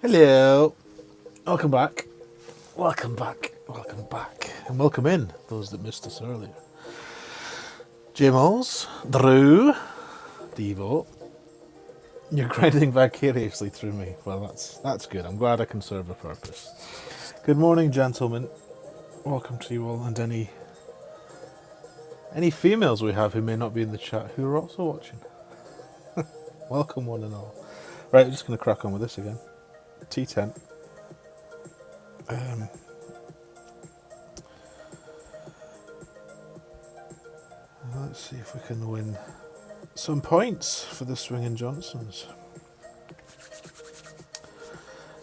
Hello, welcome back, welcome back, welcome back, and welcome in those that missed us earlier. Jimos, Drew, Devo, you're grinding vicariously through me. Well, that's good. I'm glad I can serve a purpose. Good morning, gentlemen. Welcome to you all, and any females we have who may not be in the chat who are also watching. Welcome, one and all. Right, I'm just going to crack on with this again. T10. Let's see if we can win some points for the swinging Johnsons.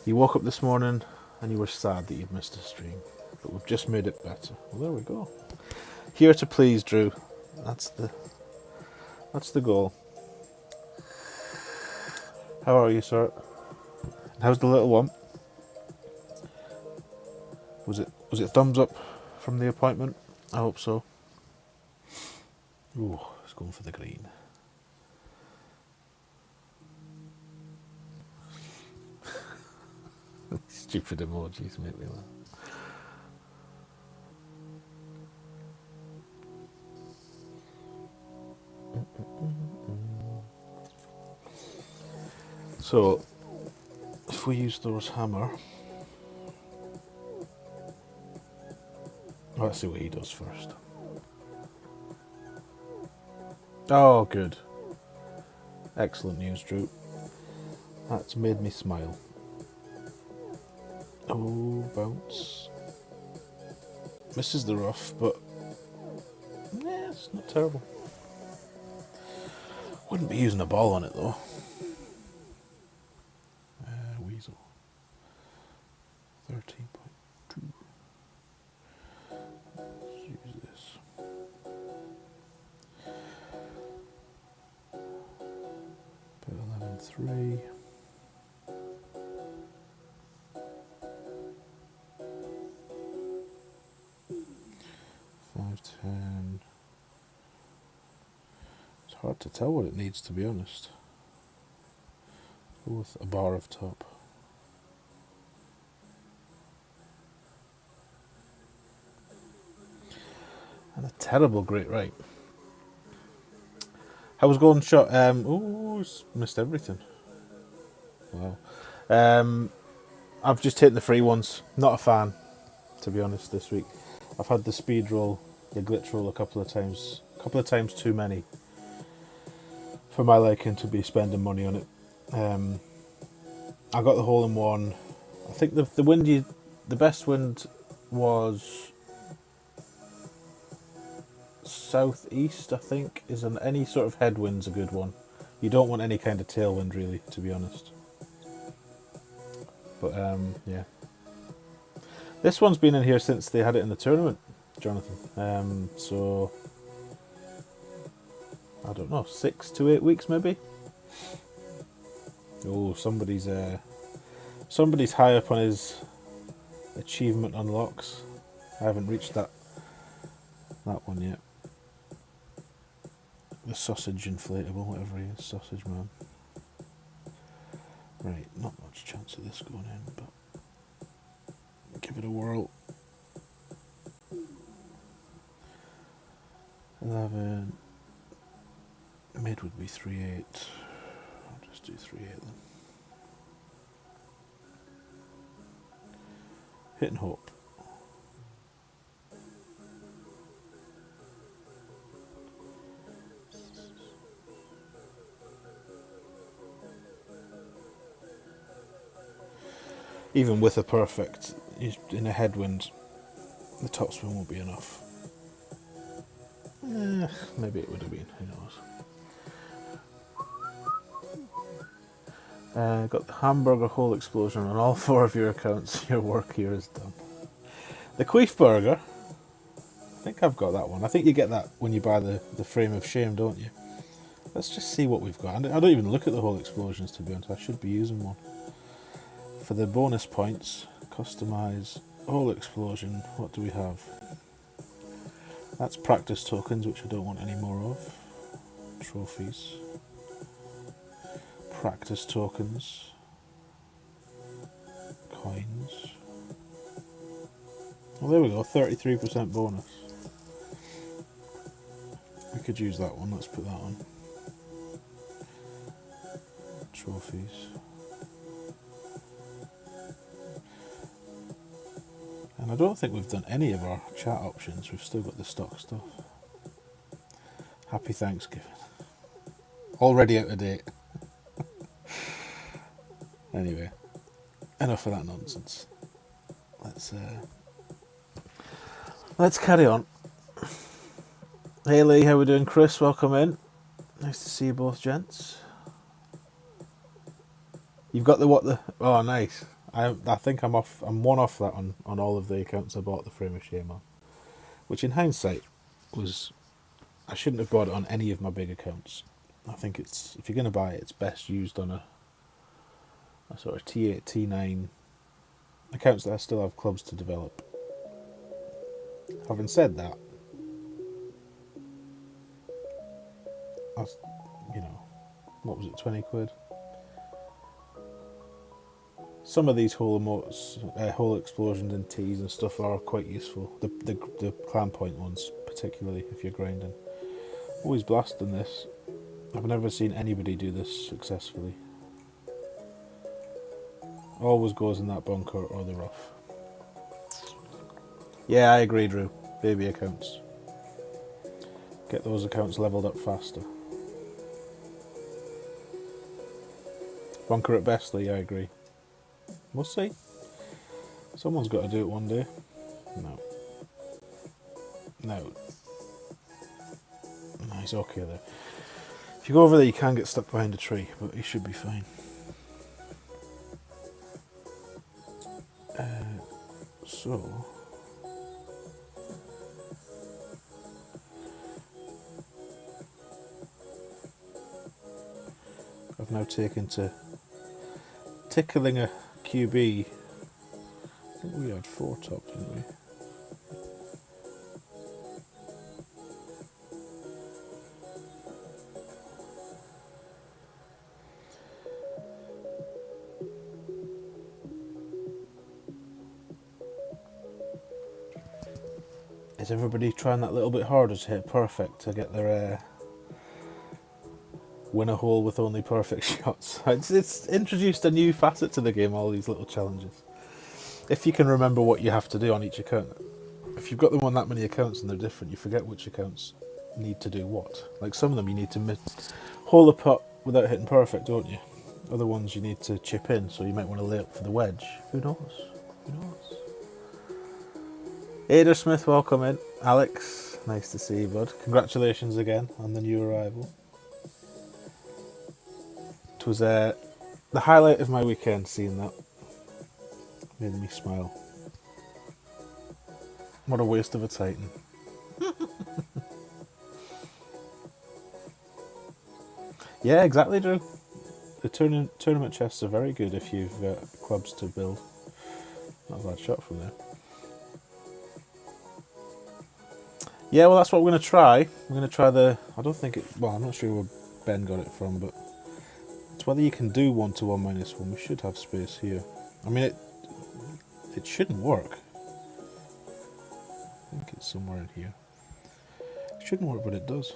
You woke up this morning and you were sad that you'd missed a stream, but we've just made it better. Well, there we go. Here to please, Drew. That's the goal. How are you, sir? How's the little one? Was it thumbs up from the appointment? I hope so. Ooh, it's going for the green. Stupid emojis make me laugh. So, if we use Thor's hammer, let's see what he does first. Oh, good. Excellent news, Drew. That's made me smile. Oh, bounce. Misses the rough, but yeah, it's not terrible. Wouldn't be using a ball on it though. Weasel. 13.2. Let's use this. Put 11.3. It's hard to tell what it needs, to be honest. Go with a bar of top. And a terrible great right. How was Golden Shot? Missed everything. Wow. I've just taken the free ones. Not a fan, to be honest, this week. I've had the speed roll, the glitch roll a couple of times too many for my liking to be spending money on it. I got the hole in one. I think the best wind was southeast. I think any sort of headwind's a good one. You don't want any kind of tailwind really, to be honest. But yeah, this one's been in here since they had it in the tournament, Jonathan. So I don't know, 6 to 8 weeks maybe. Oh, somebody's high up on his achievement unlocks. I haven't reached that one yet. The sausage inflatable, whatever he is, sausage man. Right, not much chance of this going in, but give it a whirl. 11. Mid would be 3.8. I'll just do 3.8 then. Hit and hope. Even with a perfect, in a headwind, the topspin won't be enough. Maybe it would have been, who knows. Got the hamburger hole explosion on all 4 of your accounts. Your work here is done. The queef burger, I think I've got that one. I think you get that when you buy the frame of shame, don't you? Let's just see what we've got. I don't even look at the hole explosions, to be honest. I should be using one. For the bonus points, customize hole explosion. What do we have? That's practice tokens, which I don't want any more of. Trophies. Practice tokens. Well, there we go, 33% bonus. We could use that one, let's put that on. Trophies. And I don't think we've done any of our chat options, we've still got the stock stuff. Happy Thanksgiving. Already out of date. Anyway, enough of that nonsense. Let's carry on. Hey Lee, how we doing? Chris, welcome in. Nice to see you both, gents. You've got oh nice. I think I'm one off that on all of the accounts I bought the Frame of Shame on. Which in hindsight was, I shouldn't have bought it on any of my big accounts. I think if you're going to buy it, it's best used on a sort of T8, T9 accounts that I still have clubs to develop. Having said that, what was it, 20 quid? Some of these whole emotes, whole explosions and T's and stuff are quite useful. The clan point ones, particularly if you're grinding. Always blasting this. I've never seen anybody do this successfully. Always goes in that bunker or the rough. Yeah, I agree, Drew. Baby accounts. Get those accounts leveled up faster. Bunker at Bestley, I agree. We'll see. Someone's got to do it one day. No. No, he's okay there. If you go over there, you can get stuck behind a tree, but he should be fine. So... I've now taken to tickling a QB. I think we had 4 top, didn't we? Is everybody trying that little bit harder to hit perfect to get their win a hole with only perfect shots? It's introduced a new facet to the game, all these little challenges. If you can remember what you have to do on each account. If you've got them on that many accounts and they're different, you forget which accounts need to do what. Like some of them you need to hole a putt without hitting perfect, don't you? Other ones you need to chip in, so you might want to lay up for the wedge. Who knows? Who knows? Ada Smith, welcome in. Alex, nice to see you, bud. Congratulations again on the new arrival. It was the highlight of my weekend, seeing that. Made me smile. What a waste of a Titan. Yeah, exactly, Drew. The tournament chests are very good if you've got clubs to build. Not a bad shot from there. Yeah, well, that's what we're going to try. We're going to try I don't think well, I'm not sure where Ben got it from, but it's whether you can do 1 to 1 minus 1. We should have space here. I mean, it shouldn't work. I think it's somewhere in here. It shouldn't work, but it does.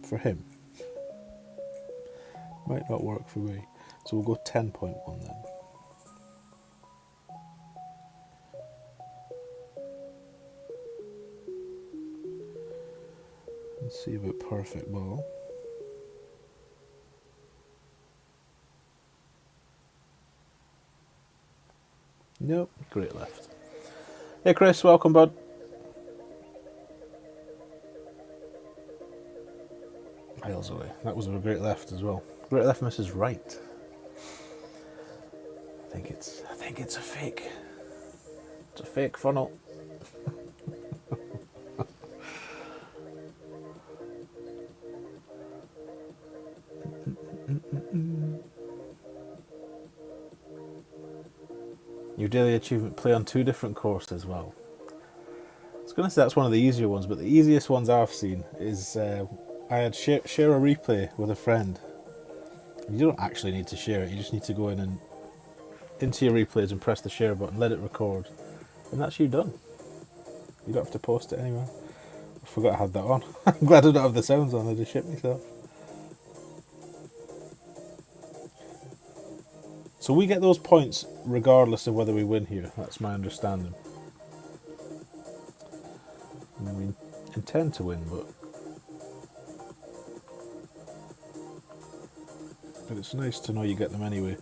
For him. Might not work for me. So we'll go 10.1 then. Let's see about perfect ball. Nope, great left. Hey Chris, welcome bud. Miles away. That was a great left as well. Great left misses right. I think it's a fake. It's a fake funnel. Your daily achievement, play on 2 different courses. Well, I was going to say that's one of the easier ones, but the easiest ones I've seen is I had share a replay with a friend. You don't actually need to share it, you just need to go in and into your replays and press the share button, let it record, and that's you done. You don't have to post it anywhere. I forgot I had that on. I'm glad I don't have the sounds on, I just shit myself. So we get those points regardless of whether we win here, that's my understanding. I mean, we intend to win, but it's nice to know you get them anyway.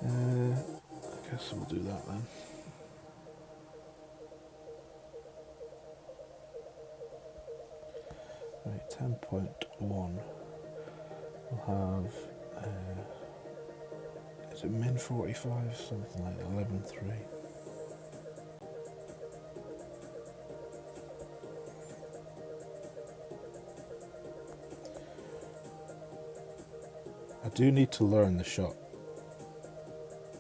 I guess we'll do that then. Right, 10.1. We'll have, is it min 45? Something like 11.3. I do need to learn the shot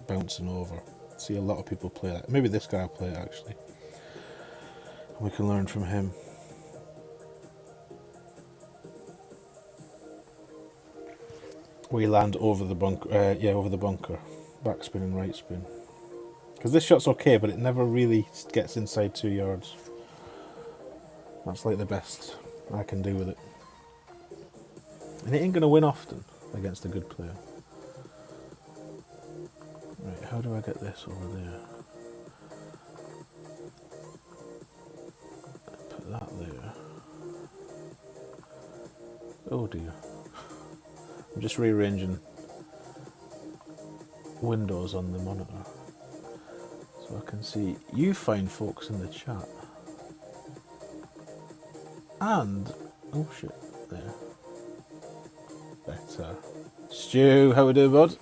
bouncing over. See a lot of people play that. Maybe this guy will play it actually. And we can learn from him. We land over the bunker, over the bunker. Backspin and right spin. Because this shot's okay, but it never really gets inside 2 yards. That's like the best I can do with it. And it ain't going to win often against a good player. Right, how do I get this over there? Put that there. Oh dear. I'm just rearranging windows on the monitor so I can see you fine folks in the chat. And, oh shit, there. Better. Stu, how we doing, bud?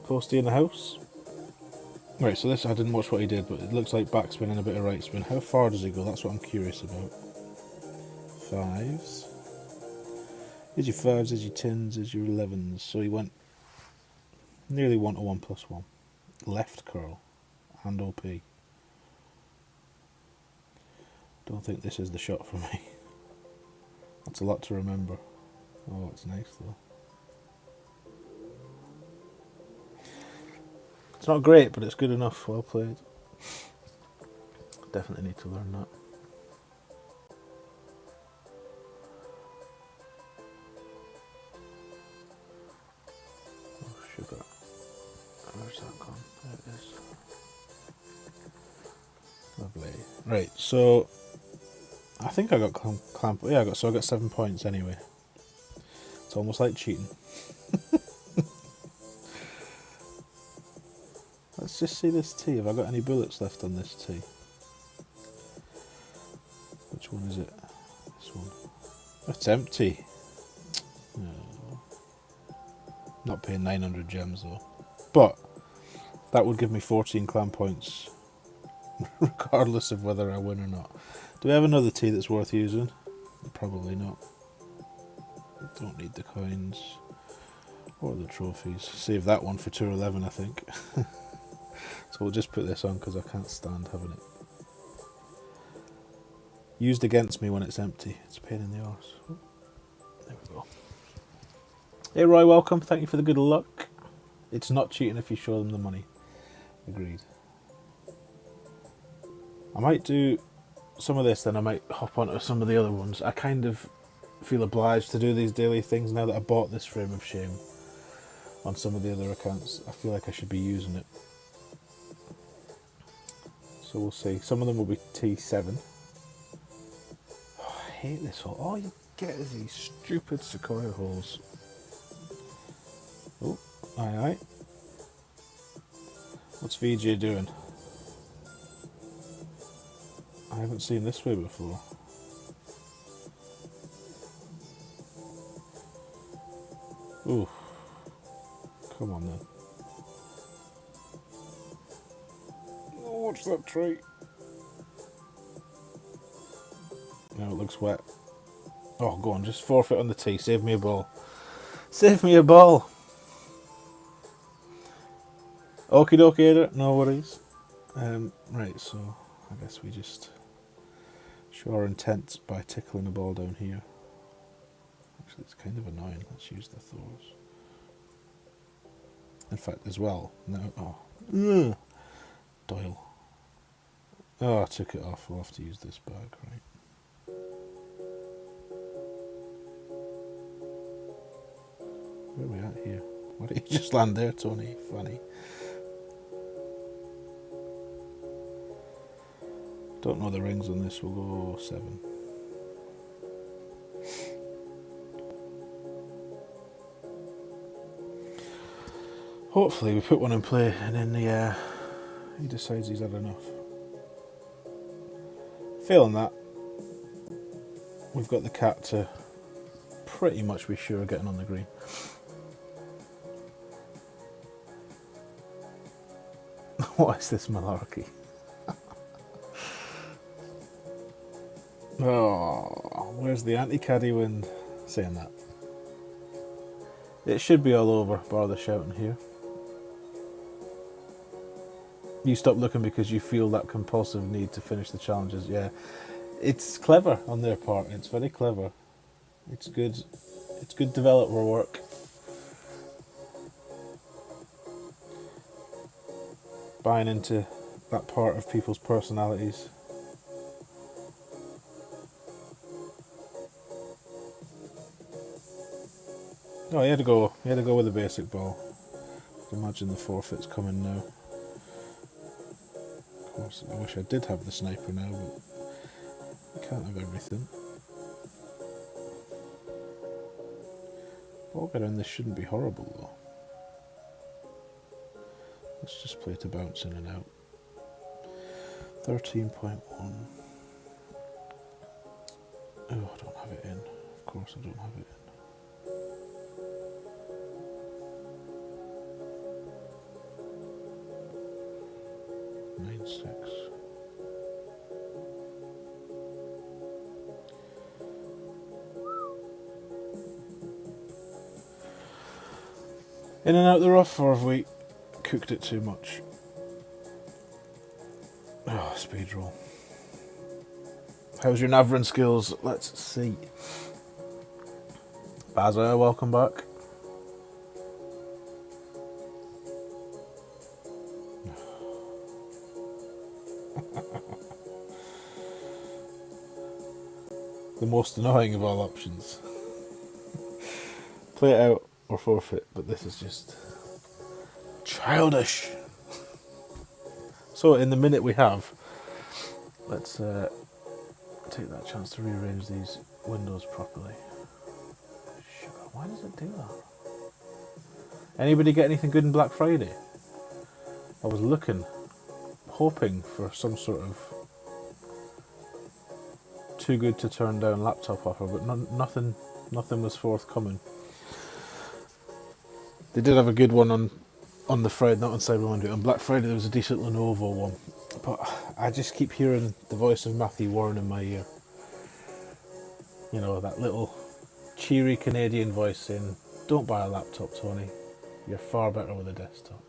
Posty in the house. Right, so this, I didn't watch what he did, but it looks like backspin and a bit of right spin. How far does he go? That's what I'm curious about. Fives. Here's your fives, here's your tens, here's your 11s. So he went nearly 1 to 1 plus 1. Left curl and OP. Don't think this is the shot for me. That's a lot to remember. Oh, it's nice though. It's not great, but it's good enough. Well played. Definitely need to learn that. Oh, sugar. Where's that gone? There it is. Lovely. Right, so I think I got clamp. Yeah, I got 7 points anyway. It's almost like cheating. Let's just see this tee. Have I got any bullets left on this tee? Which one is it? This one. It's empty. No. Not paying 900 gems though. But that would give me 14 clan points, regardless of whether I win or not. Do we have another tee that's worth using? Probably not. Don't need the coins or the trophies. Save that one for Tour 11, I think. So we'll just put this on because I can't stand having it used against me when it's empty. It's a pain in the arse. Oh, there we go. Hey Roy, welcome. Thank you for the good luck. It's not cheating if you show them the money. Agreed. I might do some of this, then I might hop onto some of the other ones. I kind of feel obliged to do these daily things now that I bought this frame of shame on some of the other accounts. I feel like I should be using it. So we'll see. Some of them will be T7. Oh, I hate this hole. All you get is these stupid Sequoia holes. Oh, aye aye. What's VJ doing? I haven't seen this way before. Ooh. Come on then. Oh, watch that tree. Now it looks wet. Oh, go on, just forfeit on the tee. Save me a ball. Save me a ball. Okie dokie, no worries. Right, so I guess we just show our intent by tickling a ball down here. Actually, it's kind of annoying. Let's use the Thors. In fact, as well, no, oh, Doyle. Oh, I took it off. We'll have to use this bag, right? Where are we at here? Why did you just land there, Tony? Funny. Don't know the rings on this. We'll go 7. Hopefully we put one in play and then he decides he's had enough. Failing that, we've got the cat to pretty much be sure of getting on the green. What is this malarkey? Oh, where's the anti-caddy wind saying that? It should be all over, bar the shouting here. You stop looking because you feel that compulsive need to finish the challenges. Yeah, it's clever on their part. It's very clever. It's good. It's good developer work. Buying into that part of people's personalities. Oh, he had to go with the basic ball. Imagine the forfeit's coming now. Of course, I wish I did have the sniper now, but you can't have everything. Ball in this shouldn't be horrible though. Let's just play to bounce in and out. 13.1. Oh, I don't have it in. Of course I don't have it in. 9.6. In and out the rough, or have we cooked it too much? Oh, speed roll. How's your Navran skills? Let's see. Baza, welcome back. The most annoying of all options. Play it out or forfeit, but this is just childish. So in the minute we have, let's take that chance to rearrange these windows properly. Sugar, why does it do that? Anybody get anything good in Black Friday? I was looking, hoping for some sort of too good to turn down laptop offer, but nothing was forthcoming. They did have a good one on the Friday, not on Cyber Monday. On Black Friday there was a decent Lenovo one, but I just keep hearing the voice of Matthew Warren in my ear. You know, that little cheery Canadian voice saying, "Don't buy a laptop, Tony. You're far better with a desktop."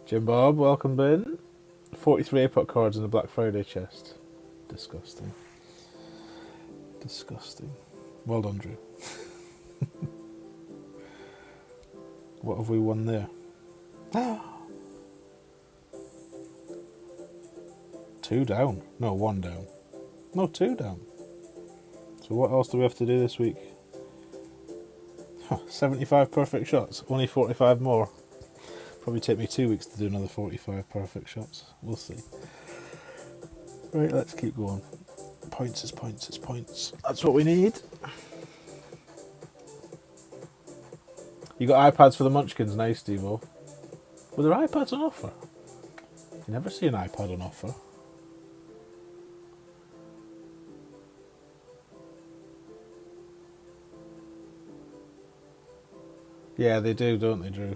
Jim Bob, welcome in. 43 APOC cards in the Black Friday chest. Disgusting. Disgusting. Well done, Drew. What have we won there? 2 down. No, 1 down. No, 2 down. So what else do we have to do this week? 75 perfect shots. Only 45 more. Probably take me 2 weeks to do another 45 perfect shots. We'll see. Right, let's keep going. Points is points is points. That's what we need. You got iPads for the Munchkins, nice, Steve-O. Were there iPads on offer? You never see an iPad on offer. Yeah, they do, don't they, Drew?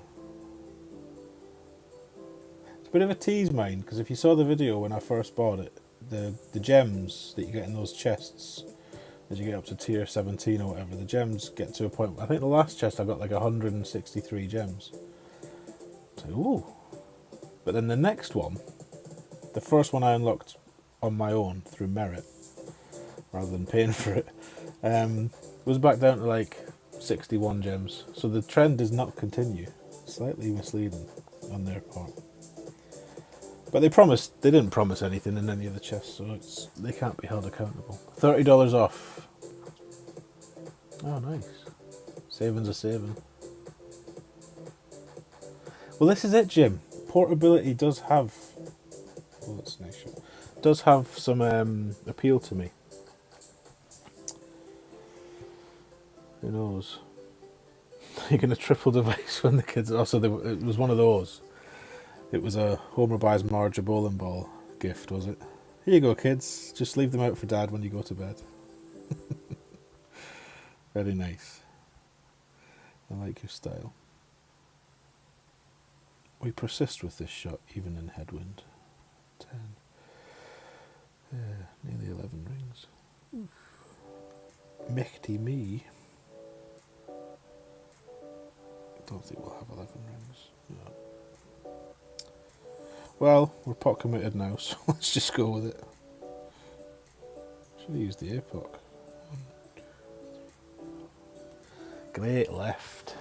It's a bit of a tease, mine, because if you saw the video when I first bought it, the gems that you get in those chests as you get up to tier 17 or whatever, the gems get to a point. I think the last chest I got like 163 gems. So, ooh. But then the next one, the first one I unlocked on my own through merit rather than paying for it, was back down to like 61 gems. So the trend does not continue. Slightly misleading on their part. But they didn't promise anything in any of the chests, so they can't be held accountable. $30 off. Oh, nice. Saving's a saving. Well, this is it, Jim. Portability does have... Oh, that's a nice shot. Does have some appeal to me. Who knows? You're going to triple device when the kids... Also, it was one of those. It was a Homer buys Marge a bowling ball gift, was it? Here you go, kids. Just leave them out for Dad when you go to bed. Very nice. I like your style. We persist with this shot, even in headwind. 10. Nearly 11 rings. Michty me. Don't think we'll have 11 rings. No. Well, we're pot committed now, so let's just go with it. Should have used the epoch. Great left.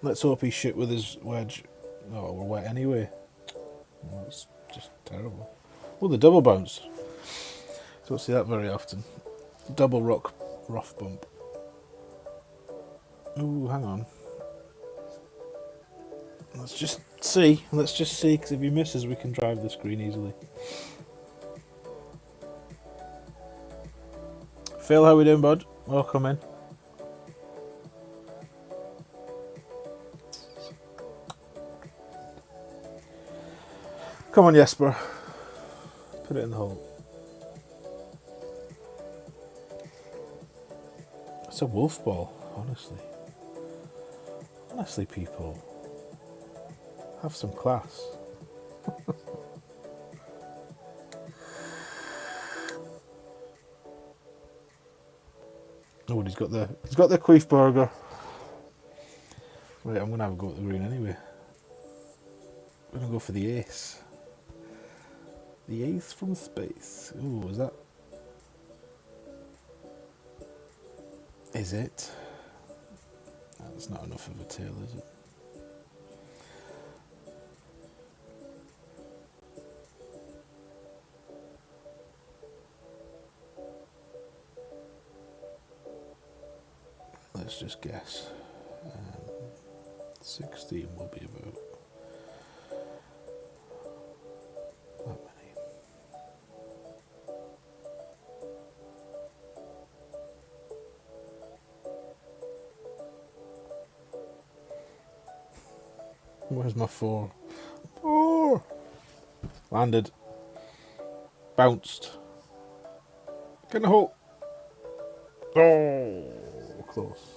Let's hope he shit with his wedge. Oh, we're wet anyway. Oh, it's just terrible. Oh, the double bounce. Don't see that very often. Double rock rough bump. Ooh, hang on. Let's just see, because if he misses, we can drive this green easily. Phil, how we doing, bud? Welcome in. Come on, Jesper. Put it in the hole. It's a wolf ball, honestly. Honestly, people. Have some class. Oh, he's got the queef burger. Right, I'm gonna have a go at the green anyway. I'm gonna go for the ace. The ace from space. Ooh, is that? Is it? That's not enough of a tail, is it? Let's just guess. 16 will be about that many. Where's my 4? 4! Landed. Bounced. Get in the hole. Oh, close.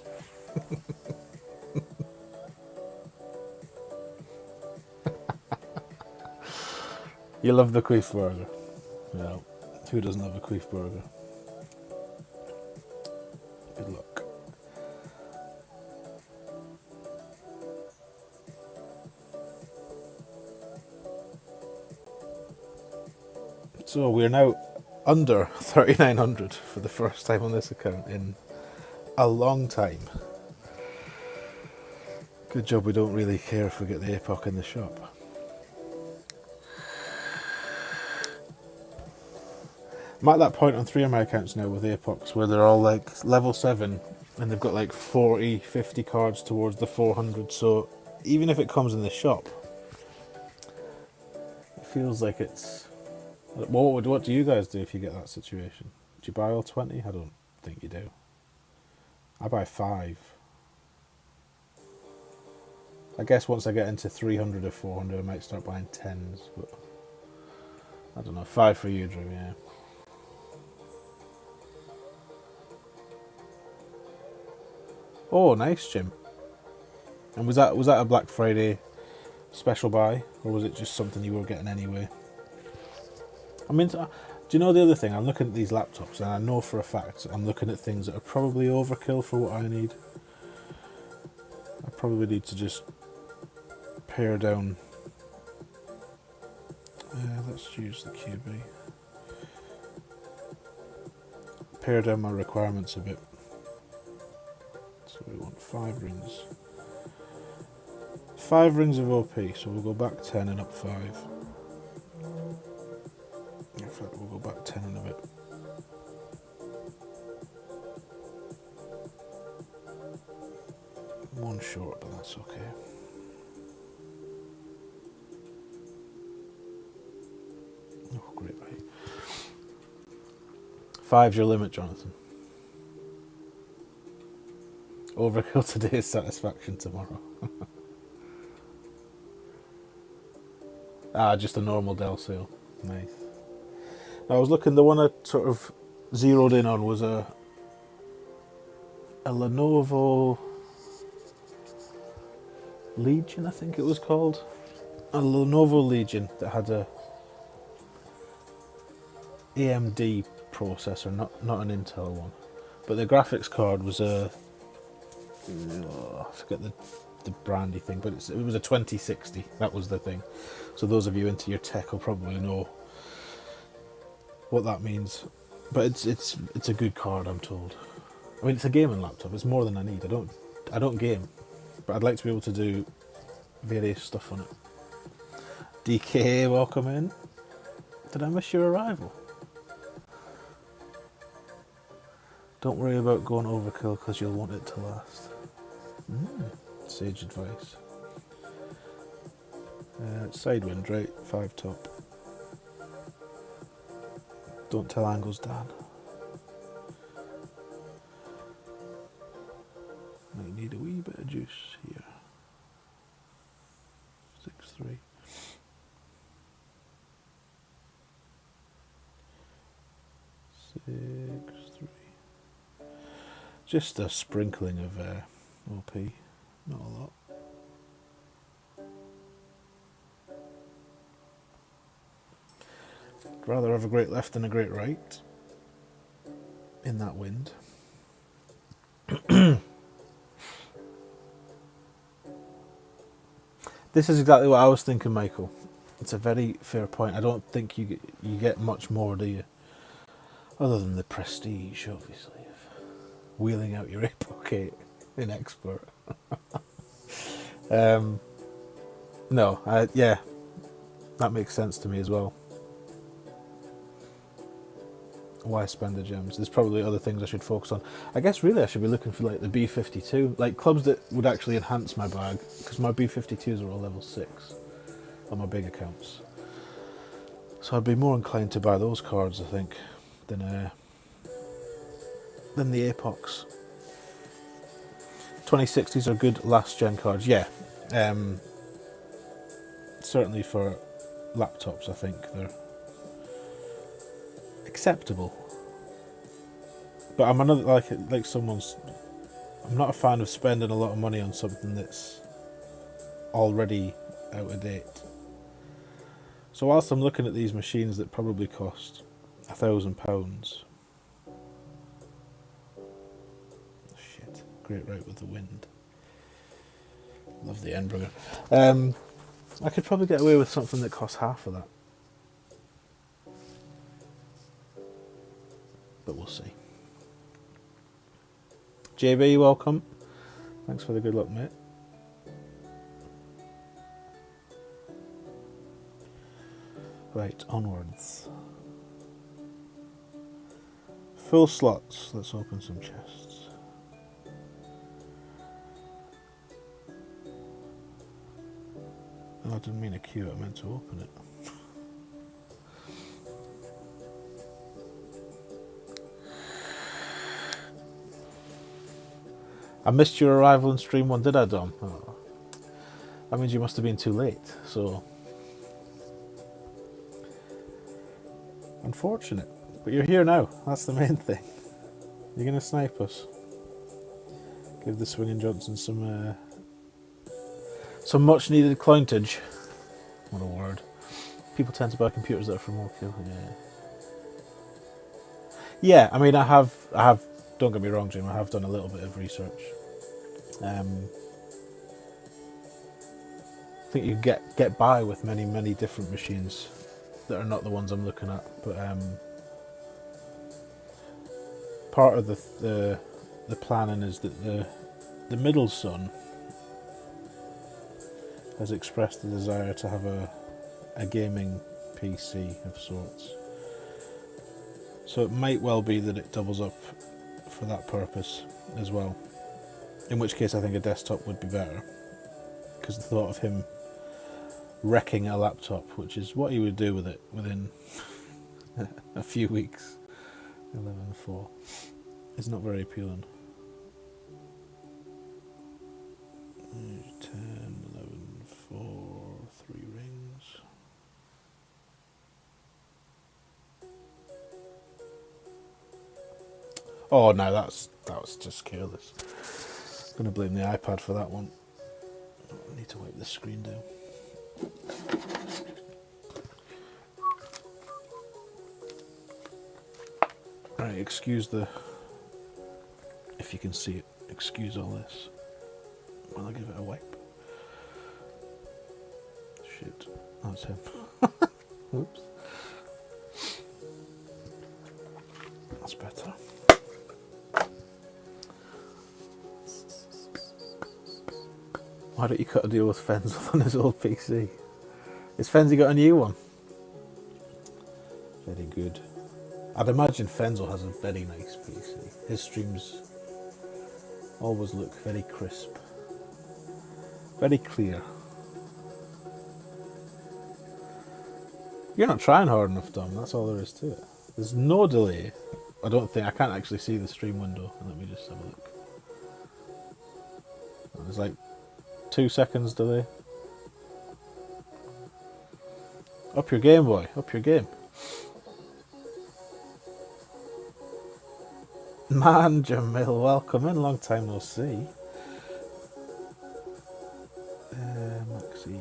You love the queef burger. Yeah. Who doesn't love a queef burger? Good luck. So we're now under 3,900 for the first time on this account in a long time. Good job we don't really care if we get the epoch in the shop. I'm at that point on 3 of my accounts now with epochs where they're all like level 7 and they've got like 40, 50 cards towards the 400, so even if it comes in the shop, it feels like it's... What do you guys do if you get that situation? Do you buy all 20? I don't think you do. I buy 5. I guess once I get into 300 or 400 I might start buying 10s, but I don't know, 5 for you, Drew, yeah. Oh, nice, Jim. And was that a Black Friday special buy, or was it just something you were getting anyway? I mean, do you know the other thing? I'm looking at these laptops, and I know for a fact I'm looking at things that are probably overkill for what I need. I probably need to just pare down. Let's use the QB. Pare down my requirements a bit. So we want 5 rings. 5 rings of OP, so we'll go back 10 and up 5. In fact, we'll go back 10 and a bit. One short, but that's okay. Oh, great, right. 5's your limit, Jonathan. Overkill today, satisfaction tomorrow. Just a normal Dell sale. Nice. Now, I was looking, the one I sort of zeroed in on was a Lenovo Legion, I think it was called. A Lenovo Legion that had a AMD processor, not an Intel one. But the graphics card was a... I forget the brandy thing, but it was a 2060. That was the thing. So those of you into your tech will probably know what that means. But it's a good card, I'm told. I mean, it's a gaming laptop. It's more than I need. I don't game, but I'd like to be able to do various stuff on it. DK, welcome in. Did I miss your arrival? Don't worry about going overkill because you'll want it to last. Sage advice. Sidewind, right? 5 top. Don't tell angles, Dan. Might need a wee bit of juice here. 6-3. Just a sprinkling of OP, not a lot. I'd rather have a great left than a great right in that wind. This is exactly what I was thinking, Michael. It's a very fair point. I don't think you get much more, do you? Other than the prestige, obviously, of wheeling out your Epoch 8 in Expert. Yeah, that makes sense to me as well. Why spend the gems? There's probably other things I should focus on. I guess really I should be looking for like the B52, like clubs that would actually enhance my bag, because my B52s are all level 6 on my big accounts. So I'd be more inclined to buy those cards, I think, than the Apox. 2060s are good last gen cards, yeah. Certainly for laptops, I think they're acceptable. But I'm another like someone's. I'm not a fan of spending a lot of money on something that's already out of date. So whilst I'm looking at these machines that probably cost £1,000. Shit, great right with the wind. Love the Enberger. I could probably get away with something that costs half of that. But we'll see. JB, welcome. Thanks for the good luck, mate. Right, onwards. Full slots. Let's open some chests. Oh, I didn't mean a queue, I meant to open it. I missed your arrival in stream 1, did I, Dom? Oh. That means you must have been too late, so... Unfortunate. But you're here now, that's the main thing. You're going to snipe us. Give the winginJohnson some much needed clowntage. What a word. People tend to buy computers that are for more kill, yeah. Yeah, I mean, I have, don't get me wrong, Jim, I have done a little bit of research. I think you get by with many different machines that are not the ones I'm looking at, but part of the planning is that the middle son has expressed the desire to have a gaming PC of sorts. So it might well be that it doubles up for that purpose as well. In which case I think a desktop would be better. Because the thought of him wrecking a laptop, which is what he would do with it within a few weeks, 11.4, is not very appealing. 10, 11.4, 3 rings. Oh no, that was just careless. I'm going to blame the iPad for that one. I need to wipe the screen down. Right, excuse the, if you can see it, excuse all this while I give it a wipe. Shit, that's him. Oops. That's better. Why don't you cut a deal with Fenzel on his old PC? Has Fenzi got a new one? Very good. I'd imagine Fenzel has a very nice PC. His streams always look very crisp. Very clear. You're not trying hard enough, Dom. That's all there is to it. There's no delay. I don't think. I can't actually see the stream window. Let me just have a look. There's like 2 seconds delay. Up your game, boy. Up your game. Man, Jamil, welcome in. Long time no see. Maxi.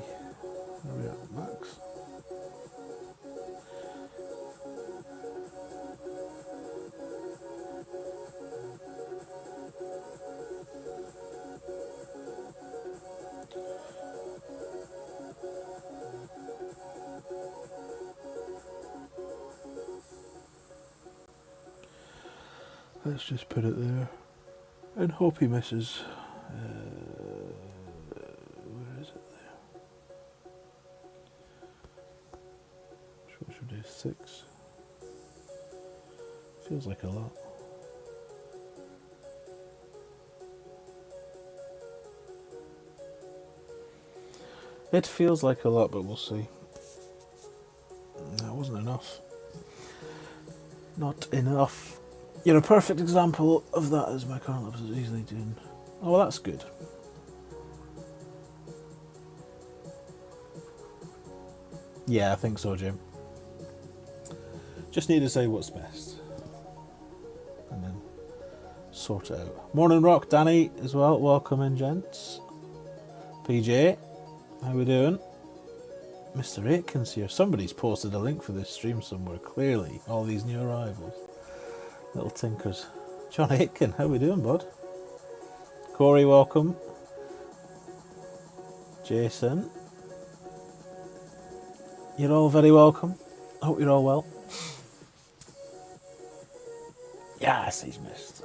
Hurry up, Max. Let's just put it there and hope he misses. Where is it there? What should we do? 6. Feels like a lot. It feels like a lot, but we'll see. That wasn't enough. Not enough. You're a perfect example of that, as my current laptop is easily doing. Oh, well, that's good. Yeah, I think so, Jim. Just need to say what's best. And then sort it out. Morning Rock, Danny as well. Welcome in, gents. PJ, how we doing? Mr. Aitken's here. Somebody's posted a link for this stream somewhere, clearly. All these new arrivals. Little tinkers. John Aitken, how we doing, bud? Corey, welcome. Jason. You're all very welcome. I hope you're all well. Yes, he's missed.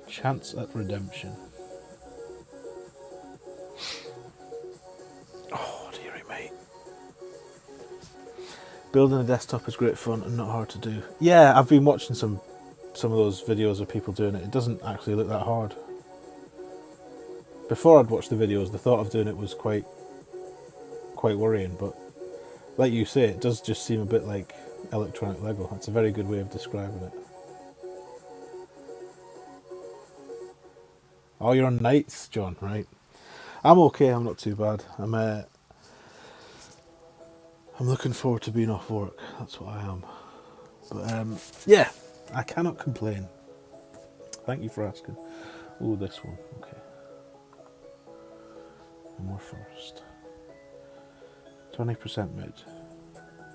Chance at redemption. Oh, dearie mate. Building a desktop is great fun and not hard to do. Yeah, I've been watching some of those videos of people doing it. It doesn't actually look that hard. Before I'd watched the videos, the thought of doing it was quite worrying, but like you say, it does just seem a bit like electronic Lego. That's a very good way of describing it. Oh, you're on nights, John, right? I'm okay, I'm not too bad. I'm looking forward to being off work, that's what I am. But yeah, I cannot complain. Thank you for asking. Oh, this one, okay. And we're first. 20% mid.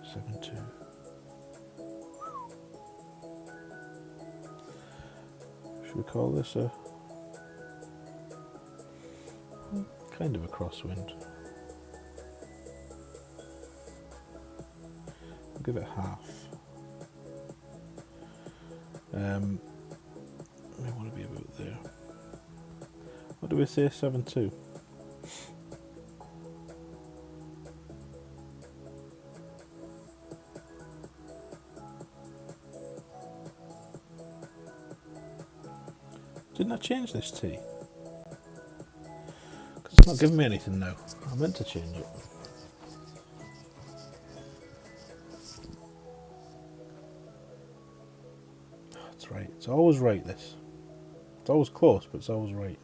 7.2. Should we call this a kind of a crosswind? give it half. I want to be about there. What do we say? 7.2. Didn't I change this T? Because it's not giving me anything now. I meant to change it. That's right. It's always right, this. It's always close, but it's always right.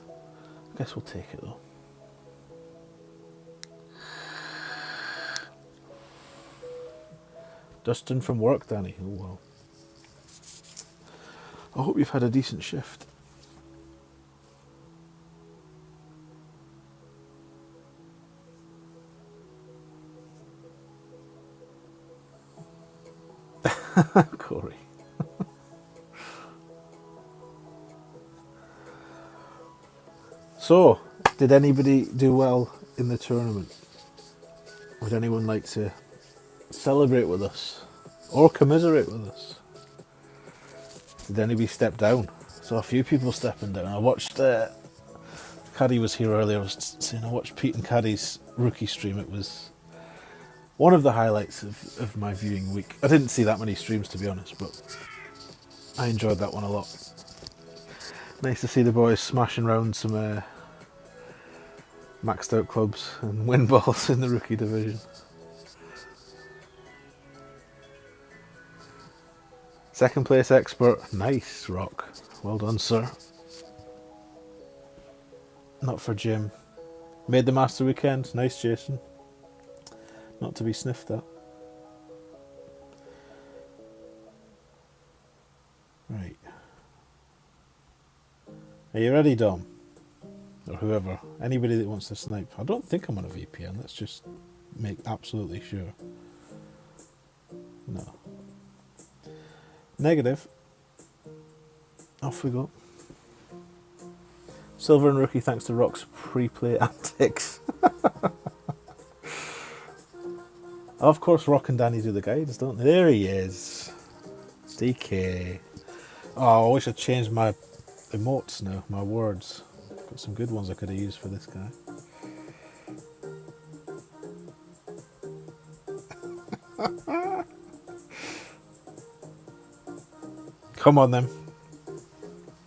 I guess we'll take it though. Dustin from work, Danny. Oh well. I hope you've had a decent shift. Corey. So, did anybody do well in the tournament? Would anyone like to celebrate with us or commiserate with us? Did anybody step down? Saw a few people stepping down. I watched Caddy was here earlier. I was saying I watched Pete and Caddy's rookie stream. It was one of the highlights of my viewing week. I didn't see that many streams, to be honest, but I enjoyed that one a lot. Nice to see the boys smashing around some maxed out clubs and win balls in the rookie division. Second place expert. Nice, Rock. Well done, sir. Not for Jim. Made the Master Weekend. Nice, Jason. Not to be sniffed at. Right. Are you ready, Dom? Or whoever. Anybody that wants to snipe. I don't think I'm on a VPN. Let's just make absolutely sure. No. Negative. Off we go. Silver and rookie thanks to Rock's pre-play antics. Of course, Rock and Danny do the guides, don't they? There he is. DK. Oh, I wish I'd changed my emotes now, my words. Got some good ones I could have used for this guy. Come on then.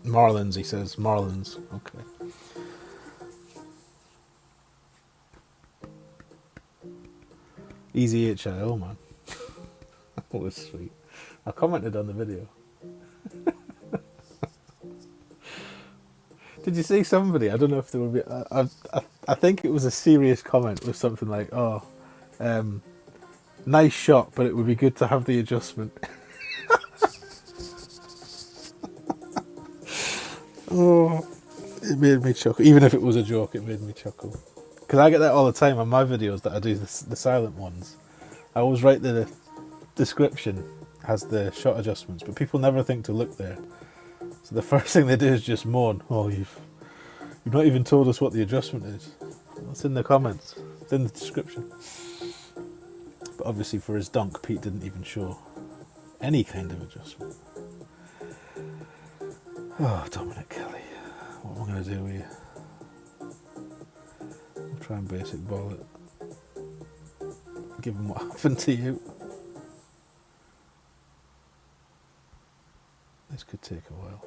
Marlins, he says. Marlins. Okay. Easy HIO, man. That was sweet. I commented on the video. Did you see somebody? I don't know if there would be. I think it was a serious comment. It was something like, "Oh, nice shot, but it would be good to have the adjustment." Oh, it made me chuckle. Even if it was a joke, it made me chuckle. Because I get that all the time on my videos that I do, the silent ones. I always write the description has the shot adjustments, but people never think to look there. So the first thing they do is just moan, "Oh, you've not even told us what the adjustment is." It's in the comments. It's in the description. But obviously for his dunk, Pete didn't even show any kind of adjustment. Oh, Dominic Kelly. What am I going to do with you? I'll try and basic ball it. Given what happened to you. This could take a while.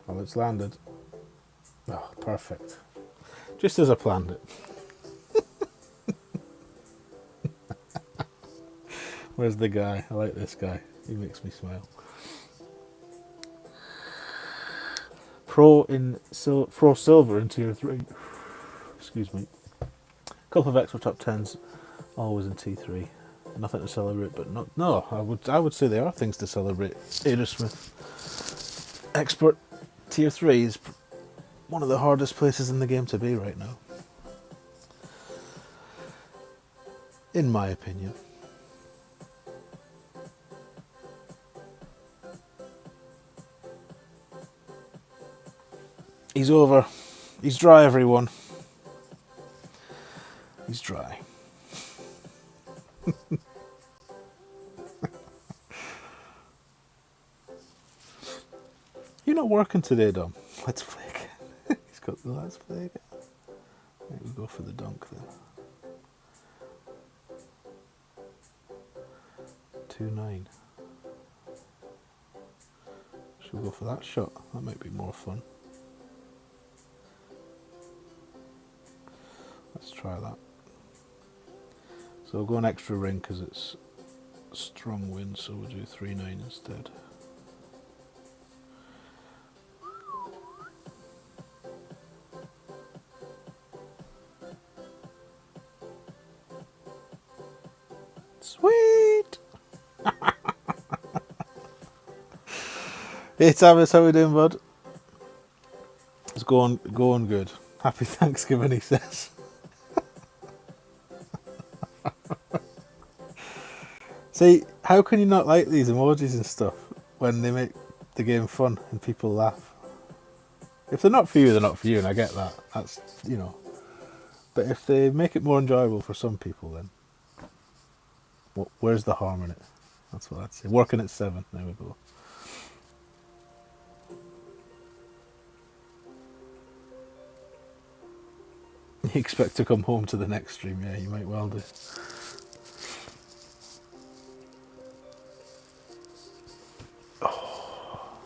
Well, it's landed. Oh, perfect. Just as I planned it. Where's the guy? I like this guy. He makes me smile. Pro silver in tier 3. Excuse me. Couple of extra top 10s, always in T3. Nothing to celebrate, but not. No, I would say there are things to celebrate. Aerosmith expert tier 3 is one of the hardest places in the game to be right now, in my opinion. He's over. He's dry, everyone. He's dry. You're not working today, Dom. Let's play again. He's got the let's play again. Right, we go for the dunk then. 2-9. Should we go for that shot? That might be more fun. Let's try that. So we'll go an extra ring because it's strong wind, so we'll do 3-9 instead. Sweet! Hey Thomas, how we doing, bud? It's going good. Happy Thanksgiving, he says. See, how can you not like these emojis and stuff when they make the game fun and people laugh? If they're not for you, they're not for you, and I get that. That's, you know. But if they make it more enjoyable for some people, then where's the harm in it? That's what I'd say. Working at 7. There we go. You expect to come home to the next stream? Yeah, you might well do. Oh.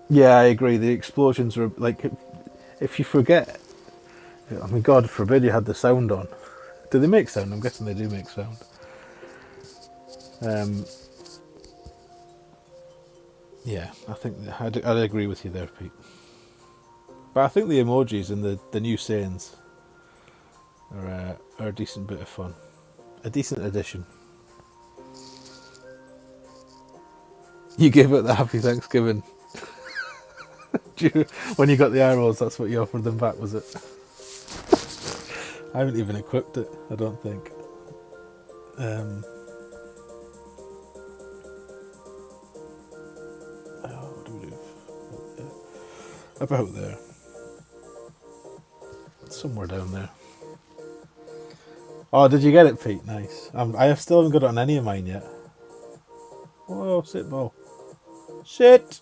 Yeah, I agree. The explosions are like, if you forget, I mean, God forbid you had the sound on. Do they make sound? I'm guessing they do make sound. Yeah, I think I'd agree with you there, Pete. But I think the emojis and the new sayings are a decent bit of fun. A decent addition. You gave it the Happy Thanksgiving. When you got the arrows, that's what you offered them back, was it? I haven't even equipped it, I don't think. What do we do? About there. Somewhere down there. Oh, did you get it, Pete? Nice. I still haven't got it on any of mine yet. Whoa, sit ball. Shit!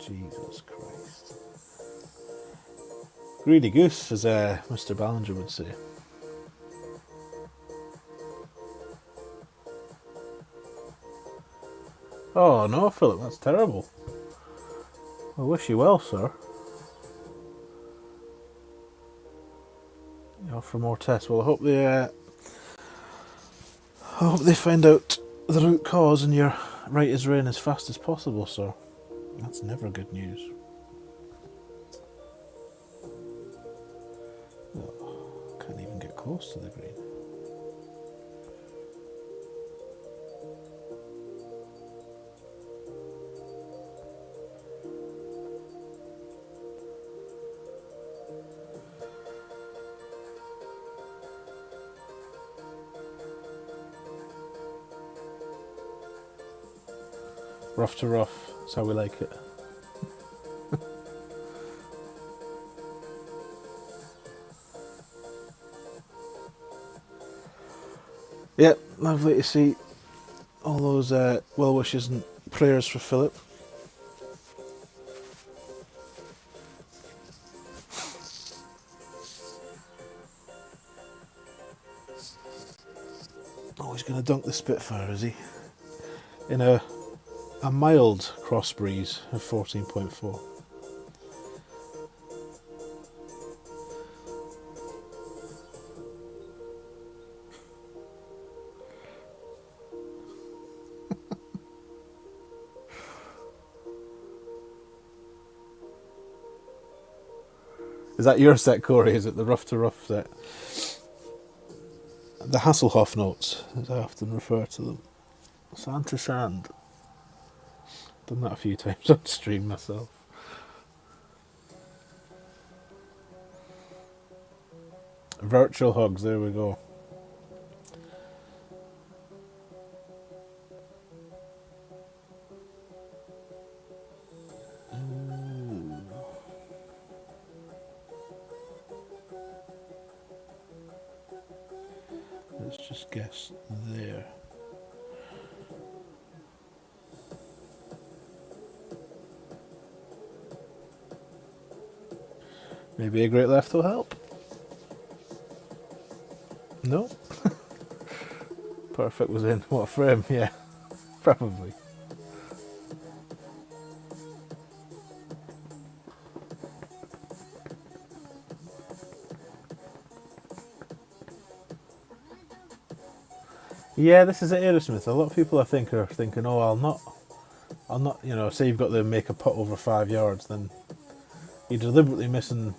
Jesus Christ. Greedy goose, as Mr. Ballinger would say. Oh no, Philip, that's terrible. I wish you well, sir. You offer more tests. Well, I hope they find out the root cause and you're right as rain as fast as possible, sir. That's never good news. Oh, can't even get close to the green. Rough to rough, that's how we like it. Yep, lovely to see all those well wishes and prayers for Philip. Oh, he's going to dunk the Spitfire, is he? In a mild cross breeze of 14.4. Is that your set, Corey? Is it the rough to rough set? The Hasselhoff notes, as I often refer to them. Sand to sand. Done that a few times on stream myself. Virtual hugs, there we go. Let's just guess there. Maybe a great left will help. No. Perfect was in. What a frame, yeah. Probably. Yeah, this is at Aerosmith. A lot of people I think are thinking, oh, I'll not, you know, say you've got to make a putt over 5 yards, then you're deliberately missing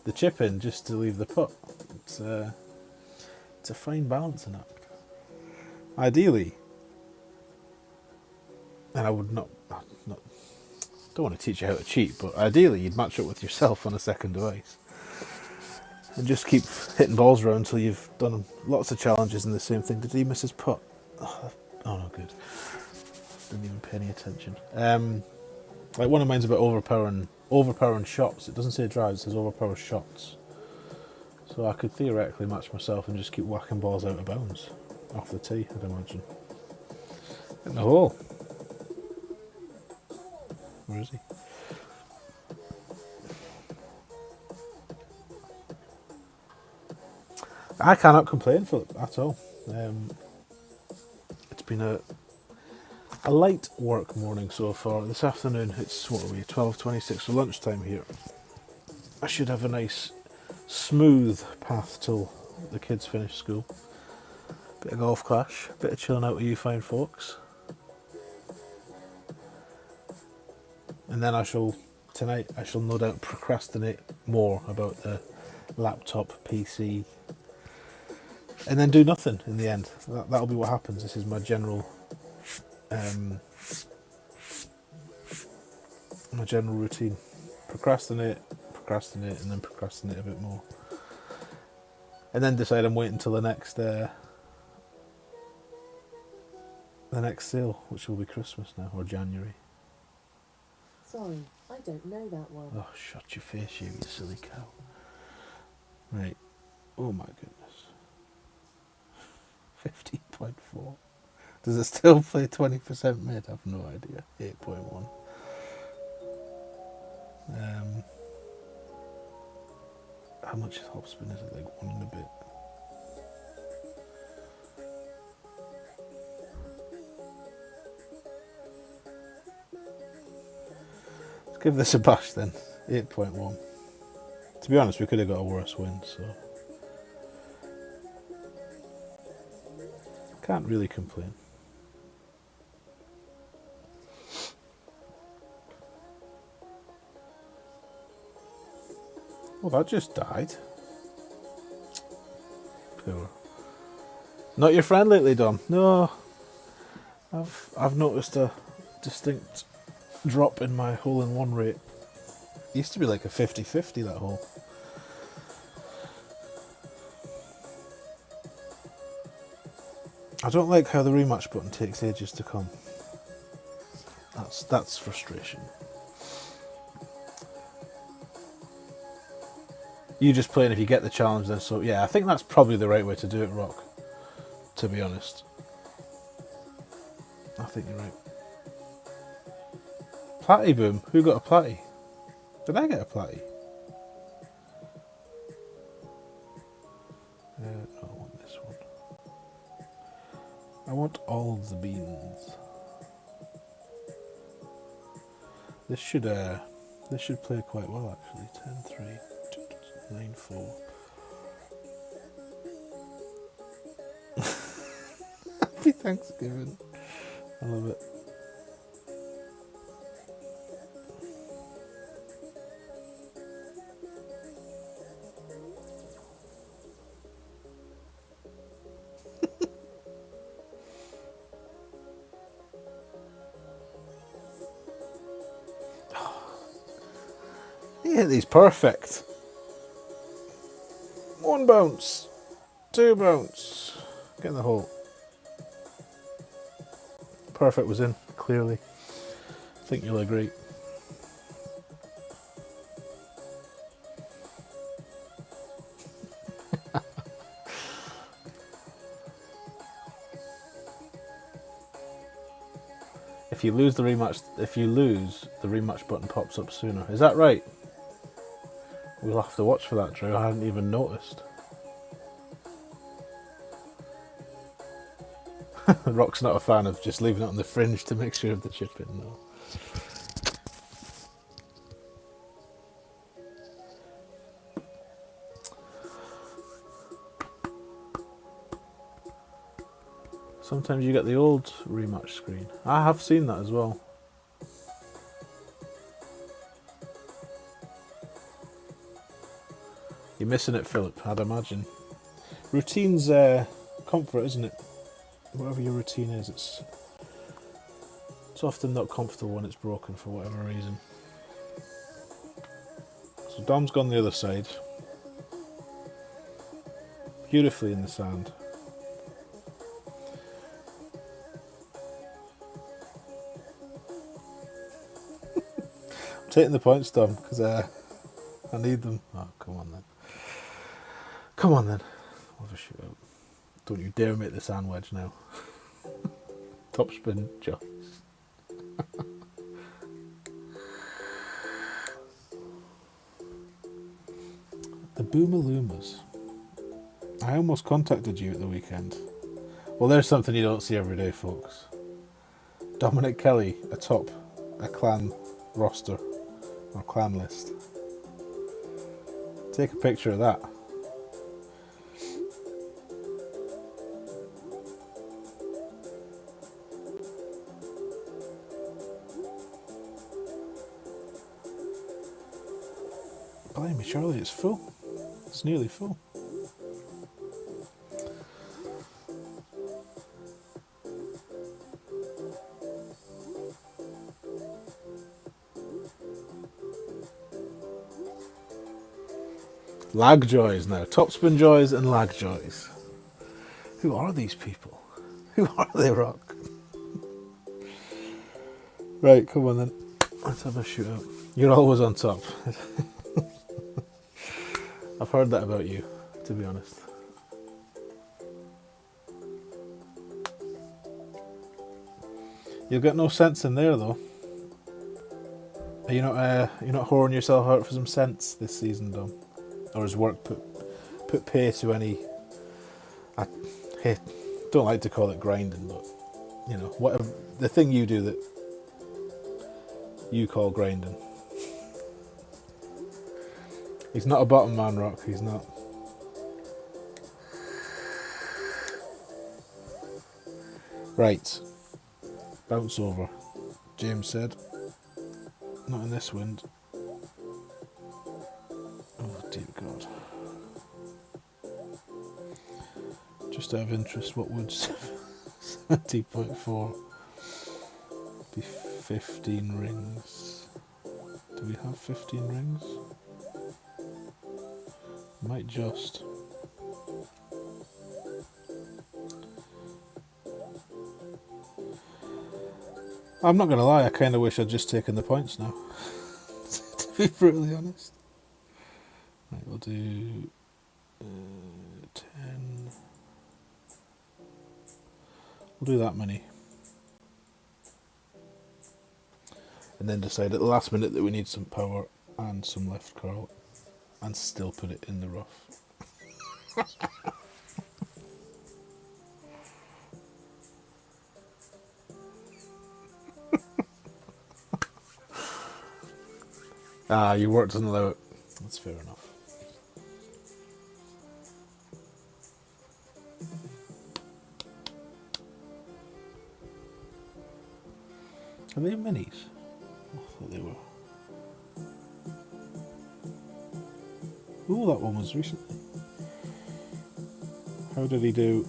the chip in just to leave the putt. It's a fine balancing act. Ideally, and I would not, don't want to teach you how to cheat, but ideally you'd match up with yourself on a second device. And just keep hitting balls around until you've done lots of challenges and the same thing. Did he miss his putt? Oh no, good. Didn't even pay any attention. Like one of mine's about overpowering shots. It doesn't say drives, it says overpower shots. So I could theoretically match myself and just keep whacking balls out of bounds. Off the tee, I'd imagine. In the hole. Where is he? I cannot complain, Philip, at all. It's been a light work morning so far. This afternoon, it's, what are we, 12:26, so lunchtime here. I should have a nice, smooth path till the kids finish school. Bit of golf clash, bit of chilling out with you fine folks. And then tonight I shall no doubt procrastinate more about the laptop, PC, and then do nothing in the end. That'll be what happens. This is my general routine. Procrastinate, and then procrastinate a bit more. And then decide I'm waiting until the next sale, which will be Christmas now, or January. Sorry, I don't know that one. Oh, shut your face, you silly cow. Right. Oh my goodness. 15.4. Does it still play 20% mid? I've no idea. 8.1. How much is Hopspin? Is it like 1 and a bit? Let's give this a bash then. 8.1. To be honest, we could have got a worse win, so can't really complain. Well, that just died. Poor. Not your friend lately, Dom. No, I've noticed a distinct drop in my hole-in-one rate. It used to be like a 50-50, that hole. I don't like how the rematch button takes ages to come. That's frustration. You just play, and if you get the challenge, then so yeah. I think that's probably the right way to do it, Rock. To be honest, I think you're right. Platty boom. Who got a platty? Did I get a platty? No, I want this one. I want all the beans. This should play quite well actually. 10-3, 9-4. Happy Thanksgiving. I love it. You hit these perfect. 1 bounce. 2 bounce. Get in the hole. Perfect was in, clearly. I think you'll agree. If you lose, the rematch button pops up sooner. Is that right? We'll have to watch for that, Drew. I hadn't even noticed. Rock's not a fan of just leaving it on the fringe to make sure of the chip in, though. Sometimes you get the old rematch screen. I have seen that as well. You're missing it, Philip, I'd imagine. Routine's comfort, isn't it? Whatever your routine is, it's often not comfortable when it's broken for whatever reason. So Dom's gone the other side. Beautifully in the sand. I'm taking the points, Dom, because I need them. Oh, come on then. Come on then. I'll have a shootout. Don't you dare make the sand wedge now. Topspin, Josh. The Boomaloomas. I almost contacted you at the weekend. Well, there's something you don't see every day, folks. Dominic Kelly atop a clan roster or clan list. Take a picture of that. Blimey, Charlie, it's full. It's nearly full. Lag joys now. Topspin joys and lag joys. Who are these people? Who are they, Rock? Right, come on then. Let's have a shootout. You're always on top. I've heard that about you, to be honest. You'll get no sense in there, though. Are you not whoring yourself out for some sense this season, Dom? Or has work put pay to any? I don't like to call it grinding, but you know, whatever the thing you do that you call grinding. He's not a bottom man, Rock. He's not. Right. Bounce over. James said. Not in this wind. Oh dear God. Just out of interest, what would 70.4 be 15 rings? Do we have 15 rings? Might just. I'm not going to lie, I kind of wish I'd just taken the points now. To be brutally honest. Right, we'll do 10. We'll do that many. And then decide at the last minute that we need some power and some left curl. And still put it in the rough. Your work doesn't allow it. That's fair enough. Are they minis? I thought they were. Ooh, that one was recently. How did he do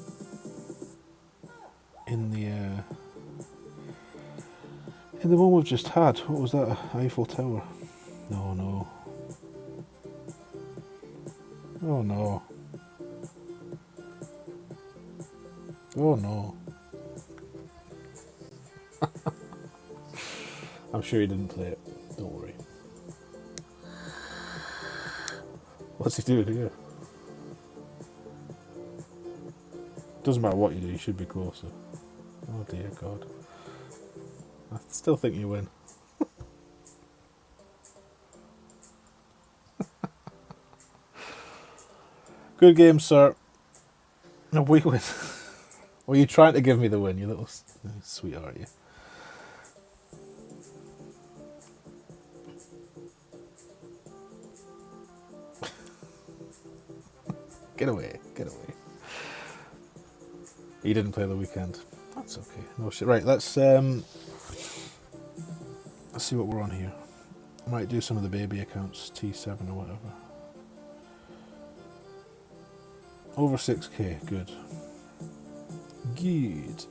in the one we've just had? What was that? Eiffel Tower? No, no. Oh no. Oh no. I'm sure he didn't play it. Don't worry. What's he doing here? Doesn't matter what you do, you should be closer. Oh dear God. I still think you win. Good game, sir. No, we win. Were you trying to give me the win, you little sweetheart, you? Get away, get away. You didn't play the weekend. That's okay. No shit. Right, let's see what we're on here. I might do some of the baby accounts, T7 or whatever. Over 6k, good. Good.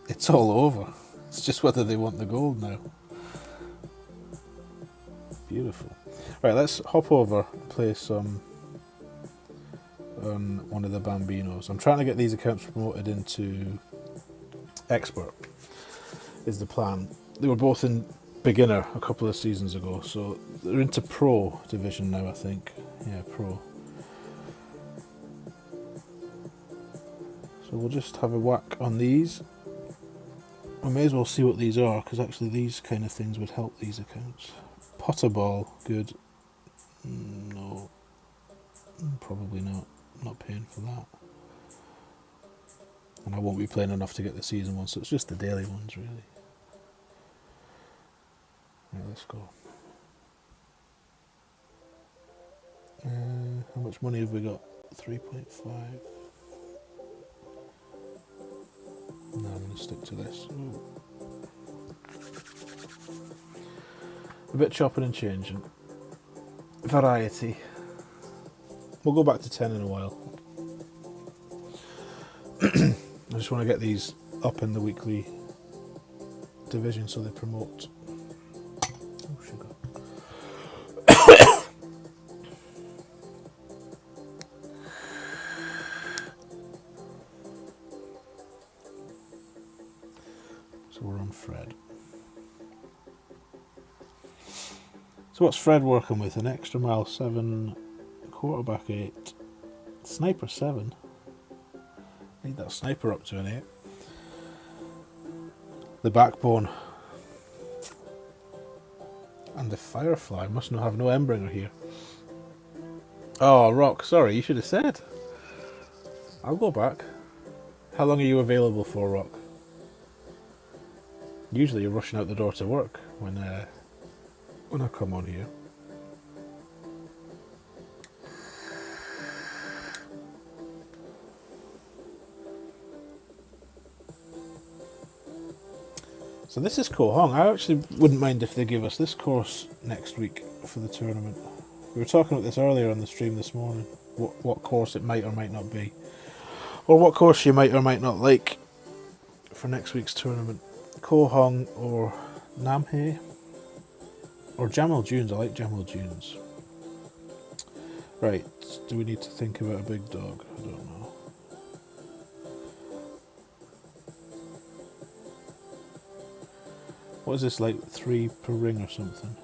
It's all over. It's just whether they want the gold now. Beautiful. Right, let's hop over and play some on one of the Bambinos. I'm trying to get these accounts promoted into Expert, is the plan. They were both in Beginner a couple of seasons ago, so they're into Pro division now, I think. Yeah, Pro. So we'll just have a whack on these. I may as well see what these are, because actually these kind of things would help these accounts. Potter ball, good. No, probably not. I'm not paying for that. And I won't be playing enough to get the season one, so it's just the daily ones, really. Right, let's go. How much money have we got? 3.5. No, I'm going to stick to this. Ooh. A bit chopping and changing. Variety. We'll go back to 10 in a while. I just want to get these up in the weekly division so they promote. Oh, sugar. So we're on Fred. So what's Fred working with? An extra mile 7, quarterback 8, sniper 7. Need that sniper up to an 8. The backbone. And the firefly. Must not have no Embringer here. Oh, Rock, sorry, you should have said. I'll go back. How long are you available for, Rock? Usually you're rushing out the door to work when I come on here. So this is Koh Hong. I actually wouldn't mind if they give us this course next week for the tournament. We were talking about this earlier on the stream this morning. What course it might or might not be. Or what course you might or might not like for next week's tournament. Koh Hong or Namhae. Or Jamal Dunes. I like Jamal Dunes. Right, do we need to think about a big dog? I don't know. What is this, like 3 per ring or something?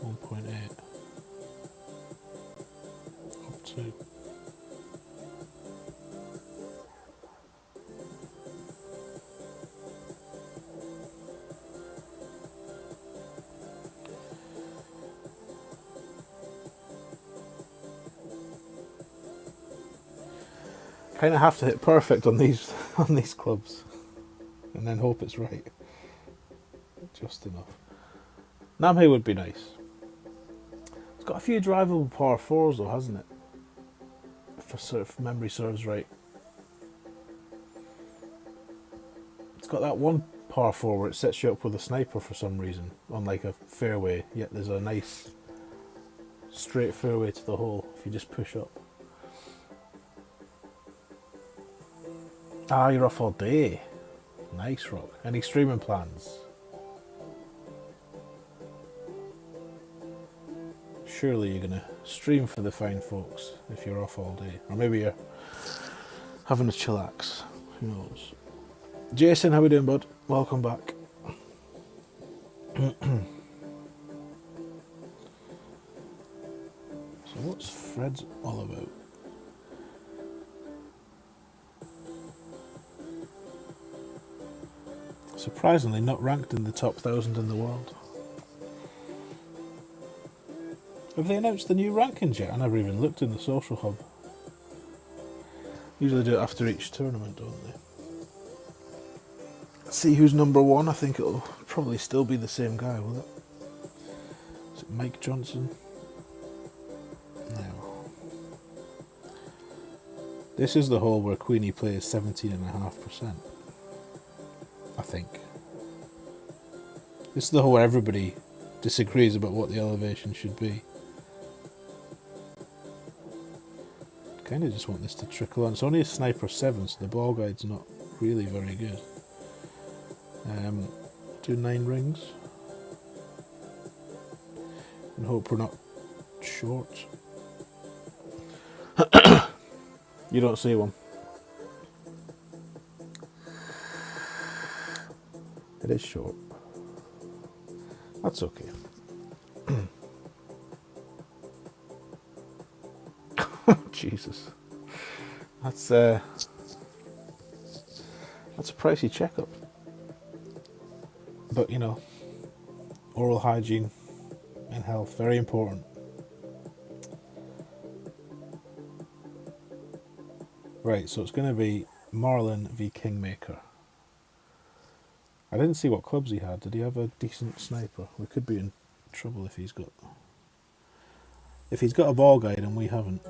1.8. Up to. Kind of have to hit perfect on these clubs, and then hope it's right. Just enough. Namhae would be nice. It's got a few drivable par 4s though, hasn't it? If memory serves right. It's got that one par 4 where it sets you up with a sniper for some reason on like a fairway, yet there's a nice straight fairway to the hole if you just push up. Ah, you're off all day. Nice, Rock. Any streaming plans? Surely you're going to stream for the fine folks if you're off all day. Or maybe you're having a chillax. Who knows? Jason, how we doing, bud? Welcome back. So what's Fred's all about? Surprisingly not ranked in the top 1,000 in the world. Have they announced the new rankings yet? I never even looked in the social hub. Usually do it after each tournament, don't they? See who's number one. I think it'll probably still be the same guy, will it? Is it Mike Johnson? No. This is the hole where Queenie plays 17.5%. I think. This is the hole where everybody disagrees about what the elevation should be. Kind of just want this to trickle on. It's only a sniper 7, so the ball guide's not really very good. Do 9 rings. And hope we're not short. You don't see one. It is short. That's okay. Jesus. That's a pricey checkup. But you know, oral hygiene and health, very important. Right, so it's going to be Marlin v Kingmaker. I didn't see what clubs he had. Did he have a decent sniper? We could be in trouble if he's got a ball guide and we haven't.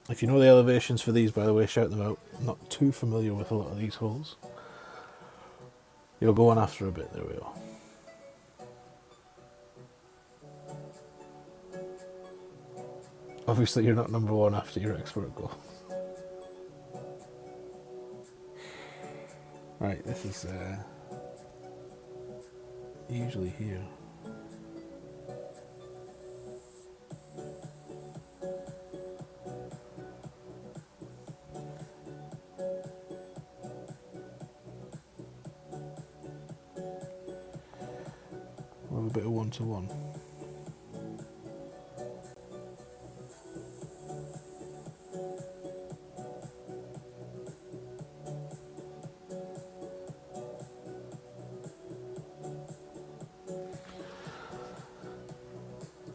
If you know the elevations for these, by the way, shout them out. I'm not too familiar with a lot of these holes. You'll go on after a bit. There we are. Obviously, you're not number one after your expert goal. Right, this is usually here. We'll have a bit of 1-to-1.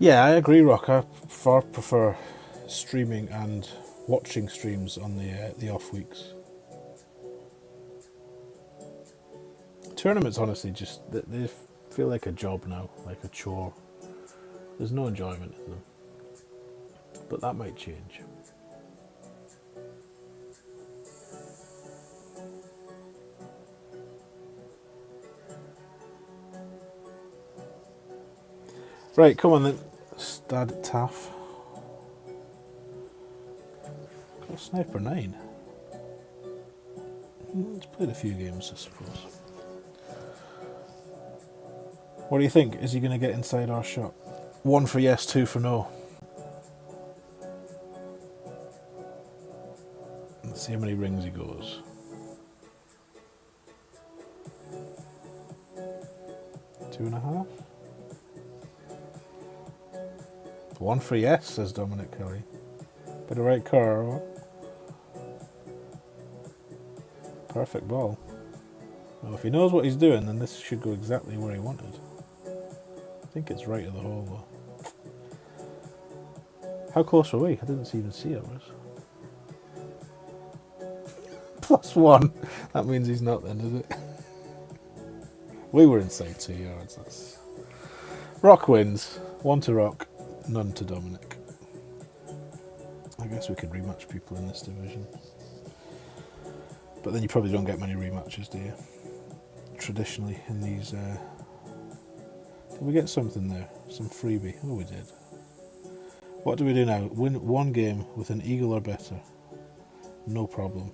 Yeah, I agree, Rock. I far prefer streaming and watching streams on the off weeks. Tournaments, honestly, just they feel like a job now, like a chore. There's no enjoyment in them, but that might change. Right, come on then. Stad Taff. Got Sniper 9. He's played a few games, I suppose. What do you think? Is he going to get inside our shot? 1 for yes, 2 for no. Let's see how many rings he goes. 2.5. 1 for yes, says Dominic Kelly. Bit of right curve. Perfect ball. Well, if he knows what he's doing, then this should go exactly where he wanted. I think it's right of the hole, though. How close were we? I didn't even see ours. +1. That means he's not then, is it? We were inside 2 yards. That's... Rock wins. 1 to Rock, none to Dominic. I guess we could rematch people in this division. But then you probably don't get many rematches, do you? Traditionally in these... Did we get something there? Some freebie? Oh, we did. What do we do now? Win 1 game with an eagle or better. No problem.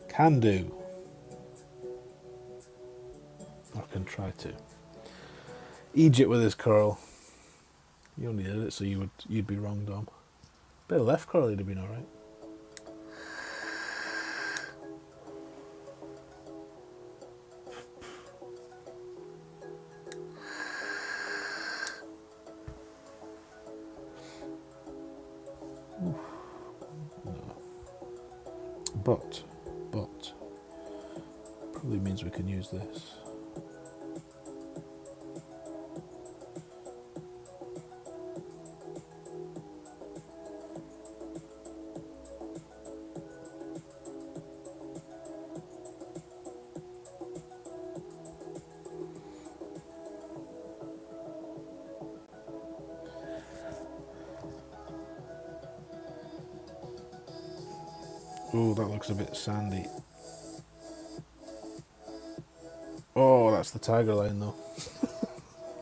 Can do. Or can try to. Egypt with his curl. You only did it so you'd be wrong, Dom. Bit of left curl, he'd have been alright. But, probably means we can use this. Oh, that looks a bit sandy. Oh, that's the tiger line though.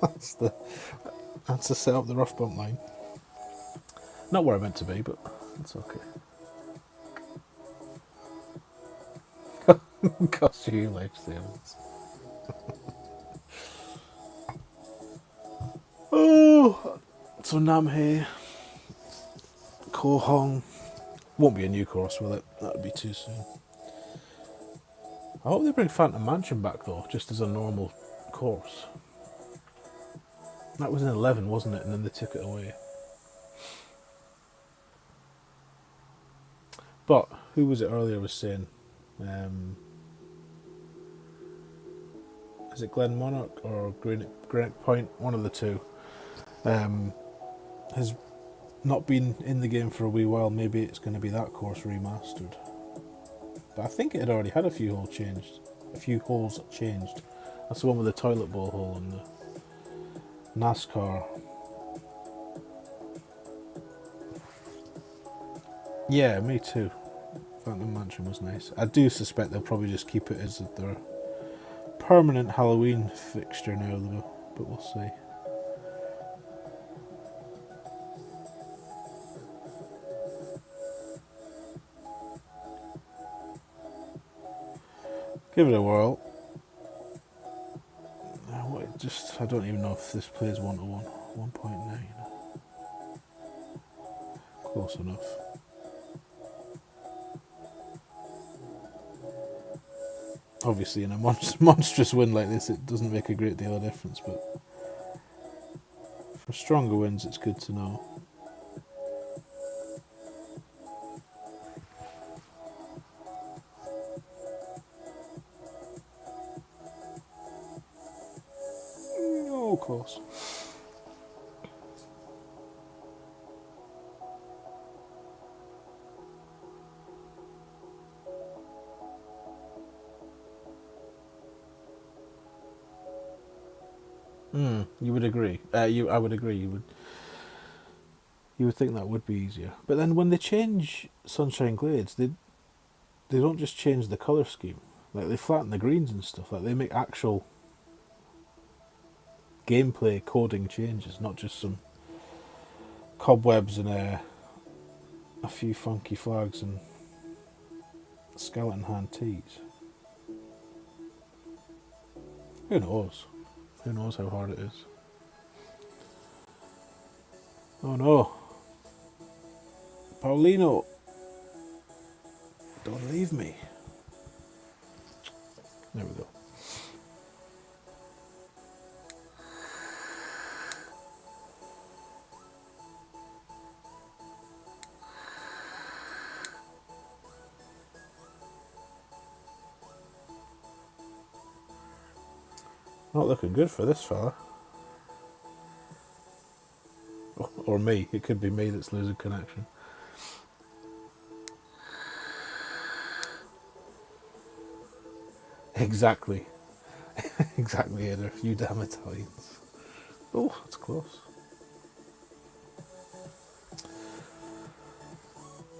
that's the set up the rough bump line. Not where I meant to be, but it's okay. Cost you lifesavers. Oh, so Namhae, Ko Hong. Won't be a new course, will it? That would be too soon. I hope they bring Phantom Mansion back though, just as a normal course. That was in 11, wasn't it? And then they took it away. But who was it earlier was saying? Is it Glen Monarch or Greenock Point? One of the two. Has not been in the game for a wee while. Maybe it's going to be that course remastered. But I think it had already had a few holes changed. That's the one with the toilet bowl hole and the NASCAR. Yeah, me too. Phantom Mansion was nice. I do suspect they'll probably just keep it as their permanent Halloween fixture now though, but we'll see. Give it a whirl. I don't even know if this plays 1-to-1. 1.9. Close enough. Obviously, in a monstrous wind like this, it doesn't make a great deal of difference, but for stronger winds, it's good to know. Oh, close. You would agree. I would agree. You would think that would be easier. But then when they change Sunshine Glades, they don't just change the colour scheme. Like they flatten the greens and stuff. Like they make actual gameplay coding changes, not just some cobwebs and a few funky flags and skeleton hand tees. Who knows? Who knows how hard it is? Oh no. Paulino. Don't leave me. There we go. Not looking good for this fella. Or me. It could be me that's losing connection. Exactly. Exactly, Eder. You damn Italians. Oh, that's close.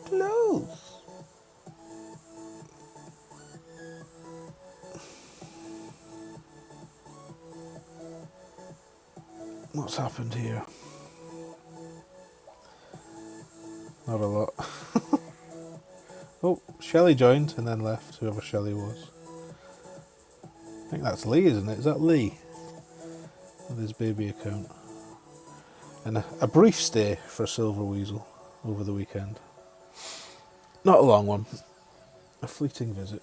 Close. What's happened here? Not a lot. Oh, Shelley joined and then left, whoever Shelley was. I think that's Lee, isn't it? Is that Lee? With his baby account. And a brief stay for Silver Weasel over the weekend. Not a long one. A fleeting visit.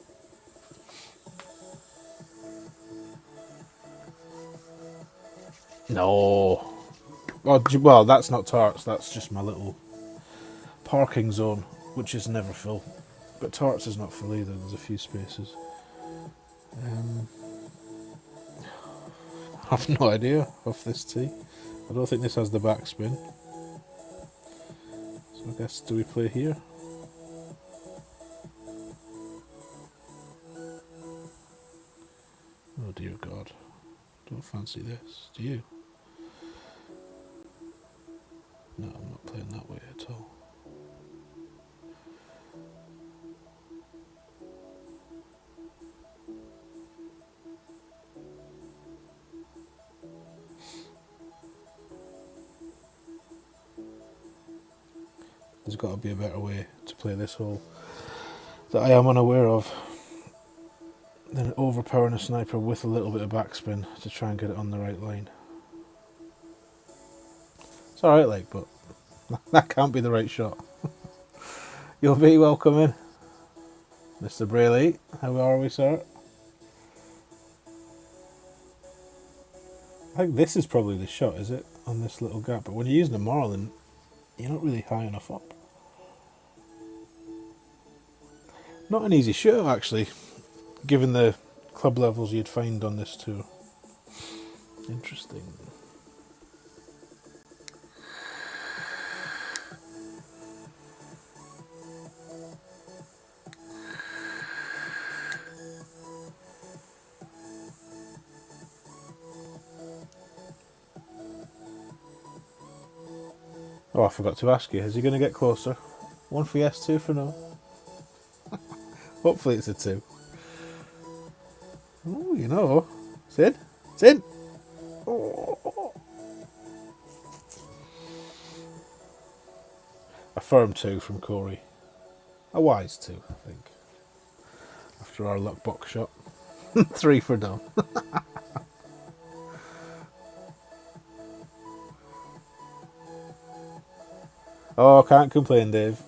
No. Well, that's not tarts, that's just my little parking zone, which is never full. But torch is not full either, there's a few spaces. I have no idea of this tee. I don't think this has the backspin. So I guess, do we play here? Oh dear God. Don't fancy this, do you? No, I'm not playing that way at all. There's got to be a better way to play this hole that I am unaware of than overpowering a sniper with a little bit of backspin to try and get it on the right line. It's alright, like, but that can't be the right shot. You'll be welcome in. Mr. Brayley, how are we, sir? I think this is probably the shot, is it? On this little gap. But when you're using a Marlin, you're not really high enough up. Not an easy shootout, actually, given the club levels you'd find on this tour. Interesting. Oh, I forgot to ask you, is he going to get closer? One for yes, two for no. Hopefully it's a 2. Oh, you know. It's in. It's in. Oh. A firm 2 from Corey. A wise 2, I think. After our luck box shot. 3 for no. Oh, can't complain, Dave.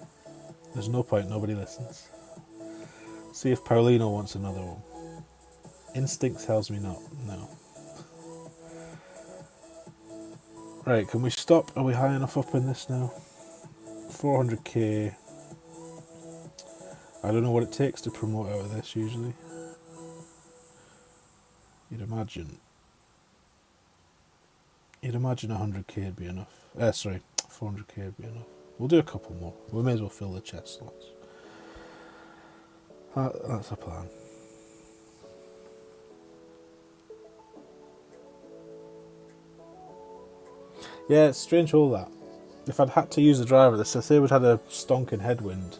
There's no point, nobody listens. See if Paulino wants another one. Instinct tells me not. No. Right, can we stop? Are we high enough up in this now? 400k. I don't know what it takes to promote out of this usually. You'd imagine 100k would be enough. Sorry, 400k would be enough. We'll do a couple more. We may as well fill the chest slots. That's a plan. Yeah, it's a strange hole that. If I'd had to use the driver, so say we'd had a stonking headwind.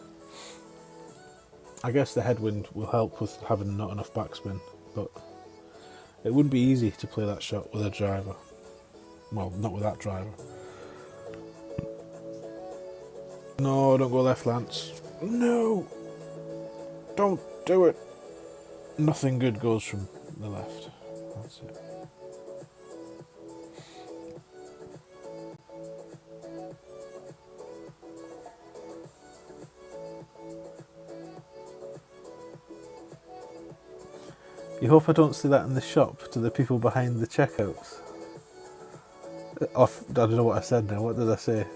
I guess the headwind will help with having not enough backspin, but it wouldn't be easy to play that shot with a driver. Well, not with that driver. No, don't go left, Lance. No! Don't do it! Nothing good goes from the left. That's it. You hope I don't see that in the shop to the people behind the checkouts. I don't know what I said now. What did I say?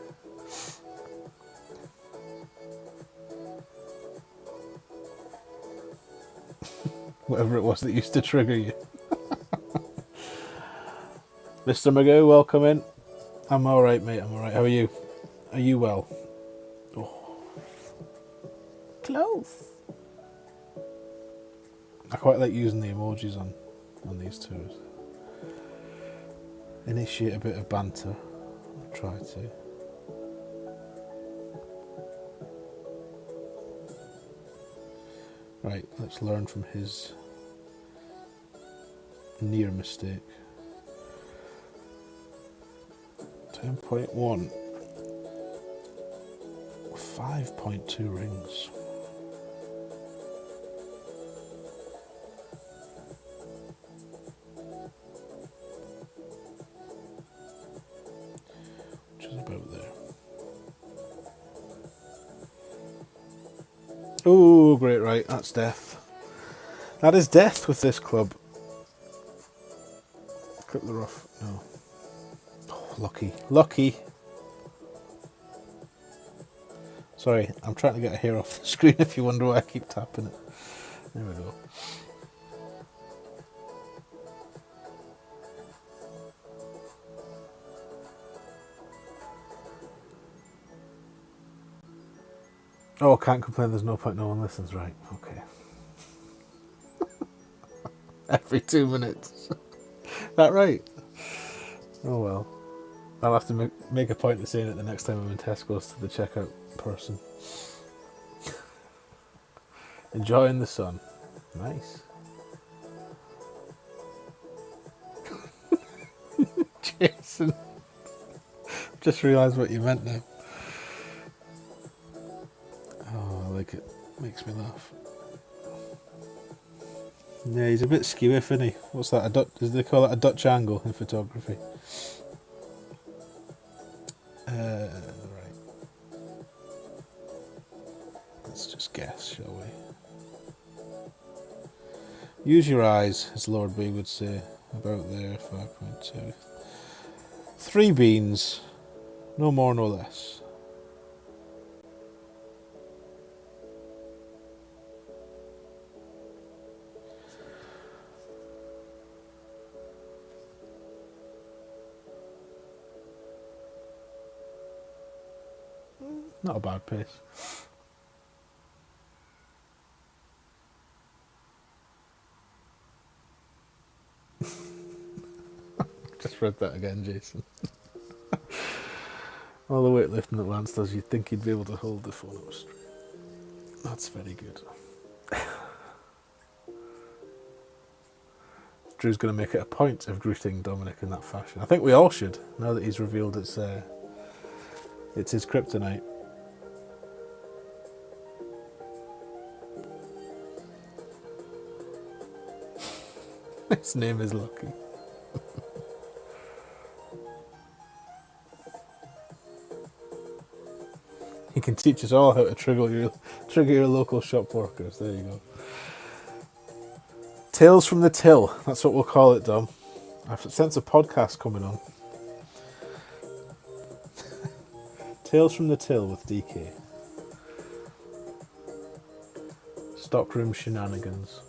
Whatever it was that used to trigger you. Mr. Magoo, welcome in. I'm alright, mate. I'm alright. How are you? Are you well? Oh. Close. I quite like using the emojis on these tours. Initiate a bit of banter. I'll try to. Right, let's learn from his near mistake. 10.1. 5.2 rings. Which is about there. Oh, great, right, that's death. That is death with this club. Clip the rough, no. Oh, lucky, lucky. Sorry, I'm trying to get a hair off the screen if you wonder why I keep tapping it. There we go. Oh, can't complain, there's no point, no one listens, right, okay. Every 2 minutes. That right? Oh well. I'll have to make a point of saying it the next time I'm in Tesco's to the checkout person. Enjoying the sun. Nice. Jason. Just realised what you meant now. Oh, I like it. Makes me laugh. Yeah, he's a bit skewy, isn't he? What's that? Does they call it a Dutch angle in photography? Right. Let's just guess, shall we? Use your eyes, as Lord B would say. About there, 5.2. 3 beans. No more, no less. Not a bad pace. Just read that again, Jason. All the weightlifting that Lance does, you'd think he'd be able to hold the phone up straight. That's very good. Drew's going to make it a point of greeting Dominic in that fashion. I think we all should, now that he's revealed it's his kryptonite. His name is Lucky. He can teach us all how to trigger your local shop workers. There you go. Tales from the Till. That's what we'll call it, Dom. I sense a podcast coming on. Tales from the Till with DK. Stockroom shenanigans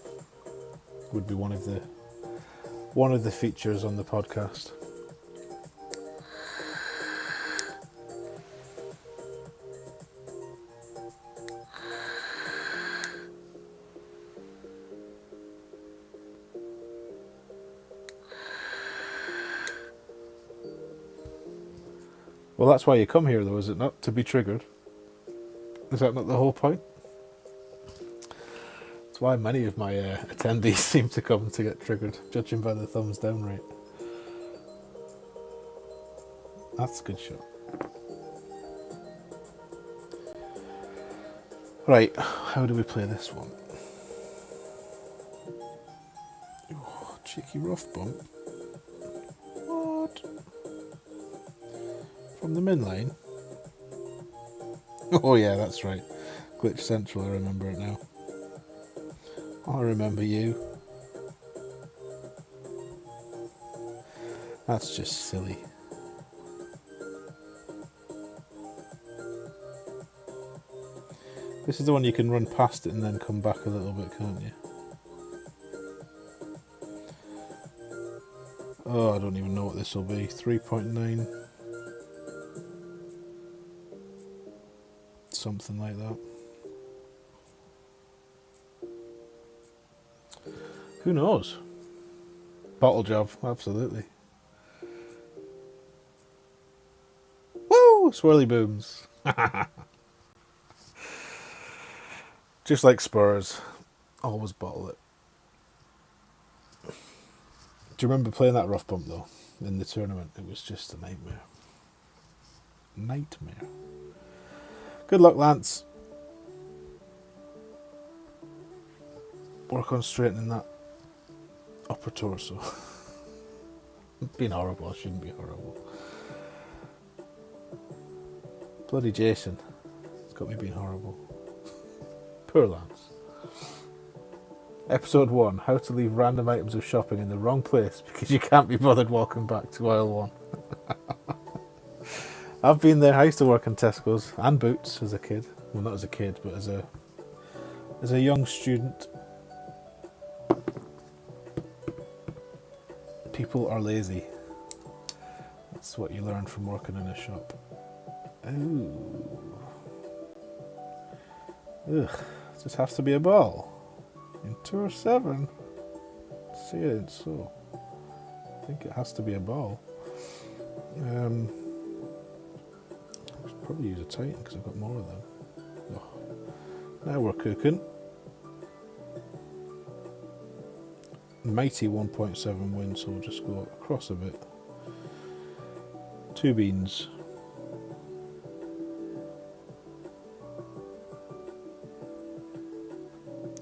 would be one of the features on the podcast. Well, that's why you come here, though, is it not? To be triggered. Is that not the whole point? That's why many of my attendees seem to come to get triggered, judging by the thumbs down rate. That's a good shot. Right, how do we play this one? Oh, cheeky rough bump. What? From the min lane? Oh yeah, that's right. Glitch Central, I remember it now. I remember you. That's just silly. This is the one you can run past it and then come back a little bit, can't you? Oh, I don't even know what this will be. 3.9. Something like that. Who knows? Bottle job, absolutely. Woo! Swirly booms. Just like Spurs, always bottle it. Do you remember playing that rough bump though in the tournament? It was just a nightmare. Nightmare. Good luck, Lance. Work on straightening that upper torso. Being horrible, I shouldn't be horrible. Bloody Jason. It's got me being horrible. Poor Lance. Episode 1, how to leave random items of shopping in the wrong place because you can't be bothered walking back to aisle 1. I've been there. I used to work in Tesco's and Boots as a kid. well, not as a kid, but as a young student. People are lazy. That's what you learn from working in a shop. Ooh. Ugh. This has to be a ball. In 2 or 7. See it ain't so. I think it has to be a ball. I should probably use a Titan because I've got more of them. Oh. Now we're cooking. Mighty 1.7 win, so we'll just go across a bit. 2 beans.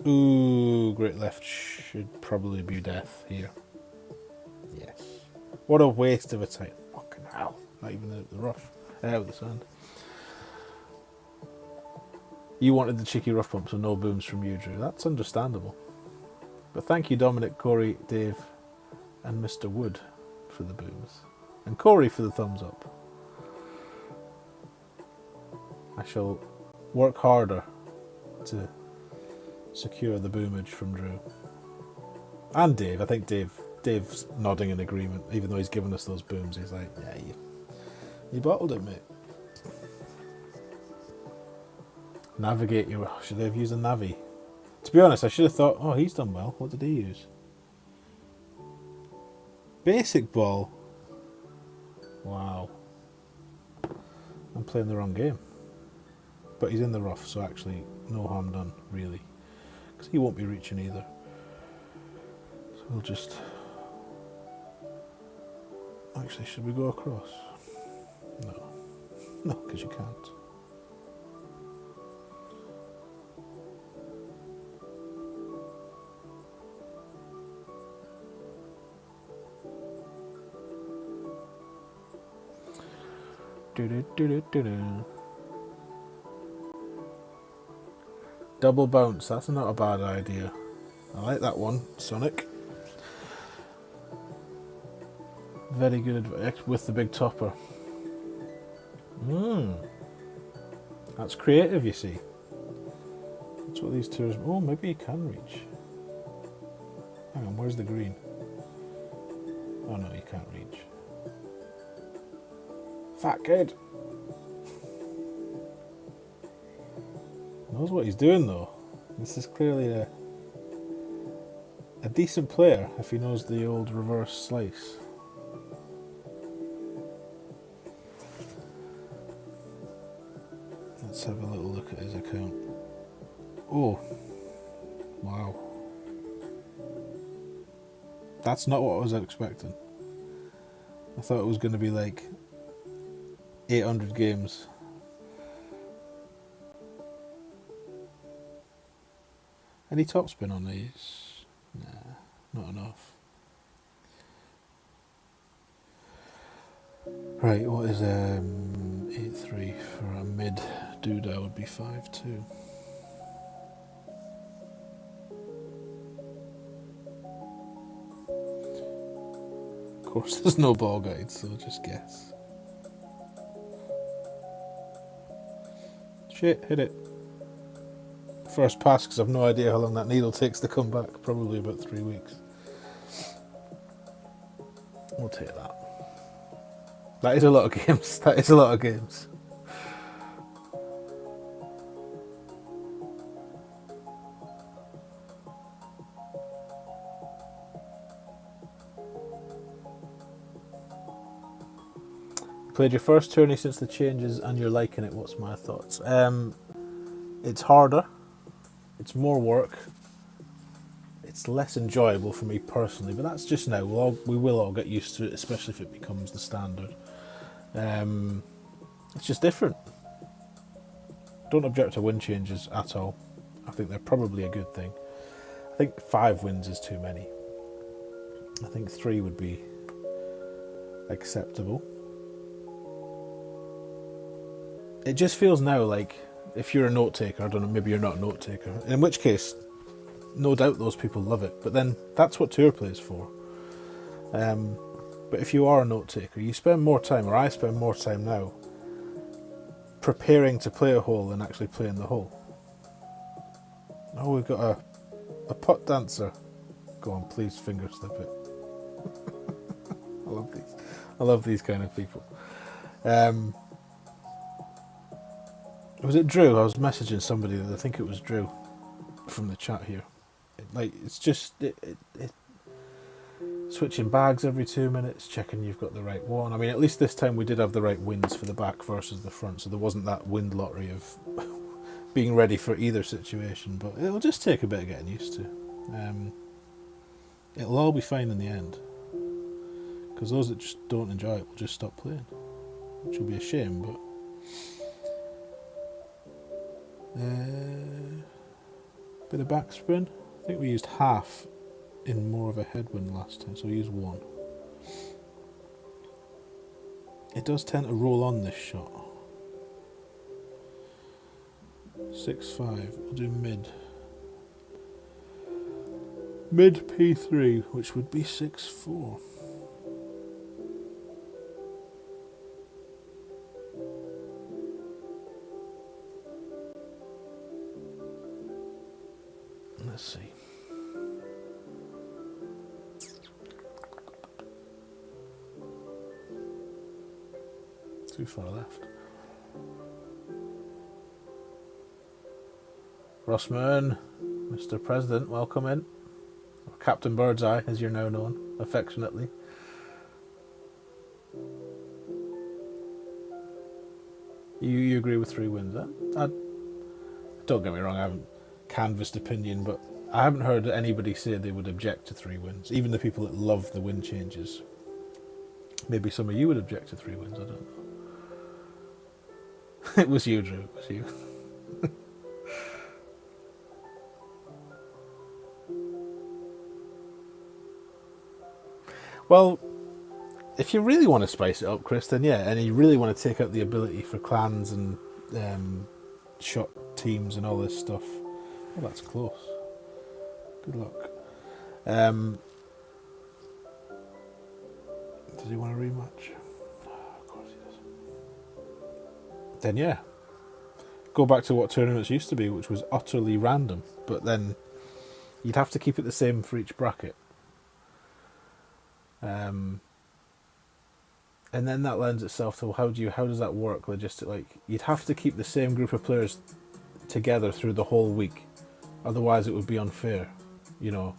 Ooh, great left should probably be death here. Yes. What a waste of a Titan. Fucking hell. Not even out the rough. Out of the sand. You wanted the cheeky rough bump, so no booms from you, Drew. That's understandable. But thank you, Dominic, Corey, Dave, and Mr. Wood for the booms. And Corey for the thumbs up. I shall work harder to secure the boomage from Drew. And Dave. I think Dave's nodding in agreement, even though he's given us those booms. He's like, yeah, you bottled it, mate. Navigate your... Should they have used a Navi? To be honest, I should have thought, oh, he's done well. What did he use? Basic ball. Wow. I'm playing the wrong game. But he's in the rough, so actually no harm done, really. Because he won't be reaching either. So we'll just... Actually, should we go across? No. No, because you can't. Double bounce, that's not a bad idea. I like that one, Sonic. Very good advice with the big topper. That's creative, you see. That's what these tours... Oh, maybe you can reach. Hang on, where's the green? Oh no, you can't reach. Fat kid. Knows what he's doing though. This is clearly a decent player if he knows the old reverse slice. Let's have a little look at his account. Oh, wow. That's not what I was expecting. I thought it was going to be like 800 games. Any topspin on these? Nah, not enough. Right, what is 8-3 for a mid doodah would be 5-2. Of course, there's no ball guide, so just guess. Shit, hit it. First pass, because I've no idea how long that needle takes to come back. Probably about 3 weeks. We'll take that. That is a lot of games. That is a lot of games. Played your first tourney since the changes and you're liking it. What's my thoughts? It's harder. It's more work. It's less enjoyable for me personally, but that's just now. We will all get used to it, especially if it becomes the standard. It's just different. Don't object to win changes at all. I think they're probably a good thing. I think 5 wins is too many. I think 3 would be acceptable. It just feels now like if you're a note taker, I don't know, maybe you're not a note taker, in which case, no doubt those people love it, but then that's what tour play is for. But if you are a note taker, you spend more time, or I spend more time now, preparing to play a hole than actually playing the hole. Oh, we've got a pot dancer. Go on, please finger slip it. I love these. I love these kind of people. Was it Drew? I was messaging somebody that I think it was Drew from the chat here. It's just switching bags every 2 minutes, checking you've got the right one. I mean, at least this time we did have the right winds for the back versus the front, so there wasn't that wind lottery of being ready for either situation. But it'll just take a bit of getting used to. It'll all be fine in the end, because those that just don't enjoy it will just stop playing, which will be a shame. But bit of backspin. I think we used half in more of a headwind last time, so we used 1. It does tend to roll on this shot. 6-5. We'll do mid. Mid P3, which would be 6-4. Let's see. Too far left. Rossman, Mr. President, welcome in. Or Captain Birdseye, as you're now known, affectionately. You agree with 3 wins, huh? Don't get me wrong, I haven't canvassed opinion, but I haven't heard anybody say they would object to 3 wins. Even the people that love the win changes. Maybe some of you would object to 3 wins, I don't know. It was you, Drew, it was you. Well, if you really want to spice it up, Chris, then yeah, and you really want to take out the ability for clans and shot teams and all this stuff. Oh, that's close. Good luck. Does he want a rematch? Of course he does. Then yeah, go back to what tournaments used to be, which was utterly random. But then you'd have to keep it the same for each bracket. And then that lends itself to how does that work logistically? Like, you'd have to keep the same group of players together through the whole week, otherwise it would be unfair. You know,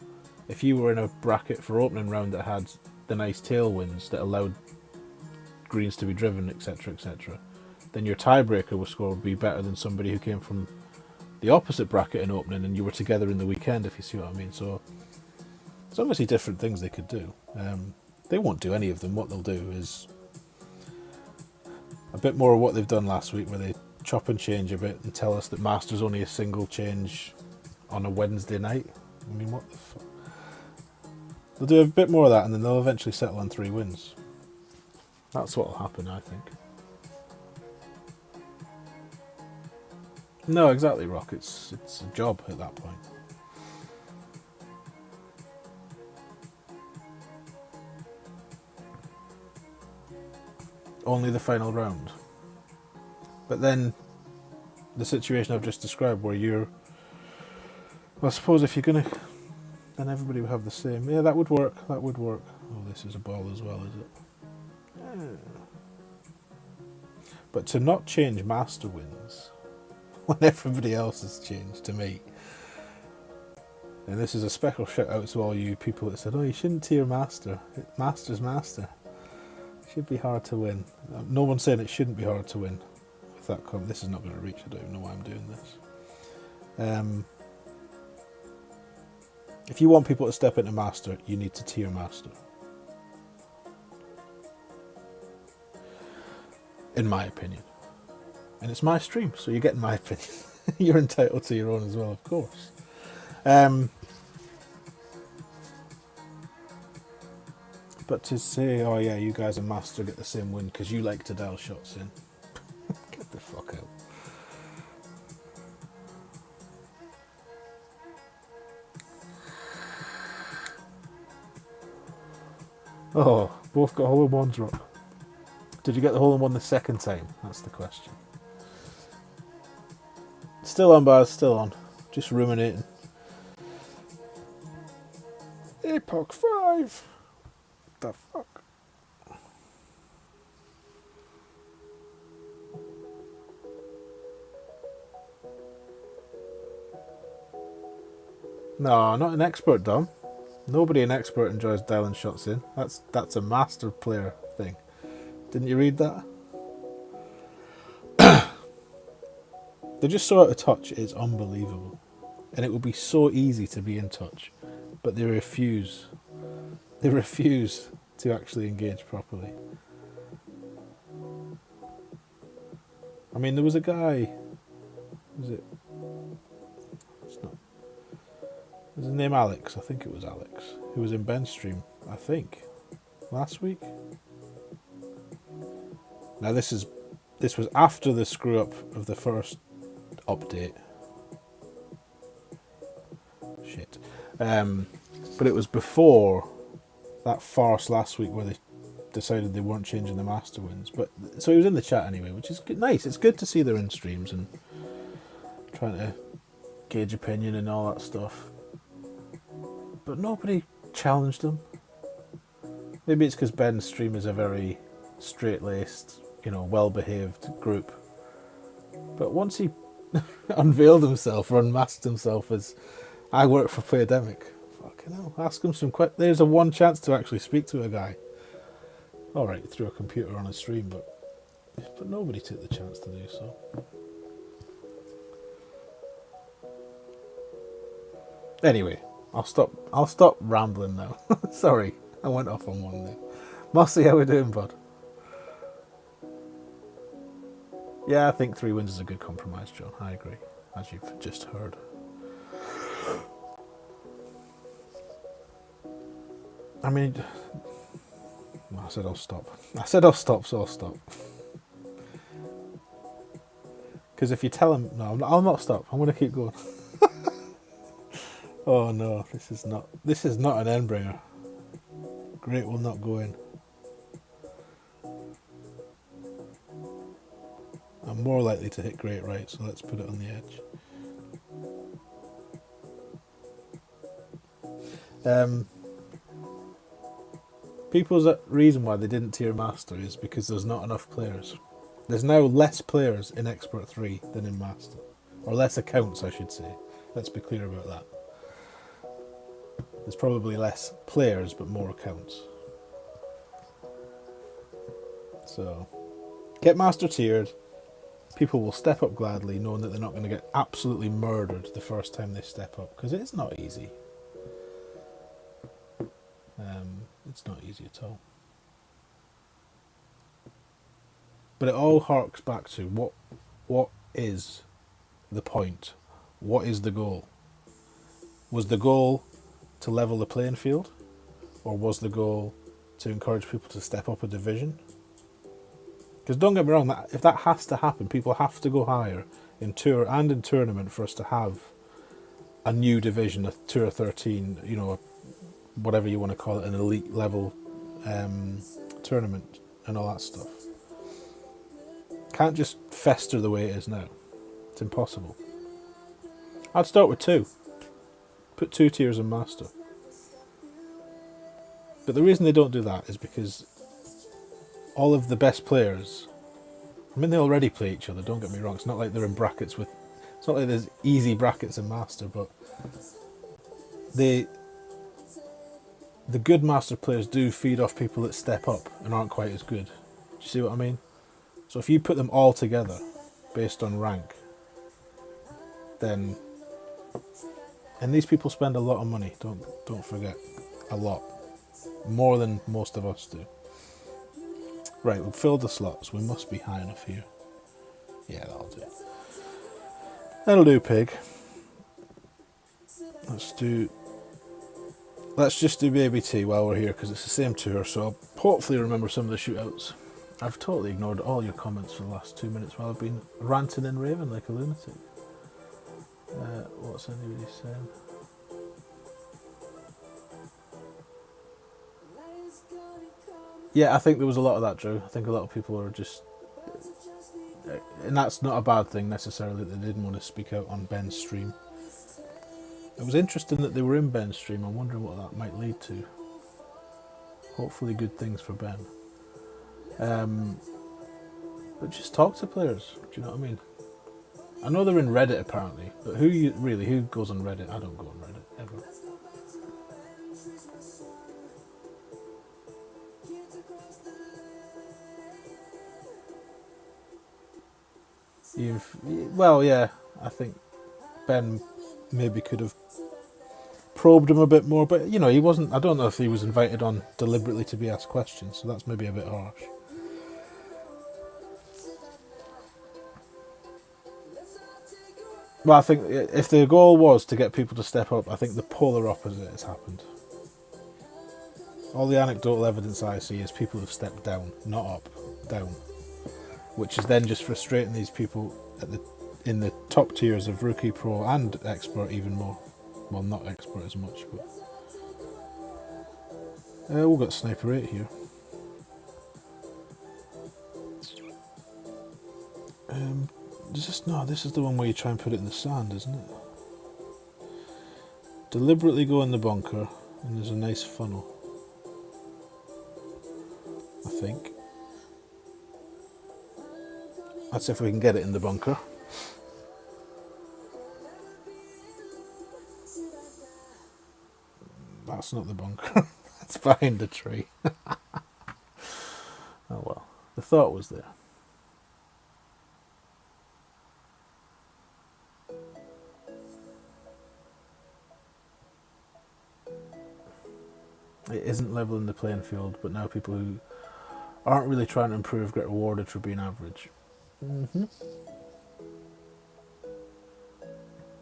if you were in a bracket for opening round that had the nice tailwinds that allowed greens to be driven, etc., etc., then your tiebreaker score would be better than somebody who came from the opposite bracket in opening and you were together in the weekend, if you see what I mean. So there's obviously different things they could do. They won't do any of them. What they'll do is a bit more of what they've done last week, where they chop and change a bit and tell us that Master's only a single change on a Wednesday night. I mean, what the fuck? They'll do a bit more of that, and then they'll eventually settle on 3 wins. That's what will happen, I think. No, exactly, Rock. It's a job at that point. Only the final round. But then the situation I've just described, where you're, well, I suppose if you're gonna, then everybody would have the same. Yeah, that would work. That would work. Oh, this is a ball as well, is it? Yeah. But to not change Master wins when everybody else has changed, to me. And this is a special shout out to all you people that said, "Oh, you shouldn't tier Master. Master's Master. Should be hard to win." No one's saying it shouldn't be hard to win. With that comment, this is not going to reach. I don't even know why I'm doing this. If you want people to step into Master, you need to tier Master. In my opinion. And it's my stream, so you're getting my opinion. You're entitled to your own as well, of course. But to say, oh yeah, you guys and Master get the same win because you like to dial shots in. Get the fuck out. Oh, both got hole-in-ones, Rock. Did you get the hole-in-one the second time? That's the question. Still on, Baz, still on. Just ruminating. Epoch 5! The fuck? No, not an expert, Dom. Nobody an expert enjoys dialing shots in. That's a master player thing. Didn't you read that? They're just so out of touch, it's unbelievable. And it would be so easy to be in touch, but they refuse. They refuse to actually engage properly. I mean, there was a guy. Was it? It's not. Was his name Alex? I think it was Alex, who was in Ben's stream. I think last week. Now this was after the screw up of the first update. Shit. But it was before that farce last week where they decided they weren't changing the master wins. But so he was in the chat anyway, which is nice. It's good to see they're in streams and trying to gauge opinion and all that stuff. But nobody challenged him. Maybe it's because Ben's stream is a very straight-laced, well-behaved group. But once he unveiled himself or unmasked himself as, I work for Playdemic, fucking hell, ask him some questions. There's a one chance to actually speak to a guy. Alright, through a computer on a stream, but nobody took the chance to do so. Anyway, I'll stop rambling now. Sorry, I went off on one there. Mossy, how we doing, bud? Yeah, I think 3 wins is a good compromise, John. I agree, as you've just heard. I mean, I said I'll stop. So I'll stop. Because if you tell him, no, I'll not stop. I'm going to keep going. Oh no, this is not an end bringer. Great will not go in. I'm more likely to hit great right, so let's put it on the edge. People's reason why they didn't tier Master is because there's not enough players. There's now less players in Expert 3 than in Master. Or less accounts, I should say. Let's be clear about that. There's probably less players, but more accounts. So, get Master tiered. People will step up gladly, knowing that they're not going to get absolutely murdered the first time they step up, because it's not easy. It's not easy at all. But it all harks back to what is the point? What is the goal? Was the goal to level the playing field? Or was the goal to encourage people to step up a division? Because don't get me wrong, if that has to happen, people have to go higher in Tour and in Tournament for us to have a new division, a Tour 13, whatever you want to call it, an elite level tournament and all that stuff. Can't just fester the way it is now. It's impossible. I'd start with 2. Put 2 tiers in Master. But the reason they don't do that is because all of the best players, I mean, they already play each other, don't get me wrong. It's not like they're in brackets with, it's not like there's easy brackets in Master, but the good Master players do feed off people that step up and aren't quite as good. Do you see what I mean? So if you put them all together based on rank, then, and these people spend a lot of money, don't forget, a lot. More than most of us do. Right, we've filled the slots. We must be high enough here. Yeah, that'll do. That'll do, pig. Let's just do Baby T while we're here, because it's the same tour, so I'll hopefully remember some of the shootouts. I've totally ignored all your comments for the last 2 minutes while I've been ranting and raving like a lunatic. What's anybody saying? Yeah, I think there was a lot of that, Drew. I think a lot of people are just and that's not a bad thing necessarily that they didn't want to speak out on Ben's stream. It was interesting that they were in Ben's stream. I'm wondering what that might lead to. Hopefully good things for Ben. But just talk to players. Do you know what I mean? I know they're in Reddit apparently, but who goes on Reddit? I don't go on Reddit ever. Well, yeah, I think Ben maybe could have probed him a bit more, but you know, he wasn't. I don't know if he was invited on deliberately to be asked questions, so that's maybe a bit harsh. Well, I think if the goal was to get people to step up, I think the polar opposite has happened. All the anecdotal evidence I see is people have stepped down, not up, down, which is then just frustrating these people in the top tiers of rookie, pro, and expert even more. Well, not expert as much, but we've got Sniper 8 here. This is the one where you try and put it in the sand, isn't it? Deliberately go in the bunker, and there's a nice funnel. I think. Let's see if we can get it in the bunker. That's not the bunker. That's behind the tree. Oh well. The thought was there. It isn't leveling the playing field, but now people who aren't really trying to improve get rewarded for being average.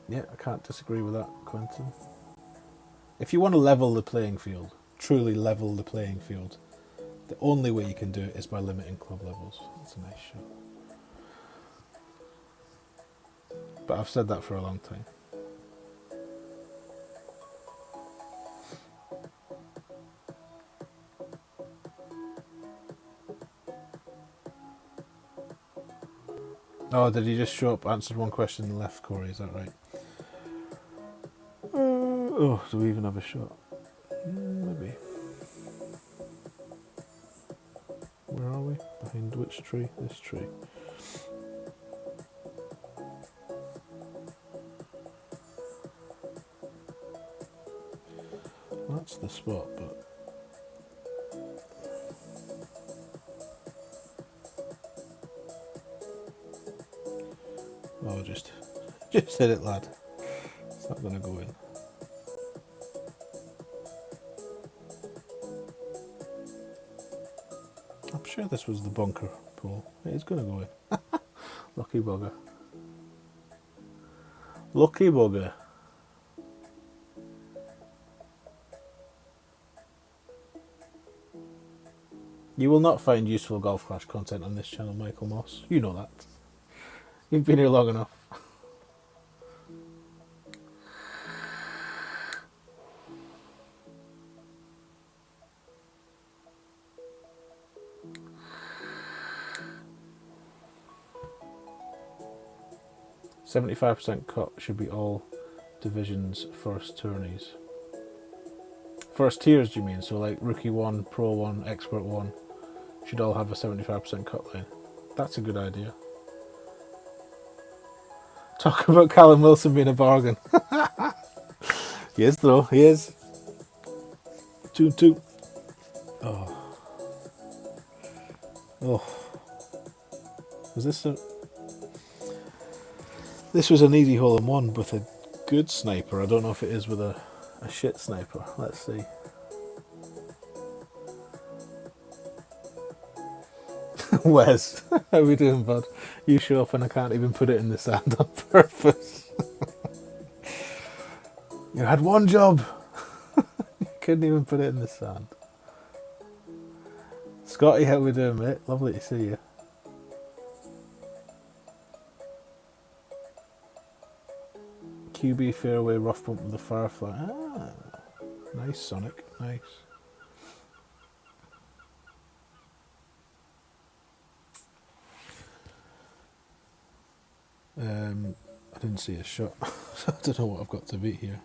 Yeah, I can't disagree with that, Quentin. If you want to level the playing field, truly level the playing field, the only way you can do it is by limiting club levels. That's a nice shot. But I've said that for a long time. Oh, did he just show up, answered one question and left, Corey? Is that right? Oh, do we even have a shot? Maybe. Where are we? Behind which tree? This tree. Well, that's the spot, but... Oh, just hit it, lad. It's not going to go in. I'm sure this was the bunker pool. It's going to go in. Lucky bugger. Lucky bugger. You will not find useful Golf Clash content on this channel, Michael Moss. You know that. You've been here long enough. %75% cut should be all divisions first tourneys. First tiers, do you mean? So like Rookie 1, Pro 1, Expert 1 should all have a 75% cut line. That's a good idea. Talk about Callum Wilson being a bargain. He is though, he is. 2-2. Oh. Was this a... This was an easy hole in one with a good sniper. I don't know if it is with a shit sniper. Let's see. Wes, how we doing, bud? You show up and I can't even put it in the sand on purpose. You had one job. You couldn't even put it in the sand. Scotty, how we doing, mate? Lovely to see you. QB fairway rough bump with the Firefly. Ah, nice, Sonic. Nice. I didn't see a shot, so I don't know what I've got to beat here.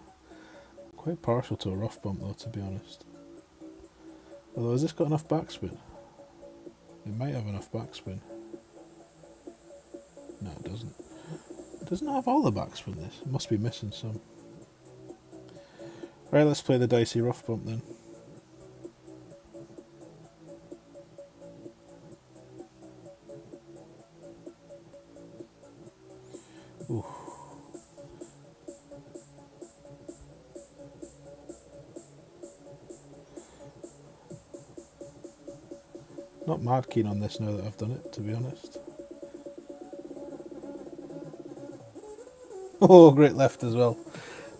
Quite partial to a rough bump though, to be honest. Although, has this got enough backspin? It might have enough backspin. No, it doesn't. It doesn't have all the backspin, this. It must be missing some. Right, let's play the dicey rough bump then. Ooh. Not mad keen on this now that I've done it, to be honest. Oh, great left as well.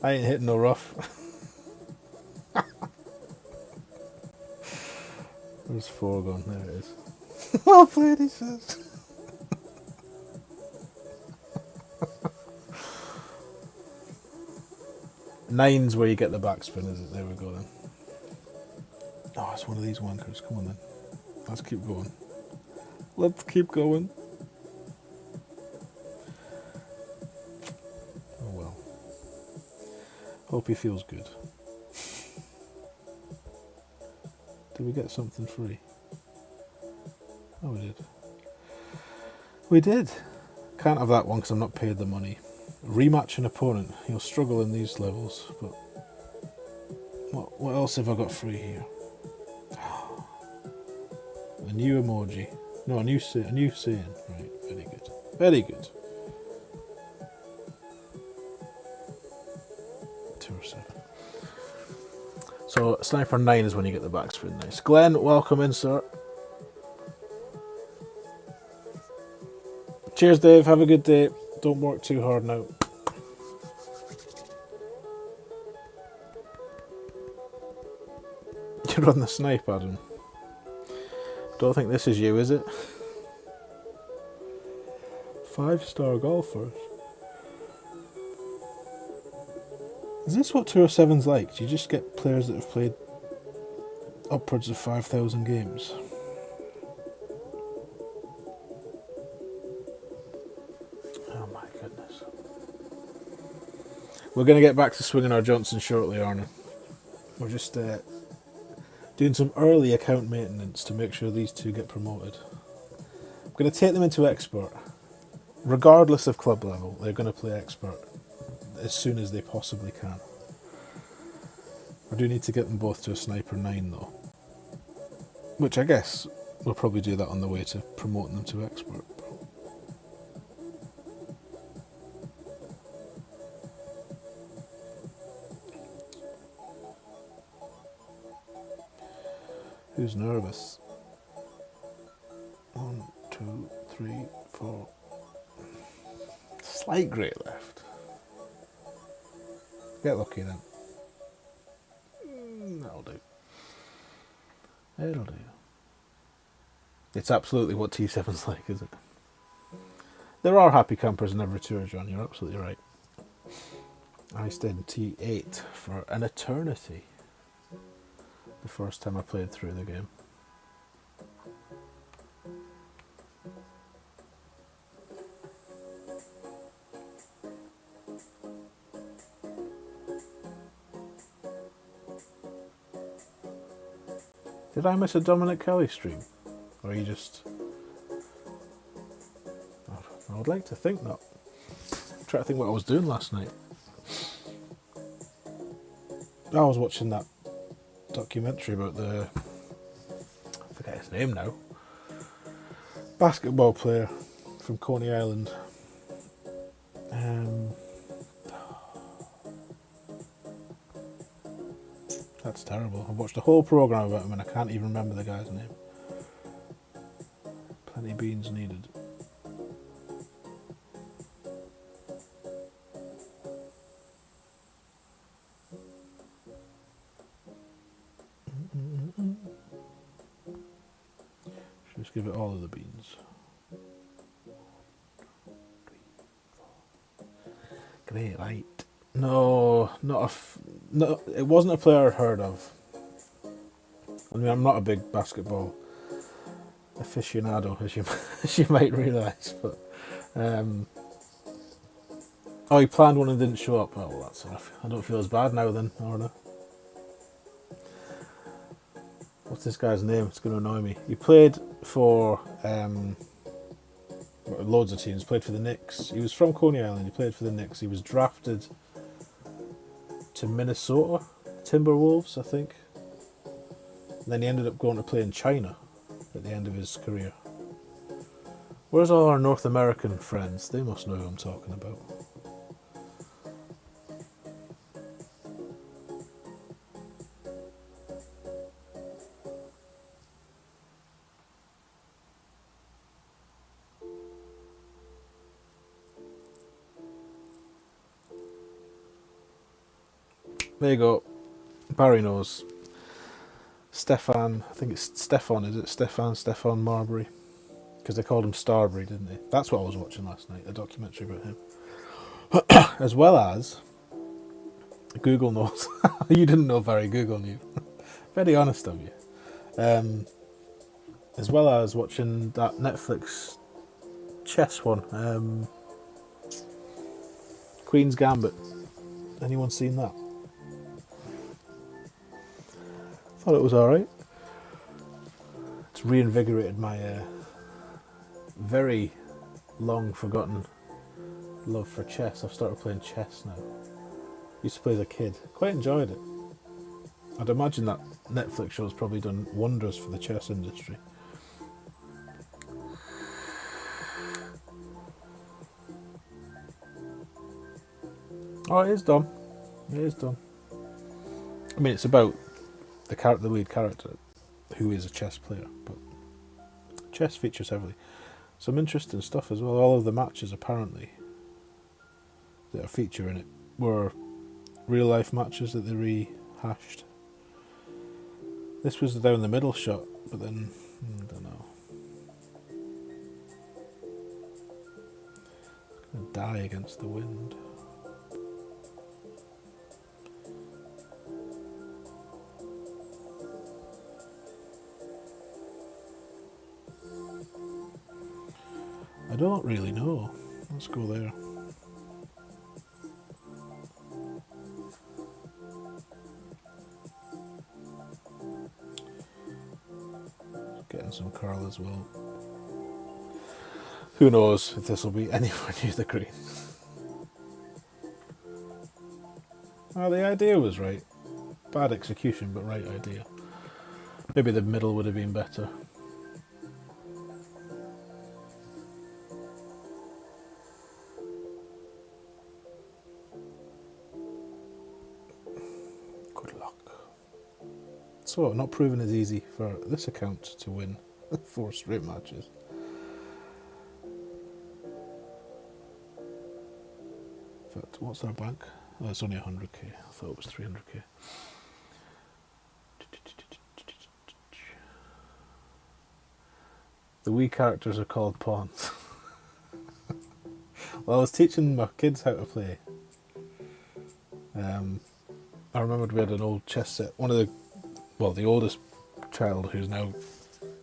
I ain't hitting no rough. There's 4 gone, there it is. Well played, he says. Nine's where you get the backspin, is it? There we go then. Oh, it's one of these wankers. Come on then. Let's keep going. Let's keep going. Oh well. Hope he feels good. Did we get something free? Oh, we did. We did. Can't have that one because I'm not paid the money. Rematch an opponent. He'll struggle in these levels, but what else have I got free here? A new emoji. No, a new saying. Right, very good. Very good. 2 or 7. So, Sniper 9 is when you get the backspin. Nice. Glenn, welcome in, sir. Cheers, Dave. Have a good day. Don't work too hard now. You're on the snipe, Adam. Don't think this is you, is it? 5-star golfers. Is this what 207's like? Do you just get players that have played upwards of 5,000 games? Oh my goodness. We're going to get back to swinging our Johnson shortly, Arna. We're just doing some early account maintenance to make sure these two get promoted. I'm going to take them into expert. Regardless of club level, they're going to play expert as soon as they possibly can. I do need to get them both to a Sniper 9 though. Which I guess we'll probably do that on the way to promoting them to expert. Who's nervous? 1, 2, 3, 4. Slight great left. Get lucky then. That'll do. It'll do. It's absolutely what T7's like, is it? There are happy campers in every tour, John. You're absolutely right. I stayed in T8 for an eternity. The first time I played through the game. Did I miss a Dominic Kelly stream? Or are you just... I would like to think not. I'm trying to think what I was doing last night. I was watching that documentary about the... I forget his name now. Basketball player from Coney Island. That's terrible. I've watched a whole programme about him and I can't even remember the guy's name. Plenty beans needed. Should just give it all of the beans. Great light. No, no. It wasn't a player I'd heard of. I mean, I'm not a big basketball aficionado, as you might realise, but Oh, he planned one and didn't show up. Oh, well, that's enough. I don't feel as bad now then, or no. What's this guy's name? It's going to annoy me. He played for loads of teams. Played for the Knicks. He was from Coney Island. He played for the Knicks. He was drafted to Minnesota Timberwolves, I think. And then he ended up going to play in China at the end of his career. Where's all our North American friends? They must know who I'm talking about. There you go. Barry knows. Stefan, I think it's Stefan, is it? Stefan Marbury. Because they called him Starbury, didn't they? That's what I was watching last night, a documentary about him. As well as, Google knows. You didn't know Barry, Google knew. Very honest of you. As well as watching that Netflix chess one. Queen's Gambit. Anyone seen that? Thought it was alright. It's reinvigorated my very long forgotten love for chess. I've started playing chess now. Used to play as a kid. Quite enjoyed it. I'd imagine that Netflix show's probably done wonders for the chess industry. Oh, it is done. It is done. I mean, it's about the lead character, who is a chess player, but chess features heavily. Some interesting stuff as well. All of the matches, apparently, that are featuring it were real life matches that they rehashed. This was the down the middle shot, but then I don't know. It's gonna die against the wind. I don't really know. Let's go there. Getting some curl as well. Who knows if this will be anywhere near the green. Well, the idea was right. Bad execution, but right idea. Maybe the middle would have been better. So, not proving as easy for this account to win 4 straight matches. In fact, what's our bank? Oh, it's only 100k. I thought it was 300k. The wee characters are called pawns. Well, I was teaching my kids how to play. I remembered we had an old chess set. The oldest child, who's now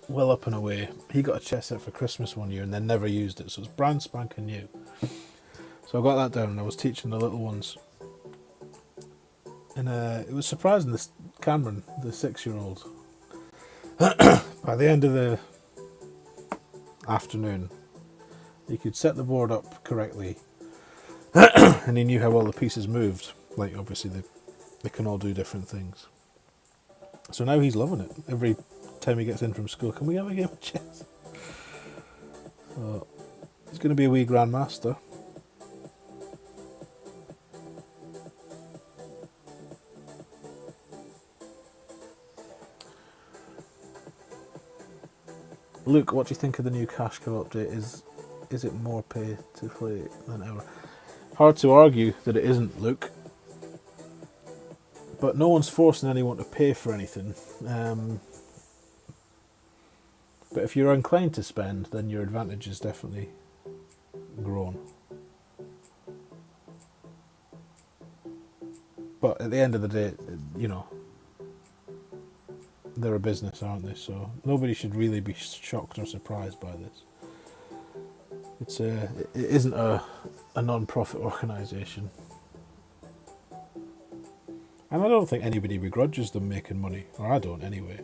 well up and away, he got a chess set for Christmas one year and then never used it, so it's brand spanking new. So I got that down and I was teaching the little ones. And it was surprising, this Cameron, the 6-year-old, by the end of the afternoon, he could set the board up correctly and he knew how all the pieces moved. Like, obviously, they can all do different things. So now he's loving it. Every time he gets in from school, can we have a game of chess? So, he's going to be a wee grandmaster. Luke, what do you think of the new cash cow update? Is it more pay to play than ever? Hard to argue that it isn't, Luke. But no one's forcing anyone to pay for anything. But if you're inclined to spend, then your advantage is definitely grown. But at the end of the day, you know, they're a business, aren't they? So nobody should really be shocked or surprised by this. It isn't a non-profit organisation, and I don't think anybody begrudges them making money, or I don't anyway.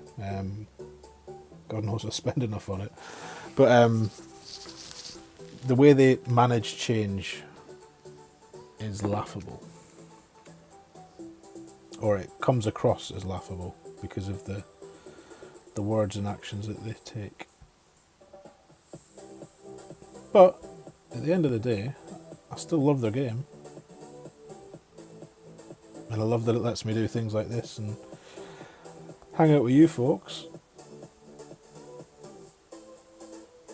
God knows I spend enough on it, but the way they manage change is laughable, or it comes across as laughable because of the words and actions that they take. But at the end of the day, I still love their game, and I love that it lets me do things like this and hang out with you folks.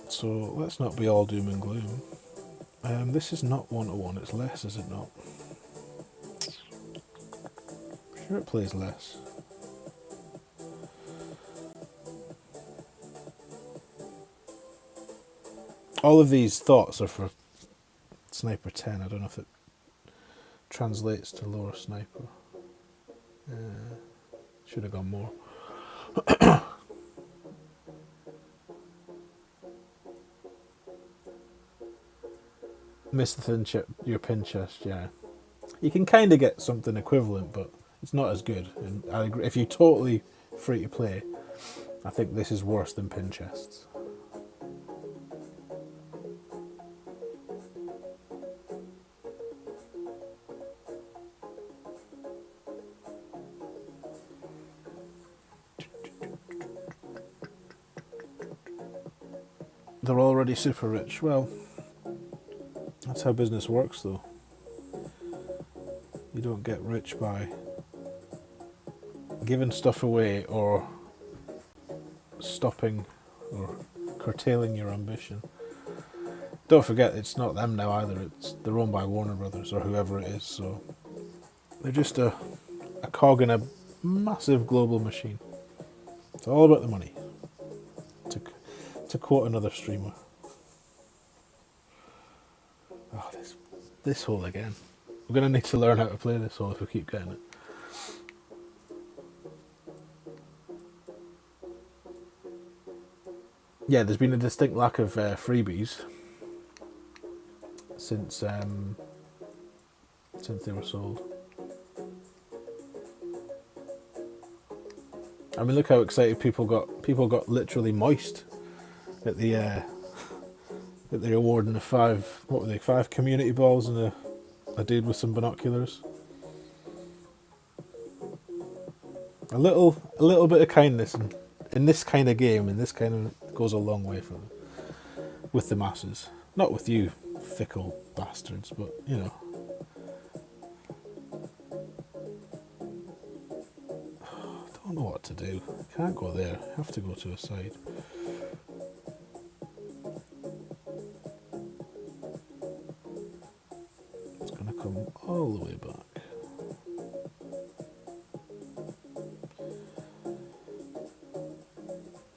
So let's not be all doom and gloom. This is not 1-1, it's less, is it not? I'm sure it plays less. All of these thoughts are for Sniper 10. I don't know if it translates to lower Sniper. Should have gone more. Miss the thin your pin chest, yeah. You can kind of get something equivalent, but it's not as good. And I agree. If you totally free to play, I think this is worse than pin chests. They're already super rich. Well, that's how business works, though. You don't get rich by giving stuff away or stopping or curtailing your ambition. Don't forget, it's not them now either. They're owned by Warner Brothers or whoever it is. So they're just a cog in a massive global machine. It's all about the money. To quote another streamer. Oh, this hole again. We're going to need to learn how to play this hole if we keep getting it. Yeah, there's been a distinct lack of freebies since they were sold. I mean, look how excited people got. People got literally moist at the awarding the 5 community balls and a dude with some binoculars. A little bit of kindness in this kind of game, in this kind of goes a long way for them. With the masses. Not with you fickle bastards, but you know. I don't know what to do. I can't go there. I have to go to a side. It's going to come all the way back.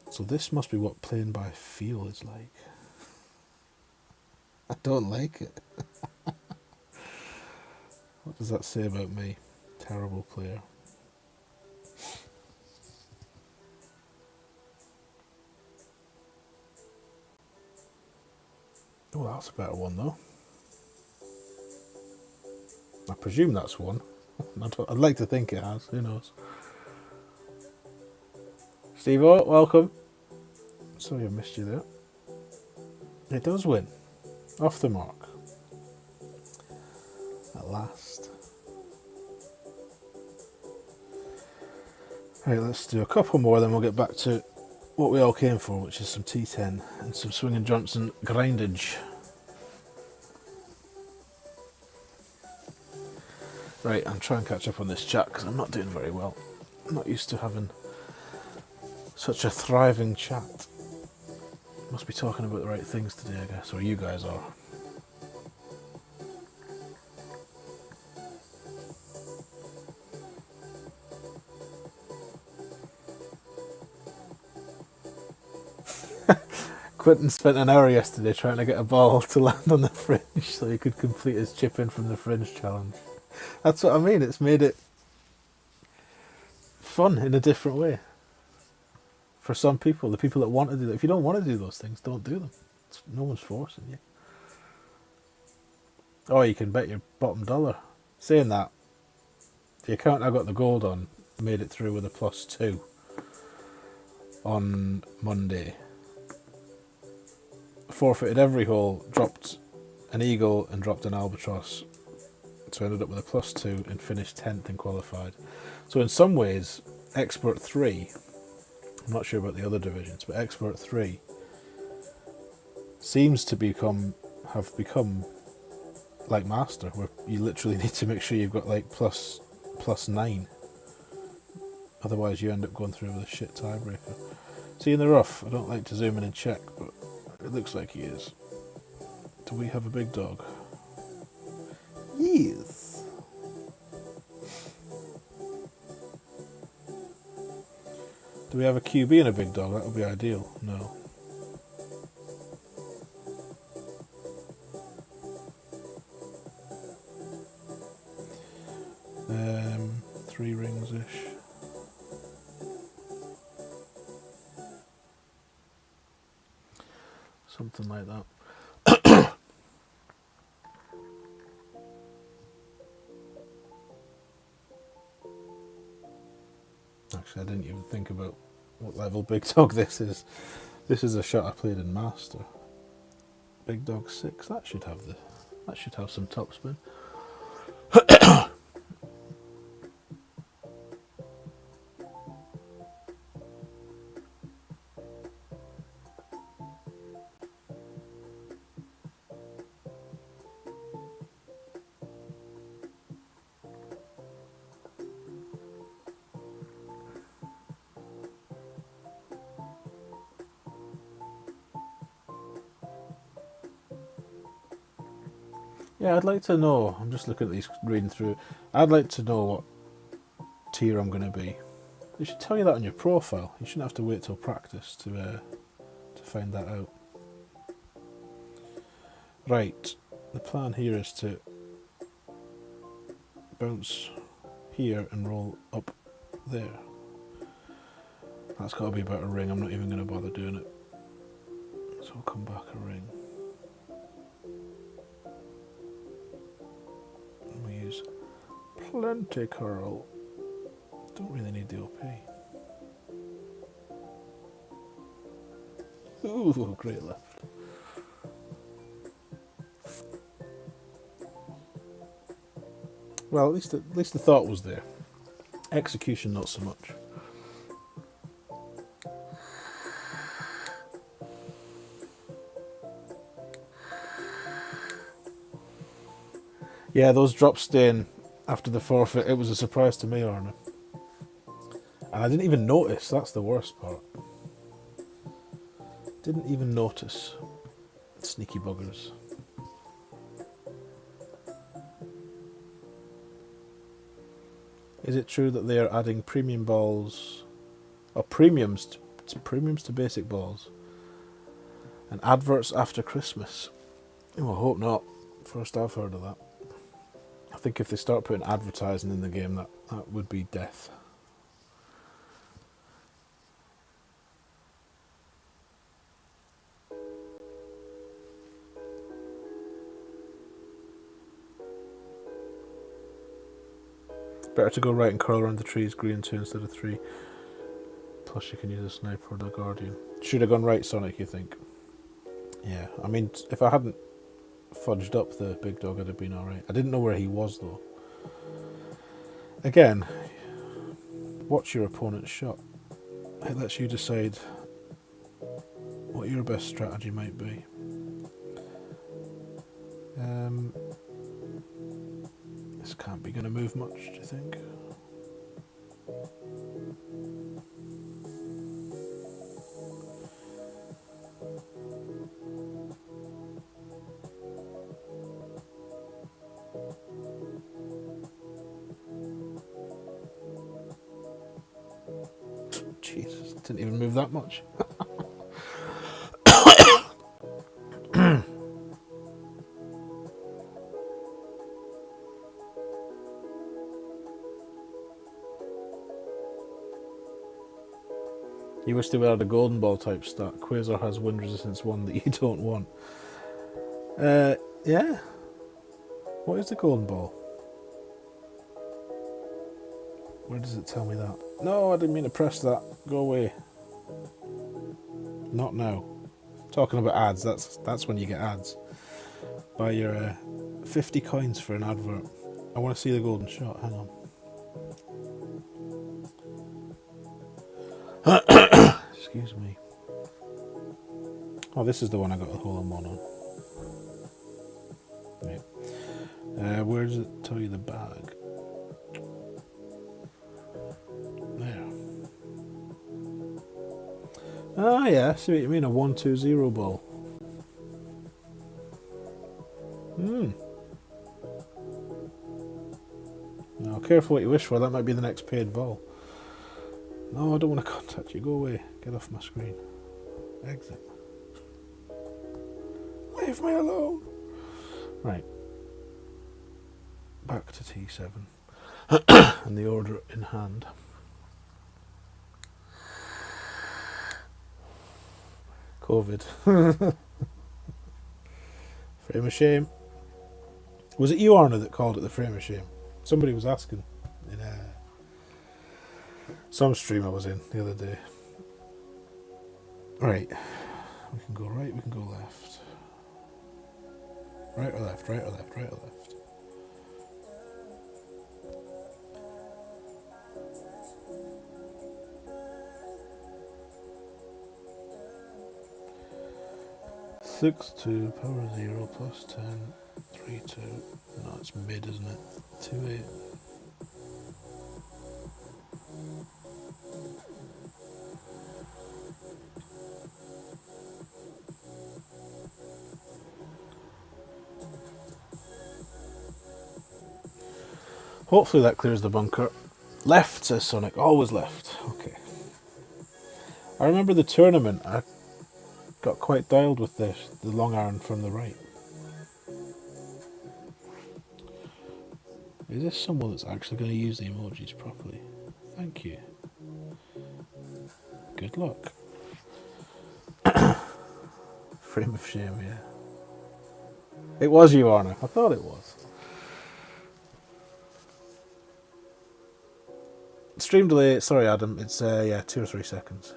So this must be what playing by feel is like. I don't like it. What does that say about me? Terrible player. Oh, that's a better one though. I presume that's one. I'd like to think it has. Who knows? Steve-O, welcome. Sorry I missed you there. It does win. Off the mark. At last. Right, let's do a couple more, then we'll get back to what we all came for, which is some T10 and some winginJohnson grindage. Right, I'm trying to catch up on this chat because I'm not doing very well. I'm not used to having such a thriving chat. Must be talking about the right things today, I guess, or you guys are. Quentin spent an hour yesterday trying to get a ball to land on the fringe so he could complete his chip in from the fringe challenge. That's what I mean, it's made it fun in a different way. For some people, the people that want to do that. If you don't want to do those things, don't do them. No one's forcing you. Oh, you can bet your bottom dollar. Saying that, the account I got the gold on made it through with a +2 on Monday. Forfeited every hole, dropped an eagle and dropped an albatross. So I ended up with a +2 and finished 10th and qualified. So in some ways, Expert 3, I'm not sure about the other divisions, but Expert 3 seems to have become like Master, where you literally need to make sure you've got like +9. Otherwise you end up going through with a shit tiebreaker. See, in the rough, I don't like to zoom in and check, but it looks like he is. Do we have a big dog? Yes. Do we have a QB and a big dog? That would be ideal. No. Three rings-ish. Something like that. Actually, I didn't even think about what level big dog this is. This is a shot I played in Master. Big dog 6. That should have some topspin. Yeah, I'd like to know. I'm just looking at these, reading through. I'd like to know what tier I'm going to be. They should tell you that on your profile. You shouldn't have to wait till practice to find that out. Right, the plan here is to bounce here and roll up there. That's got to be about a ring. I'm not even going to bother doing it. So I'll come back a ring. And we use plenty curl. Don't really need the OP. Ooh, great left. Well, at least the thought was there. Execution, not so much. Yeah, those drops staying after the forfeit, it was a surprise to me, Arna. And I didn't even notice, that's the worst part. Didn't even notice. Sneaky buggers. Is it true that they are adding premium balls, or premiums to basic balls, and adverts after Christmas? Oh, I hope not. First I've heard of that. I think if they start putting advertising in the game, that would be death. Better to go right and curl around the trees, green 2 instead of 3. Plus you can use a sniper or the guardian. Should have gone right, Sonic, you think? Yeah, I mean, if I hadn't fudged up the big dog, I'd have been alright. I didn't know where he was, though. Again, watch your opponent's shot. It lets you decide what your best strategy might be. This can't be going to move much, do you think? Jesus, didn't even move that much. You wish they would add a golden ball type stat. Quasar has wind resistance 1 that you don't want. Yeah. What is the golden ball? Where does it tell me that? No, I didn't mean to press that. Go away. Not now. Talking about ads, that's when you get ads. Buy your 50 coins for an advert. I want to see the golden shot. Hang on. Excuse me. Oh, this is the one I got a hole in one on. Right. Where does it tell you the bag? There. Ah, yeah. See what you mean? A 1-2-0 ball. Now, careful what you wish for. That might be the next paid ball. No, I don't want to contact you. Go away. Get off my screen. Exit. Leave me alone. Right. Back to T7. And the order in hand. COVID. Frame of shame. Was it you, Arna, that called it the frame of shame? Somebody was asking in some stream I was in the other day. Right. We can go right, we can go left. Right or left, right or left, right or left. Six two power 0 plus 10 3 2. No, it's mid, isn't it? 2 8. Hopefully that clears the bunker. Left, says Sonic. Always left. Okay. I remember the tournament. I got quite dialed with the long iron from the right. Is this someone that's actually going to use the emojis properly? Thank you. Good luck. Frame of shame, yeah. It was you, Arna. I thought it was. Stream delay, sorry Adam, it's 2 or 3 seconds.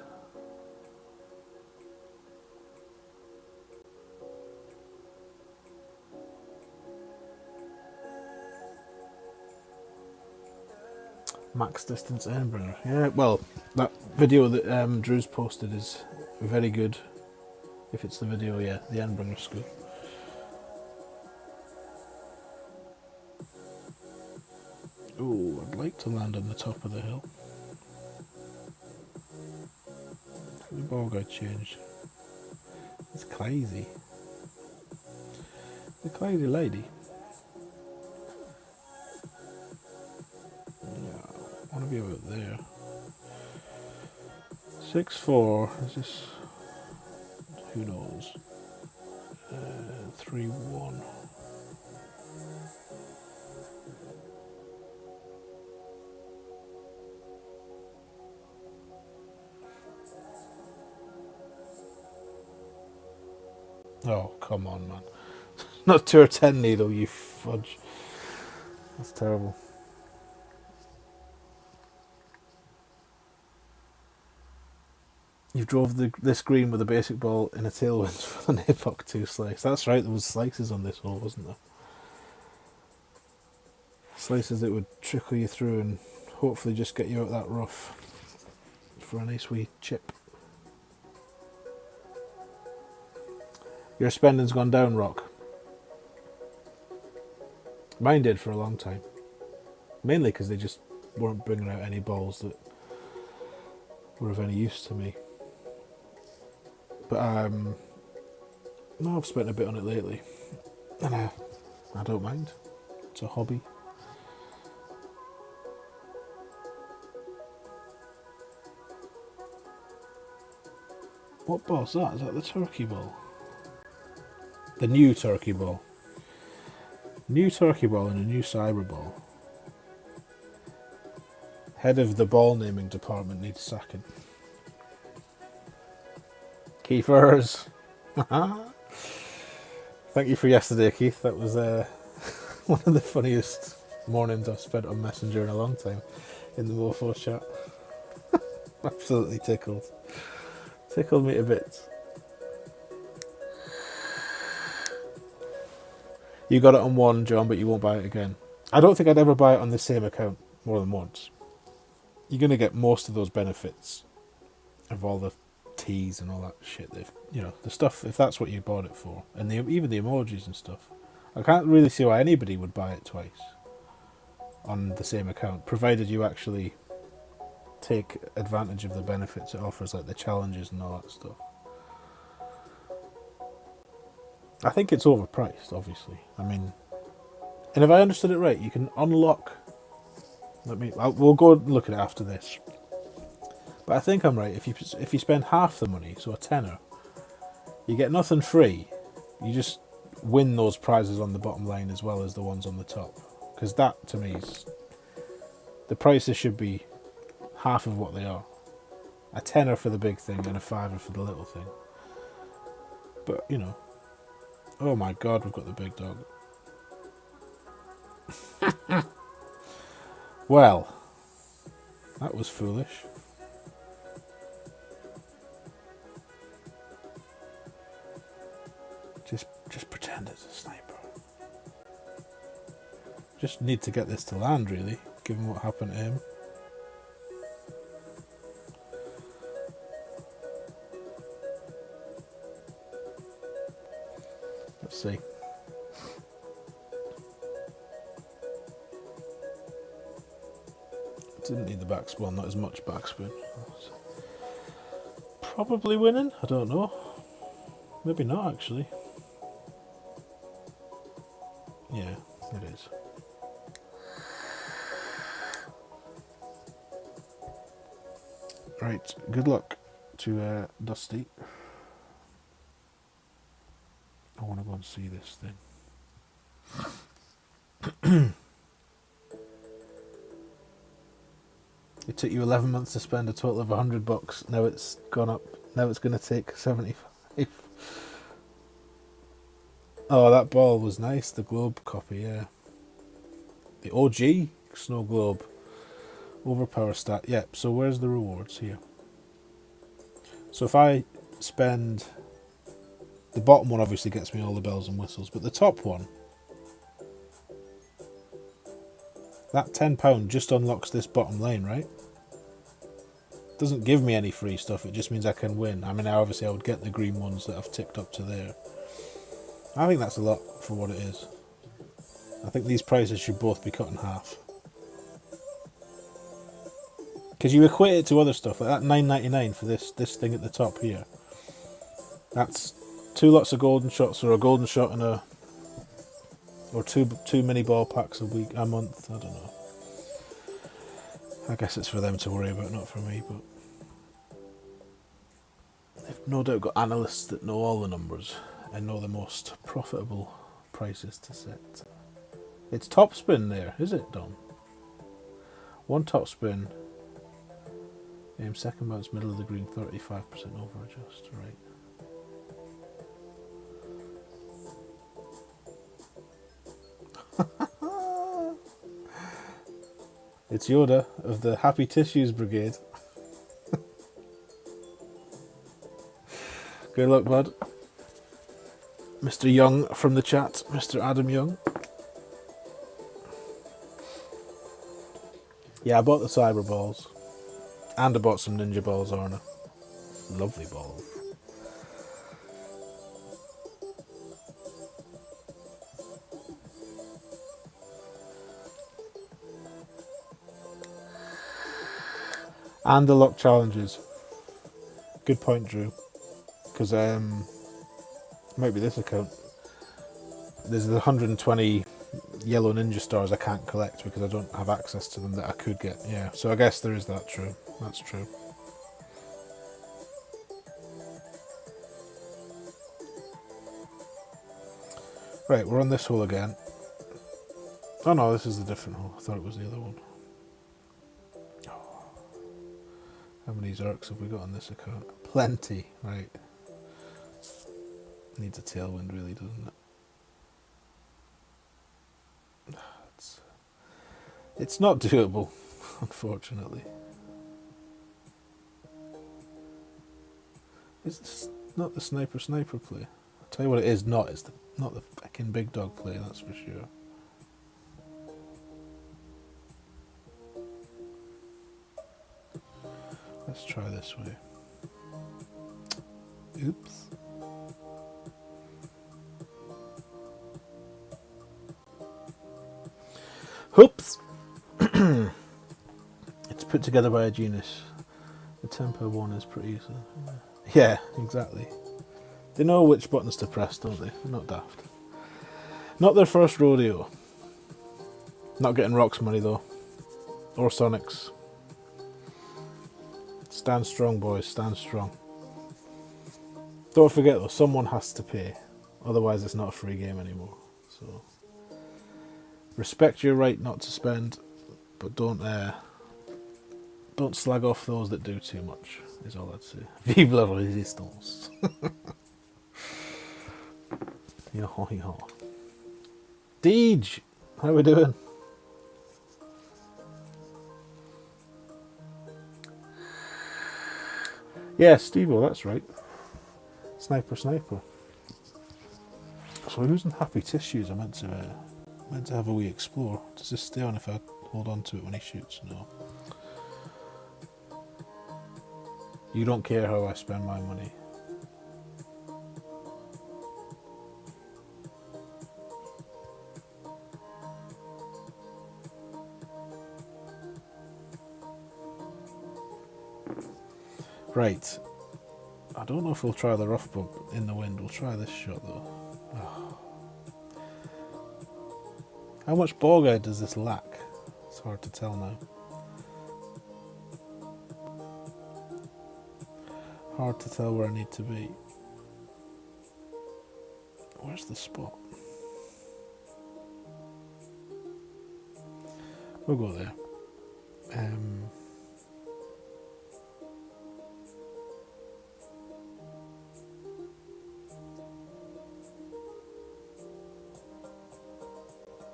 Max distance Endbringer. Yeah, well, that video that Drew's posted is very good. If it's the video, yeah, the Endbringer's good. Oh, I'd like to land on the top of the hill. The ball got changed. It's crazy. The crazy lady. Yeah, I want to be about there. 6-4. Is this? Who knows? 3-1. Oh, come on, man. Not 2 or 10 needle, you fudge. That's terrible. You drove this green with a basic ball in a tailwind for the Pt.2 slice. That's right, there was slices on this hole, wasn't there? Slices that would trickle you through and hopefully just get you out that rough for a nice wee chip. Your spending's gone down, Rock. Mine did for a long time. Mainly because they just weren't bringing out any balls that were of any use to me. But no, I've spent a bit on it lately. And I don't mind. It's a hobby. What ball's that? Is that the turkey ball? The new turkey ball. New turkey ball and a new cyber ball. Head of the ball naming department needs sacking. Keithers. Thank you for yesterday, Keith. That was One of the funniest mornings I've spent on Messenger in a long time in the Mofo chat. Absolutely tickled. Tickled me to bits. You got it on one, John, but you won't buy it again. I don't think I'd ever buy it on the same account more than once. You're going to get most of those benefits of all the teas and all that shit. The stuff, if that's what you bought it for. And even the emojis and stuff. I can't really see why anybody would buy it twice on the same account, provided you actually take advantage of the benefits it offers, like the challenges and all that stuff. I think it's overpriced, obviously. I mean, and if I understood it right, you can unlock. We'll go and look at it after this. But I think I'm right. If you spend half the money, so a tenner, you get nothing free. You just win those prizes on the bottom line as well as the ones on the top. Because that, to me, is the prices should be half of what they are. A tenner for the big thing and a fiver for the little thing. But, oh my god, we've got the big dog. Well, that was foolish. Just pretend it's a sniper. Just need to get this to land, really, given what happened to him. Let's see. Didn't need the backspin, well, not as much backspin. Probably winning, I don't know. Maybe not, actually. Yeah, it is. Right, good luck to Dusty. I want to go and see this thing. It took you 11 months to spend a total of $100. Now it's gone up. Now it's going to take 75. Oh, that ball was nice. The globe copy, yeah. The OG snow globe. Overpower stat. Yep, so where's the rewards here? So if I spend... The bottom one obviously gets me all the bells and whistles, but the top one... That £10 just unlocks this bottom lane, right? Doesn't give me any free stuff, it just means I can win. I mean, obviously I would get the green ones that I've ticked up to there. I think that's a lot for what it is. I think these prices should both be cut in half. Because you equate it to other stuff, like that $9.99 for this thing at the top here. That's 2 lots of golden shots, or a golden shot and or two mini ball packs a month. I don't know. I guess it's for them to worry about, not for me. But they've no doubt got analysts that know all the numbers and know the most profitable prices to set. It's top spin there, is it, Dom? One top spin. Aim second bounce, middle of the green, 35% over adjust. Right. It's Yoda of the Happy Tissues Brigade. Good luck, bud. Mr. Young from the chat, Mr. Adam Young. Yeah, I bought the cyber balls. And I bought some ninja balls, Arna. Lovely balls. And the lock challenges. Good point, Drew. Because might be this account. There's the 120 yellow ninja stars I can't collect because I don't have access to them that I could get. Yeah, so I guess there is that. True. That's true. Right, we're on this hole again. Oh no, this is the different hole. I thought it was the other one. Oh. How many Zerks have we got on this account? Plenty, right. Needs a tailwind really, doesn't it? It's not doable, unfortunately. Is this not the sniper play? I'll tell you what it is not. It's not the fucking big dog play, that's for sure. Let's try this way. Oops. Oops. It's put together by a genius. The tempo one is pretty easy. Yeah, exactly. They know which buttons to press, don't they? They're not daft. Not their first rodeo. Not getting Rock's money though. Or Sonic's. Stand strong, boys. Stand strong. Don't forget though, someone has to pay. Otherwise it's not a free game anymore. So respect your right not to spend, but don't slag off those that do too much, is all I'd say. Vive la résistance. Yo. Deej, how we doing? Yeah, Steve-O, that's right. Sniper. So who's in Happy Tissues? I meant to have a wee explore. Does this stay on if I hold on to it when he shoots? No. You don't care how I spend my money. Right. I don't know if we'll try the rough bump in the wind. We'll try this shot though. Oh. How much ball guide does this lack? It's hard to tell now. Hard to tell where I need to be. Where's the spot? We'll go there.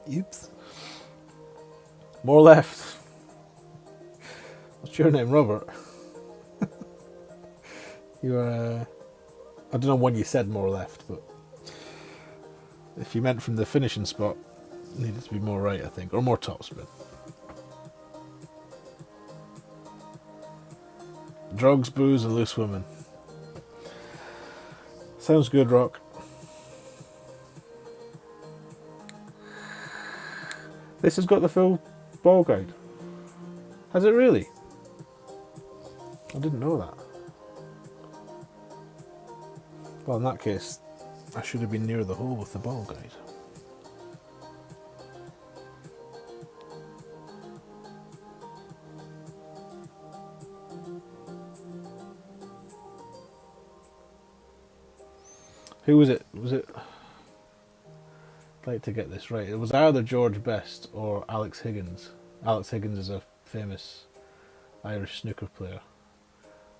Oops. More left. What's your name, Robert? You I don't know when you said more left, but if you meant from the finishing spot, it needed to be more right, I think, or more topspin. Drugs, booze, and loose women. Sounds good, Rock. This has got the full ball guide. Has it really? I didn't know that. Well, in that case, I should have been near the hole with the ball guide. Who was it? I'd like to get this right. It was either George Best or Alex Higgins. Alex Higgins is a famous Irish snooker player,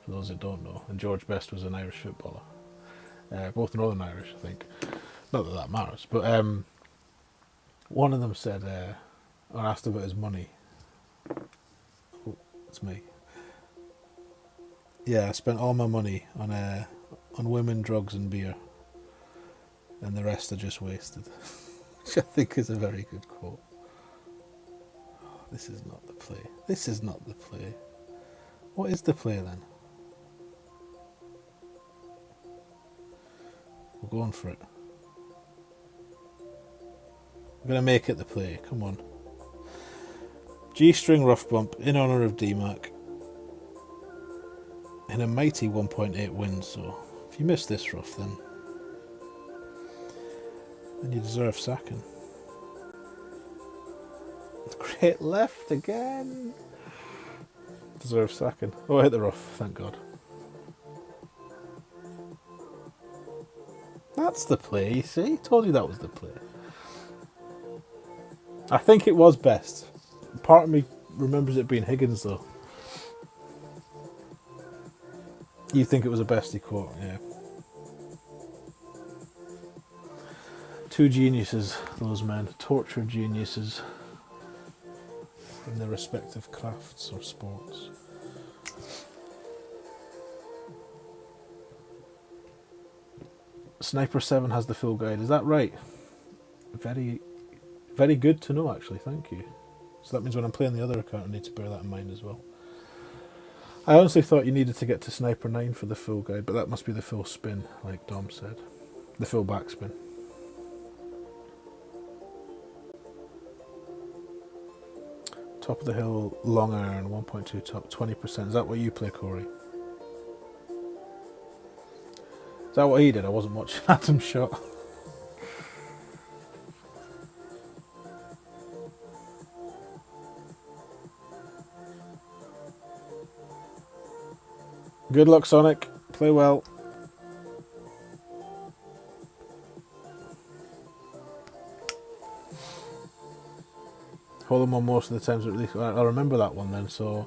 for those that don't know. And George Best was an Irish footballer. Both Northern Irish, I think. Not that that matters. But one of them said, or asked about his money. Oh, it's me. Yeah, I spent all my money on women, drugs and beer. And the rest are just wasted. Which I think is a very good quote. Oh, this is not the play. This is not the play. What is the play then? We're going for it. We're going to make it the play. Come on. G-string rough bump in honour of DMAC. In a mighty 1.8 wind, so if you miss this rough then you deserve sacking. Great left again. Deserve sacking. Oh, I hit the rough, thank God. That's the play, you see? Told you that was the play. I think it was Best. Part of me remembers it being Higgins though. You think it was a Bestie quote, yeah. Two geniuses, those men. Tortured geniuses. in their respective crafts or sports. Sniper 7 has the full guide, is that right? Very, very good to know actually, thank you. So that means when I'm playing the other account I need to bear that in mind as well. I honestly thought you needed to get to Sniper 9 for the full guide, but that must be the full spin, like Dom said. The full backspin. Top of the hill, long iron, 1.2 top, 20%. Is that what you play, Corey? Is that what he did? I wasn't watching Adam's shot. Good luck, Sonic. Play well. Hold them on most of the times at least. I'll remember that one then. So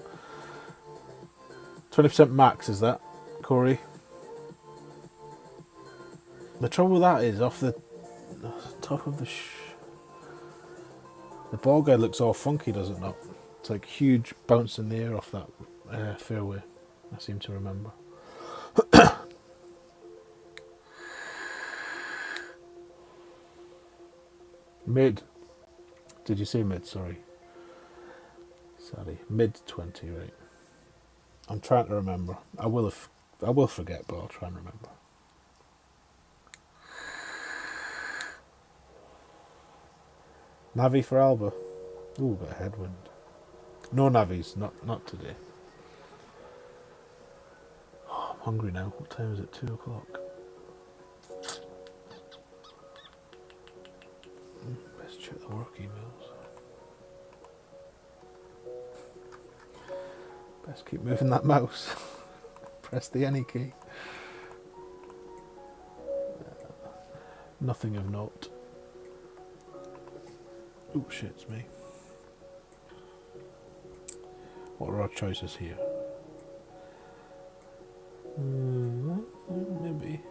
20% max, is that, Corey? The trouble with that is off the top of the ball guide looks all funky, does it not? It's like huge bounce in the air off that fairway. I seem to remember. Mid. Did you say mid? Sorry. Mid 20, right? I'm trying to remember. I will forget, but I'll try and remember. Navi for Alba. Ooh, got a headwind. No navies, not today. Oh, I'm hungry now. What time is it? 2 o'clock. Best check the work emails. Best keep moving that mouse. Press the any key. Nothing of note. Oh shit, it's me. What are our choices here? Maybe.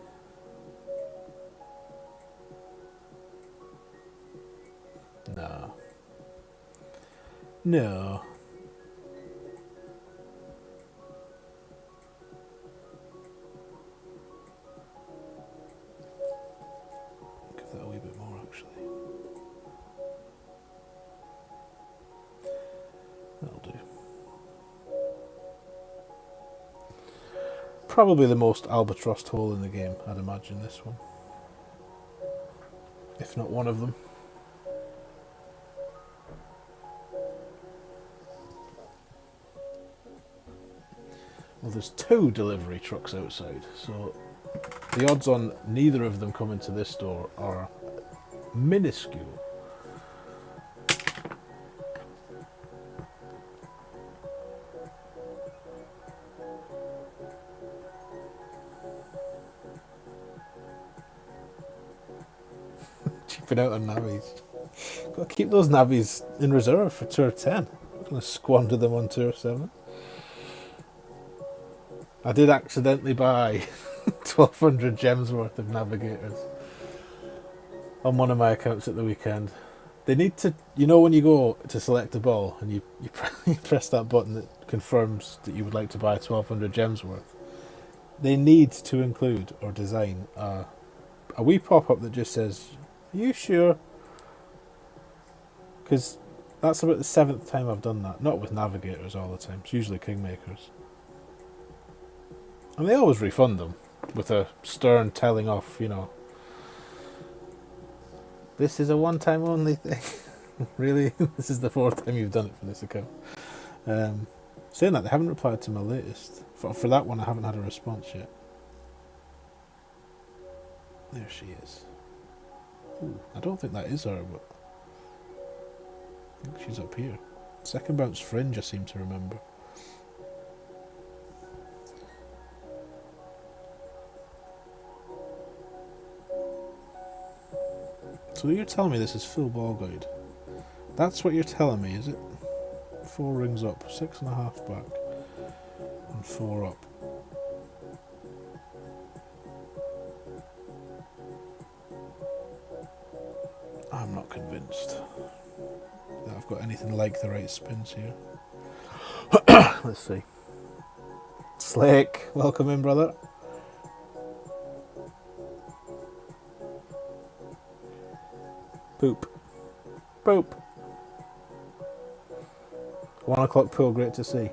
No. No. Give that a wee bit more actually. That'll do. Probably the most albatross hole in the game, I'd imagine, this one. If not one of them. Well, there's 2 delivery trucks outside, so the odds on neither of them coming to this door are minuscule. Cheaping out on navies. Got to keep those navies in reserve for Tour 10. I'm going to squander them on Tour 7. I did accidentally buy 1,200 gems worth of navigators on one of my accounts at the weekend. They need to, you know, when you go to select a ball and you press that button that confirms that you would like to buy 1,200 gems worth, they need to include or design a wee pop-up that just says, "Are you sure?" Because that's about the 7th time I've done that. Not with navigators all the time. It's usually kingmakers. And they always refund them with a stern telling off, you know, this is a one-time only thing. Really? This is the 4th time you've done it for this account. Saying that, they haven't replied to my latest. For that one, I haven't had a response yet. There she is. Ooh, I don't think that is her, but I think she's up here. Second bounce fringe, I seem to remember. So you're telling me this is full ball guide? That's what you're telling me, is it? 4 rings up, 6.5 back, and 4 up. I'm not convinced. that I've got anything like the right spins here. Let's see. Slick, welcome in, brother. Poop. Poop. 1 o'clock pool, great to see.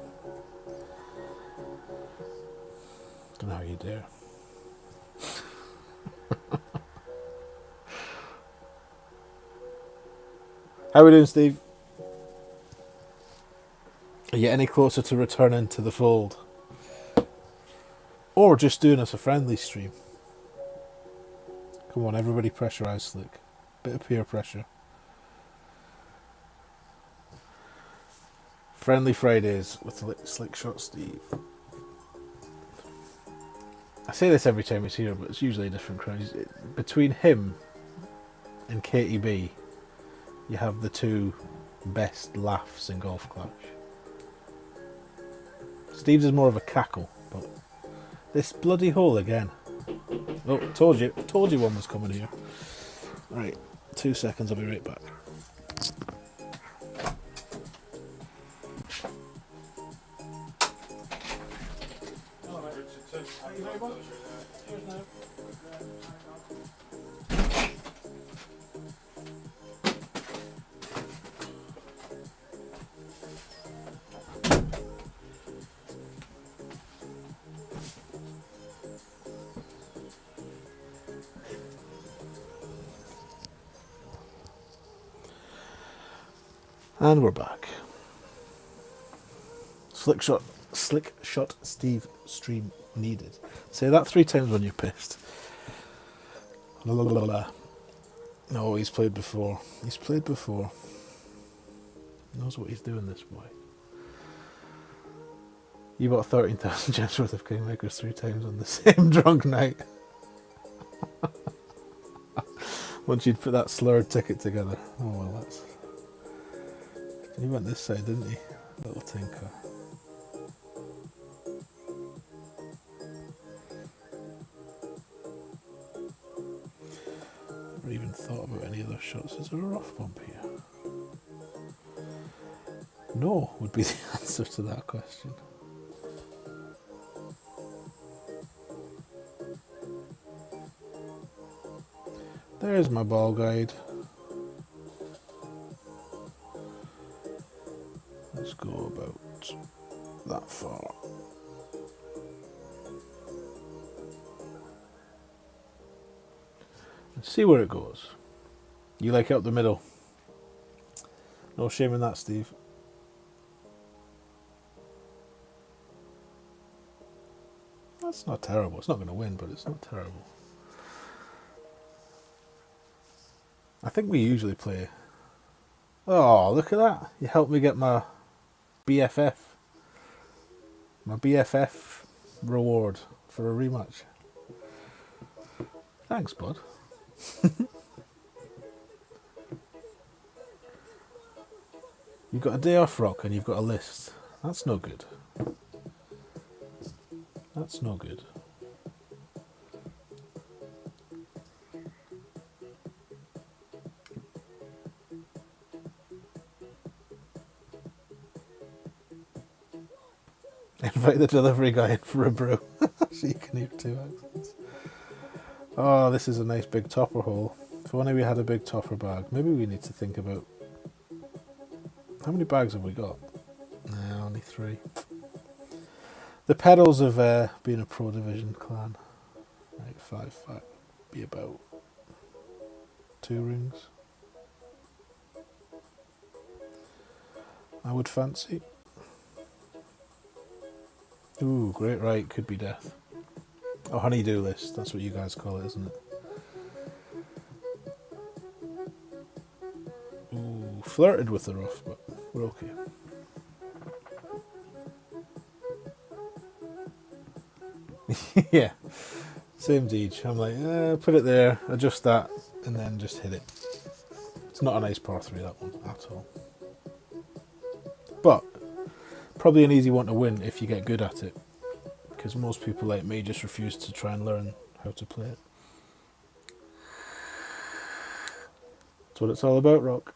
Don't know how you dare. How are we doing, Steve? Are you any closer to returning to the fold? Or just doing us a friendly stream? Come on, everybody pressurise Slick. Bit of peer pressure. Friendly Fridays with Slick Shot Steve. I say this every time he's here, but it's usually a different crowd. Between him and Katie B, you have the two best laughs in Golf Clash. Steve's is more of a cackle, but this bloody hole again. Oh, told you one was coming here. Right, 2 seconds, I'll be right back. And we're back. Slick shot Steve stream needed. Say that 3 times when you're pissed. La, la, la, la. No, he's played before. He's played before. Knows what he's doing, this boy. You bought 13,000 gems worth of Kingmakers 3 times on the same drunk night. Once you'd put that slurred ticket together. Oh well, that's... He went this side, didn't he? Little tinker. Never even thought about any other shots. Is there a rough bump here? No, would be the answer to that question. There's my ball guide. Let's go about that far. Let's see where it goes. You like it up the middle. No shame in that, Steve. That's not terrible. It's not going to win, but it's not terrible. I think we usually play... Oh, look at that. You helped me get my BFF. My BFF reward for a rematch. Thanks, bud. You've got a day off, Rock, and you've got a list. That's no good. That's no good. Invite the delivery guy in for a brew. So you can hear 2 accents. Oh, this is a nice big topper hole. If only we had a big topper bag. Maybe we need to think about... How many bags have we got? Nah, only 3. The pedals of being a Pro Division clan. Right, 5 be about 2 rings. I would fancy. Ooh, great right, could be death. Oh, honey-do list, that's what you guys call it, isn't it? Ooh, flirted with the rough, but we're okay. Yeah, same deed. I'm like, put it there, adjust that, and then just hit it. It's not a nice par 3, that one, at all. But, probably an easy one to win if you get good at it. Because most people like me just refuse to try and learn how to play it. That's what it's all about, Rock.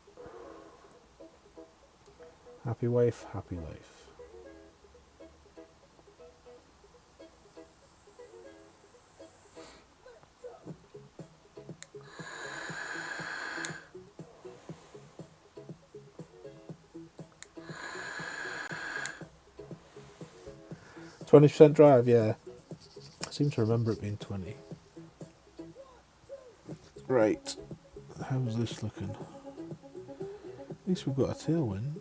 Happy wife, happy life. %20 drive, yeah. I seem to remember it being 20. Right. How's this looking? At least we've got a tailwind.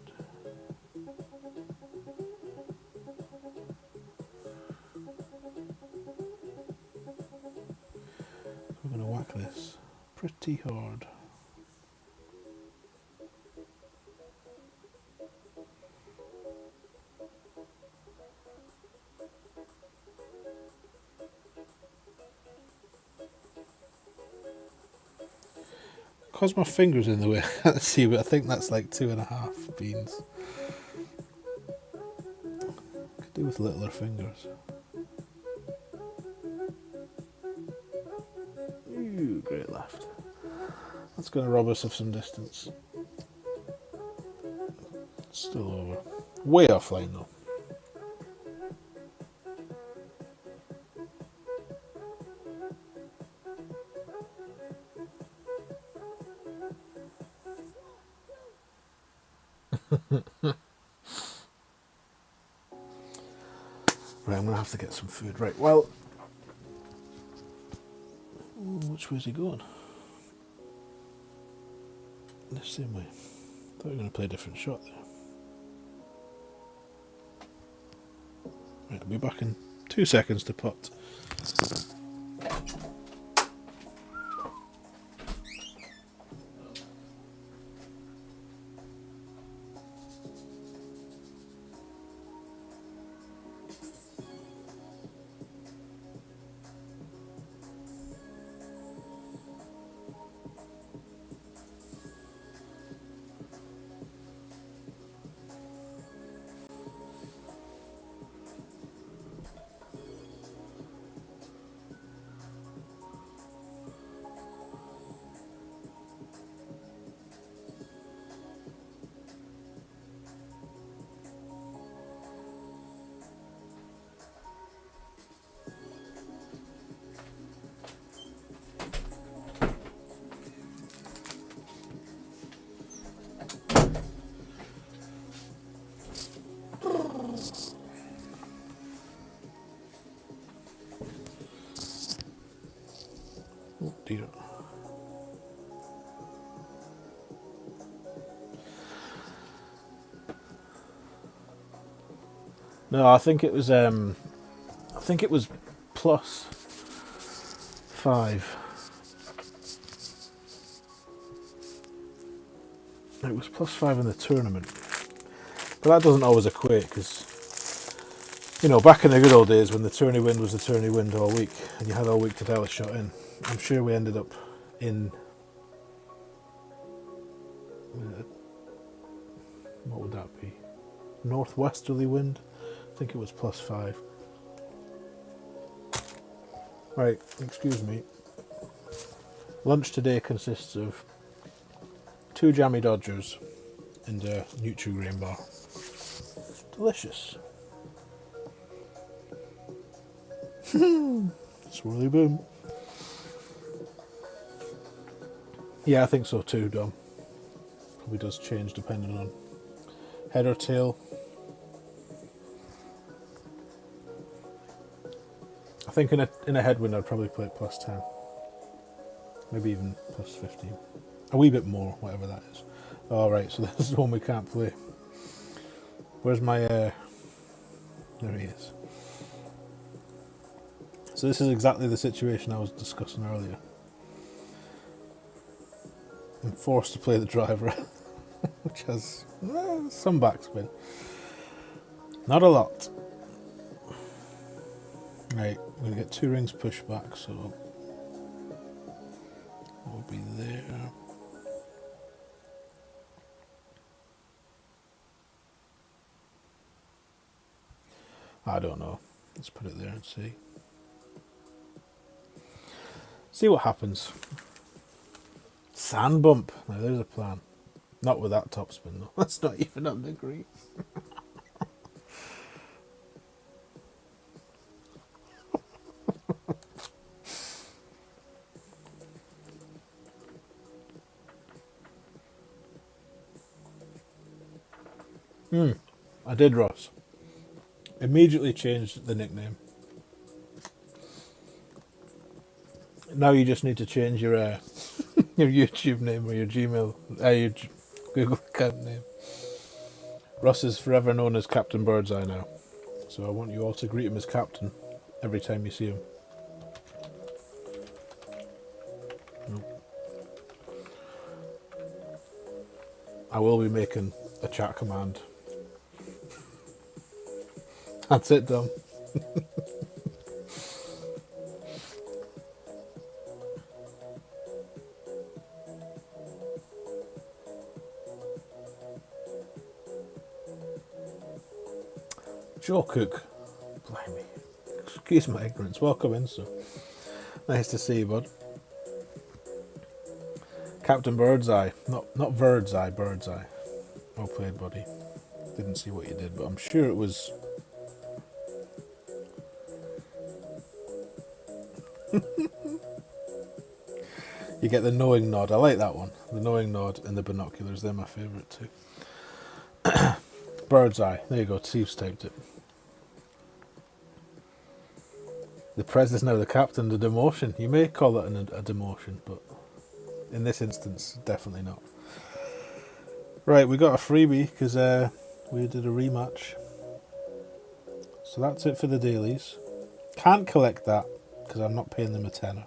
We're going to whack this pretty hard. Because my finger's in the way, I can't see, but I think that's like 2.5 beans. Could do with littler fingers. Ooh, great left. That's going to rob us of some distance. Still over. Way offline though. Right, I'm going to have to get some food. Right, well... Which way is he going? The same way. Thought we were going to play a different shot there. Right, I'll be back in 2 seconds to putt. Oh dear. No, I think it was +5. It was +5 in the tournament. But that doesn't always equate because, you know, back in the good old days when the tourney wind was the tourney wind all week and you had all week to dial a shot in, I'm sure we ended up in, what would that be? Northwesterly wind? I think it was +5. Right, excuse me. Lunch today consists of 2 jammy Dodgers and a Nutri-Grain bar. Delicious. Swirly boom. Yeah, I think so too, Dom. Probably does change depending on head or tail. I think in a headwind I'd probably play it +10. Maybe even +15. A wee bit more, whatever that is. Alright, so this is the one we can't play. Where's my... There he is. So this is exactly the situation I was discussing earlier. I'm forced to play the driver, which has some backspin. Not a lot. Right, I'm going to get 2 rings pushed back, so we'll be there. I don't know. Let's put it there and see. See what happens. Sand bump. Now there's a plan. Not with that topspin though. That's not even on the green. I did, Ross. Immediately changed the nickname. Now you just need to change your your YouTube name or your Gmail, your Google account name. Ross is forever known as Captain Birdseye now, so I want you all to greet him as Captain every time you see him. Nope. I will be making a chat command. That's it, Dom. Joe Cook. Blimey. Excuse my ignorance. Welcome in, sir. Nice to see you, bud. Captain Birdseye. Not Birdseye, Birdseye. Well played, buddy. Didn't see what you did, but I'm sure it was... You get the knowing nod. I like that one. The knowing nod and the binoculars. They're my favourite too. Birdseye. There you go. Steve's typed it. The Prez is now the captain. The demotion. You may call it a demotion, but in this instance, definitely not. Right, we got a freebie because we did a rematch. So that's it for the dailies. Can't collect that because I'm not paying them a tenner.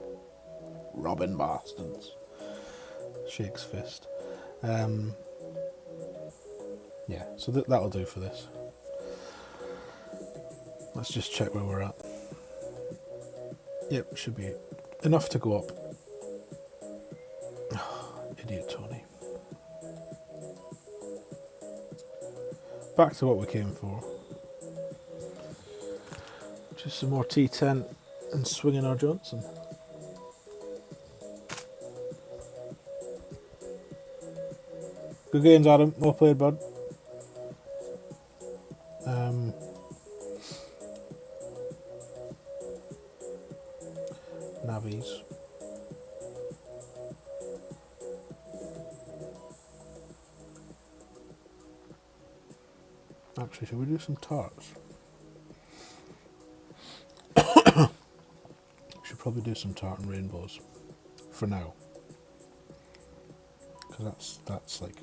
Robin bastards. Shakes fist. Yeah, so that'll do for this. Let's just check where we're at. Yep, should be enough to go up. Oh, idiot Tony. Back to what we came for. Just some more T10 and swinging our Johnson. Good games, Adam. Well played, bud. Navies. Actually, should we do some tarts? Should probably do some tart and rainbows for now, because that's like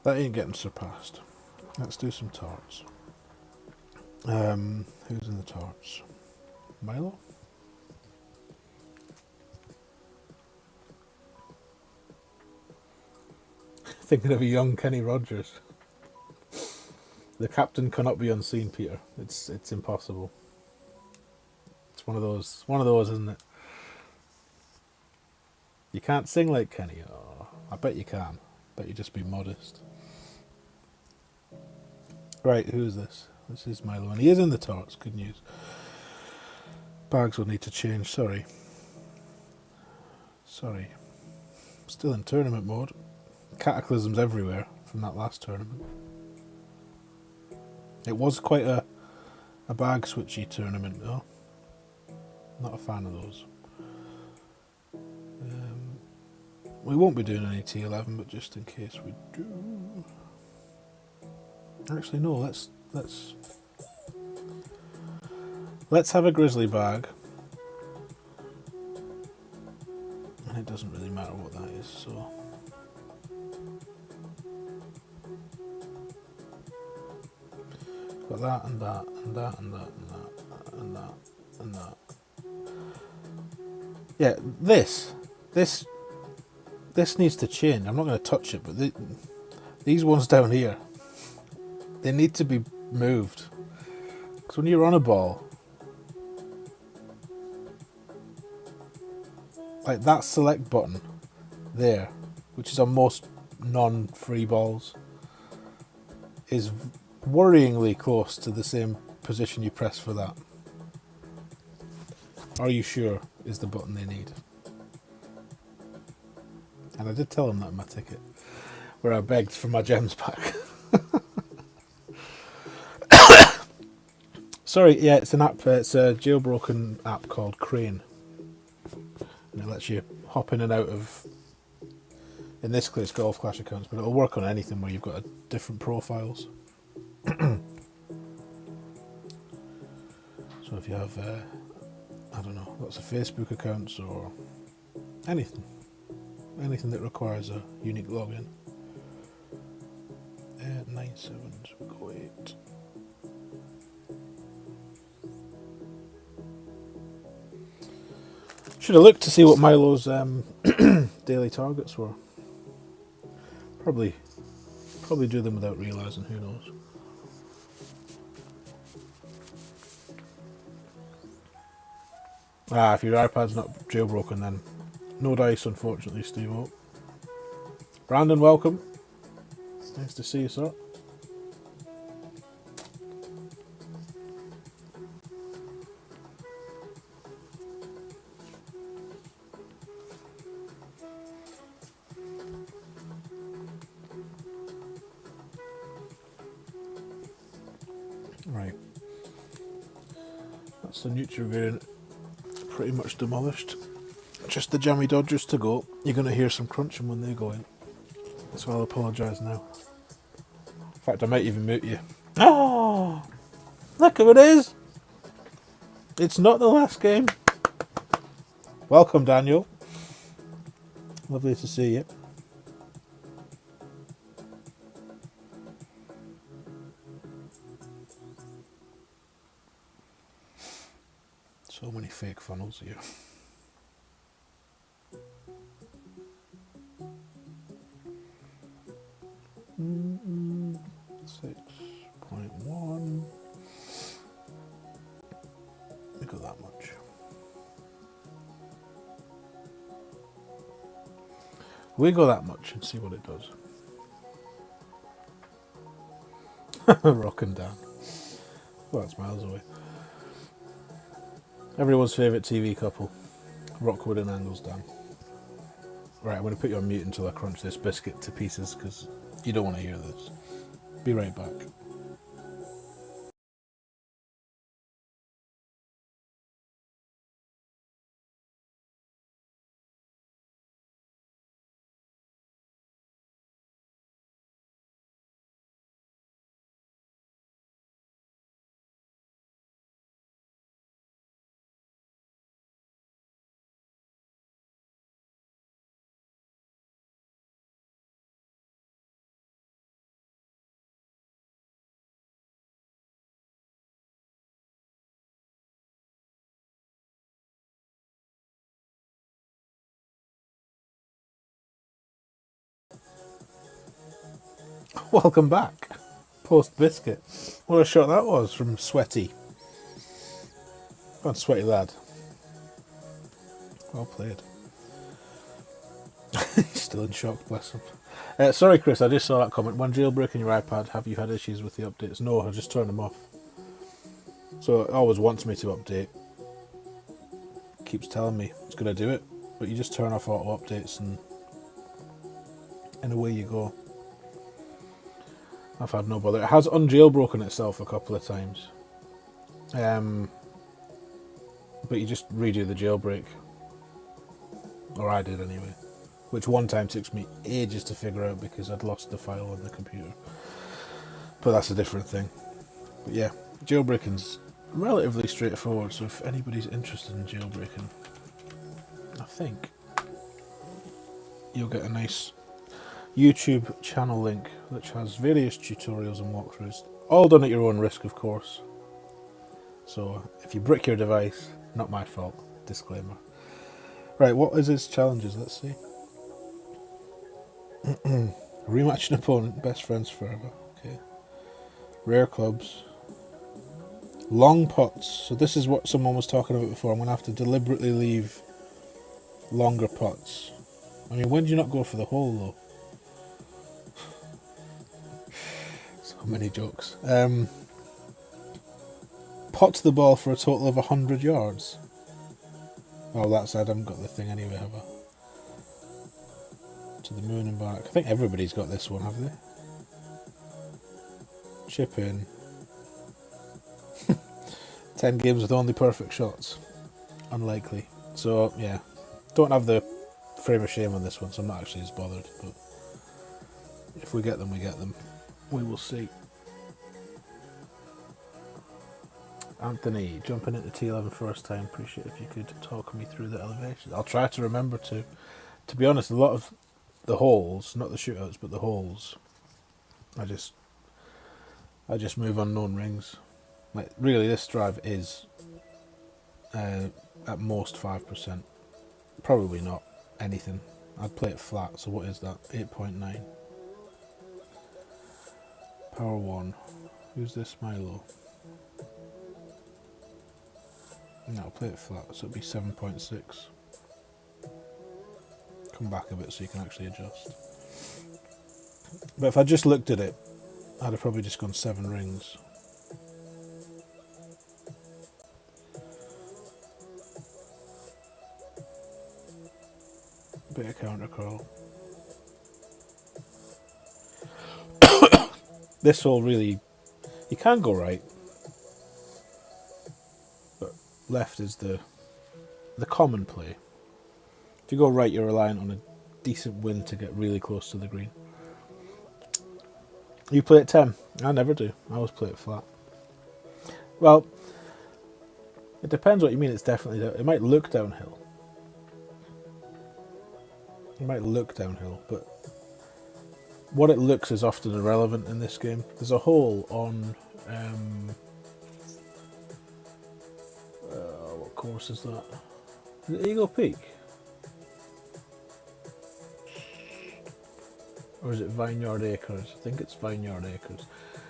that ain't getting surpassed. Let's do some tarts. Who's in the tarts? Milo? Thinking of a young Kenny Rogers. The captain cannot be unseen, Peter. It's impossible. It's one of those, isn't it? You can't sing like Kenny. Oh, I bet you can. Bet you just be modest. Right, who is this? This is Milo, and he is in the tarts. Good news. Bags will need to change. Sorry. Still in tournament mode. Cataclysms everywhere from that last tournament. It was quite a bag switchy tournament though. Not a fan of those. We won't be doing any T11, but just in case we do. Actually, no. Let's have a grizzly bag, and it doesn't really matter what that is. So. Got that and that and that and that and that and that and that. Yeah, this needs to change. I'm not going to touch it, but these ones down here, they need to be moved. Because when you're on a ball, like that select button there, which is on most non-free balls, is worryingly close to the same position you press for that. Are you sure is the button they need? And I did tell him that in my ticket, where I begged for my gems back. Sorry, yeah, it's an app. It's a jailbroken app called Crane, and it lets you hop in and out of. In this case, Golf Clash accounts, but it'll work on anything where you've got different profiles. So if you have, I don't know, lots of Facebook accounts or anything that requires a unique login. 9708. Should have looked to see what Milo's daily targets were. Probably do them without realising, who knows. If your iPad's not jailbroken, then no dice, unfortunately, Steve-O. Brandon, welcome. Nice to see you, sir. Right. That's the neutral variant pretty much demolished. Just the jammy dodgers to go. You're going to hear some crunching when they go in. So I'll apologise now. In fact, I might even mute you. Oh! Look who it is! It's not the last game. Welcome, Daniel. Lovely to see you. So many fake funnels here. Mm-mm. 6.1. We got that much. We go that much and see what it does. Rocking down. Well, that's miles away. Everyone's favourite TV couple. Rockwood and Angles Dan. Right, I'm going to put you on mute until I crunch this biscuit to pieces because you don't want to hear this. Be right back. Welcome back. Post biscuit. What a shot that was from Sweaty. God, Sweaty lad. Well played. He's still in shock, bless him. Sorry, Chris, I just saw that comment. When jailbreaking your iPad, have you had issues with the updates? No, I just turned them off. So it always wants me to update. Keeps telling me it's going to do it, but you just turn off auto updates and away you go. I've had no bother. It has unjailbroken itself a couple of times. But you just redo the jailbreak. Or I did anyway. Which one time took me ages to figure out because I'd lost the file on the computer. But that's a different thing. But yeah, jailbreaking's relatively straightforward, so if anybody's interested in jailbreaking, I think you'll get a nice YouTube channel link which has various tutorials and walkthroughs, all done at your own risk, of course. So if you brick your device, not my fault, disclaimer. Right, what is his challenges? Let's see. Rematch an opponent, best friends forever. Okay. Rare clubs. Long putts. So this is what someone was talking about before. I'm going to have to deliberately leave longer putts. I mean, when do you not go for the hole, though? So many jokes. Putt the ball for a total of 100 yards. Oh, that side, I haven't got the thing anyway, have I? to the moon and back. I think everybody's got this one, have they? Chip in. 10 games with only perfect shots. Unlikely. So, yeah. Don't have the frame of shame on this one, so I'm not actually as bothered. But if we get them, we get them. We will see. Anthony, jumping into T11 first time. Appreciate if you could talk me through the elevations. I'll try to remember to. To be honest, a lot of the holes, not the shootouts, but the holes, I just move unknown rings. Like, really, this drive is at most 5%. Probably not anything. I'd play it flat, so what is that? 8.9. Power 1. Who's this Milo? No, I'll play it flat, so it'll be 7.6. Come back a bit so you can actually adjust. But if I just looked at it, I'd have probably just gone 7 rings. Bit of counter curl. This hole really, you can go right, but left is the common play. If you go right, you're reliant on a decent wind to get really close to the green. You play it 10. I never do. I always play it flat. Well, it depends what you mean. It's definitely it might look downhill. It might look downhill, but what it looks is often irrelevant in this game. There's a hole on what course is that? Is it Eagle Peak? Or is it Vineyard Acres? I think it's Vineyard Acres.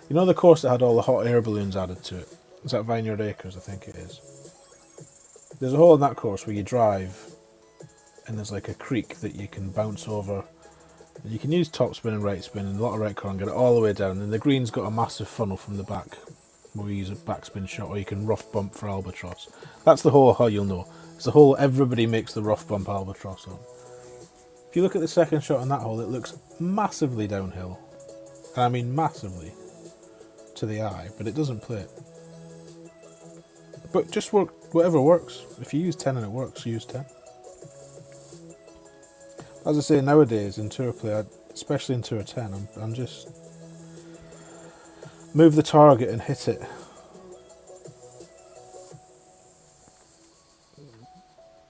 You know the course that had all the hot air balloons added to it? Is that Vineyard Acres? I think it is. There's a hole in that course where you drive and there's like a creek that you can bounce over. And you can use top spin and right spin and a lot of right curl and get it all the way down. And the green's got a massive funnel from the back where you use a backspin shot, or you can rough bump for albatross. That's the hole how you'll know. It's the hole everybody makes the rough bump albatross on. If you look at the second shot on that hole, it looks massively downhill. And I mean massively to the eye, but it doesn't play it. But just work, whatever works. If you use 10 and it works, use 10. As I say, nowadays in tour play, especially in Tour 10, I'm just move the target and hit it.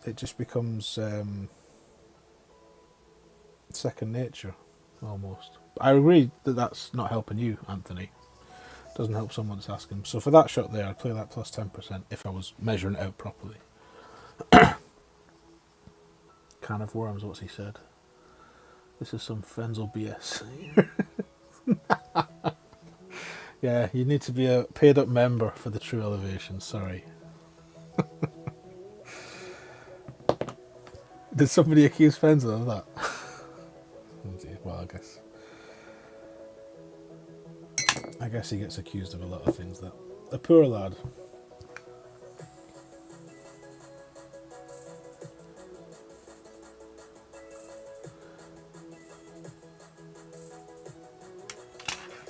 It just becomes second nature, almost. I agree that that's not helping you, Anthony. It doesn't help someone that's asking. So for that shot there, I'd play that plus 10% if I was measuring it out properly. Can of worms, what's he said? This is some Frenzel BS. Yeah, you need to be a paid up member for the true elevation, sorry. Did somebody accuse Frenzel of that? Well, I guess he gets accused of a lot of things. That a poor lad.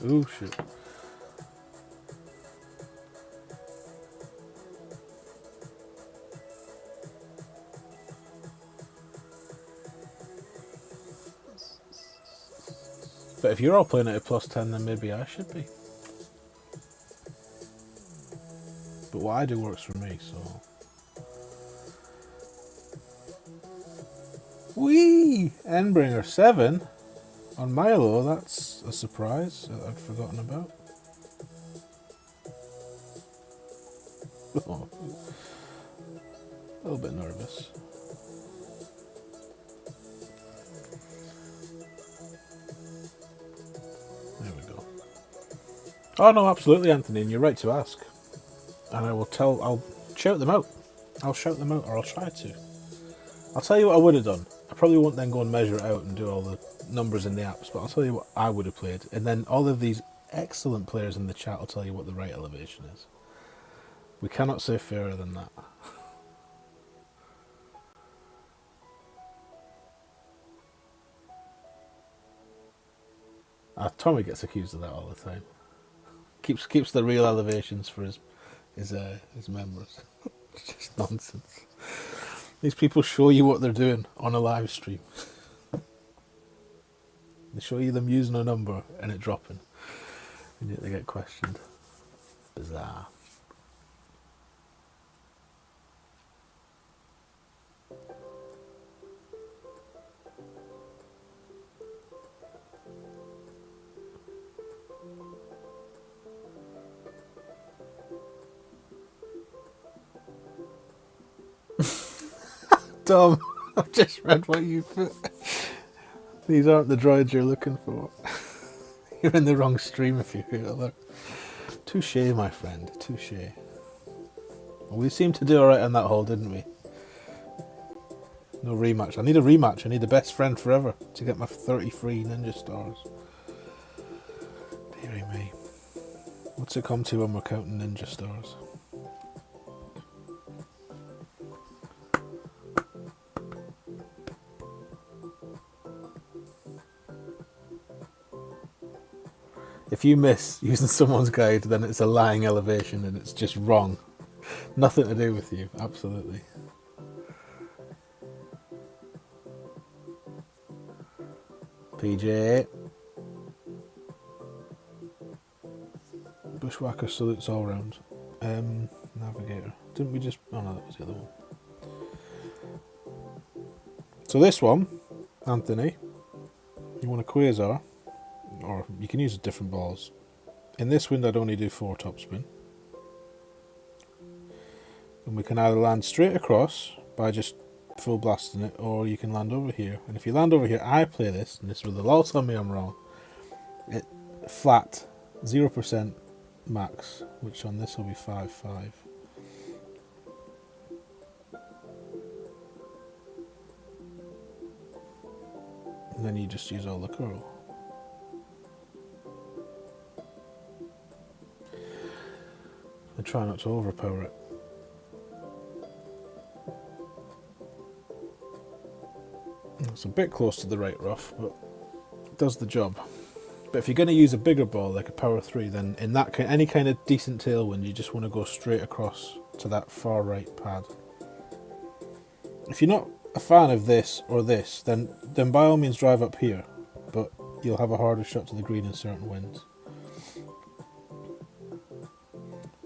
Ooh, shit. But if you're all playing it at plus 10, then maybe I should be. But what I do works for me, so... Whee! Endbringer 7 on Milo, that's a surprise that I'd forgotten about. Oh, a little bit nervous. There we go. Oh no, absolutely, Anthony, and you're right to ask. And I'll shout them out. I'll shout them out, or I'll try to. I'll tell you what I would have done. I probably won't then go and measure it out and do all the numbers in the apps, but I'll tell you what I would have played. And then all of these excellent players in the chat will tell you what the right elevation is. We cannot say fairer than that. Tommy gets accused of that all the time. Keeps the real elevations for his members. It's just nonsense. These people show you what they're doing on a live stream. They show you them using a number and it dropping, and yet they get questioned. Bizarre. Tom, I've just read what you put. These aren't the droids you're looking for. You're in the wrong stream if you hear that. Touche, my friend, touche. Well, we seemed to do alright on that hole, didn't we? No rematch. I need a rematch. I need the best friend forever to get my 30 free ninja stars. Deary me. What's it come to when we're counting ninja stars? If you miss using someone's guide, then it's a lying elevation and it's just wrong. Nothing to do with you, absolutely. PJ. Bushwhacker salutes all round. Navigator. Didn't we just... Oh no, that was the other one. So this one, Anthony, you want a quasar, or you can use different balls. In this wind I'd only do 4 topspin. And we can either land straight across by just full blasting it, or you can land over here. And if you land over here, I play this, and this will all tell me I'm wrong. It flat 0% max, which on this will be 5.5. And then you just use all the curl. And try not to overpower it. It's a bit close to the right rough, but it does the job. But if you're going to use a bigger ball, like a power 3, then in that any kind of decent tailwind, you just want to go straight across to that far right pad. If you're not a fan of this or this, then by all means drive up here, but you'll have a harder shot to the green in certain winds.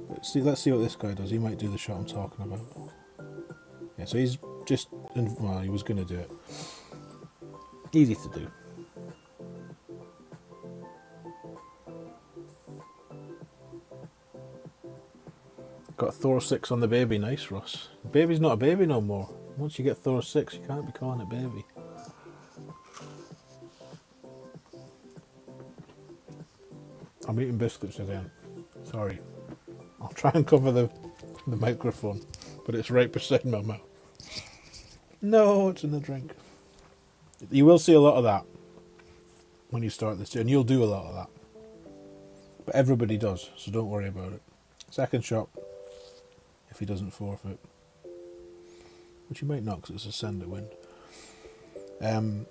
Let's see what this guy does. He might do the shot I'm talking about. Yeah, so he's just... Well, he was going to do it. Easy to do. Got Thor 6 on the baby. Nice, Ross. Baby's not a baby no more. Once you get Thor 6, you can't be calling it baby. I'm eating biscuits again. Sorry. I'll try and cover the microphone, but it's right beside my mouth. No, it's in the drink. You will see a lot of that when you start this, and you'll do a lot of that. But everybody does, so don't worry about it. Second shot, if he doesn't forfeit. Which he might not, because it's a sender wind. I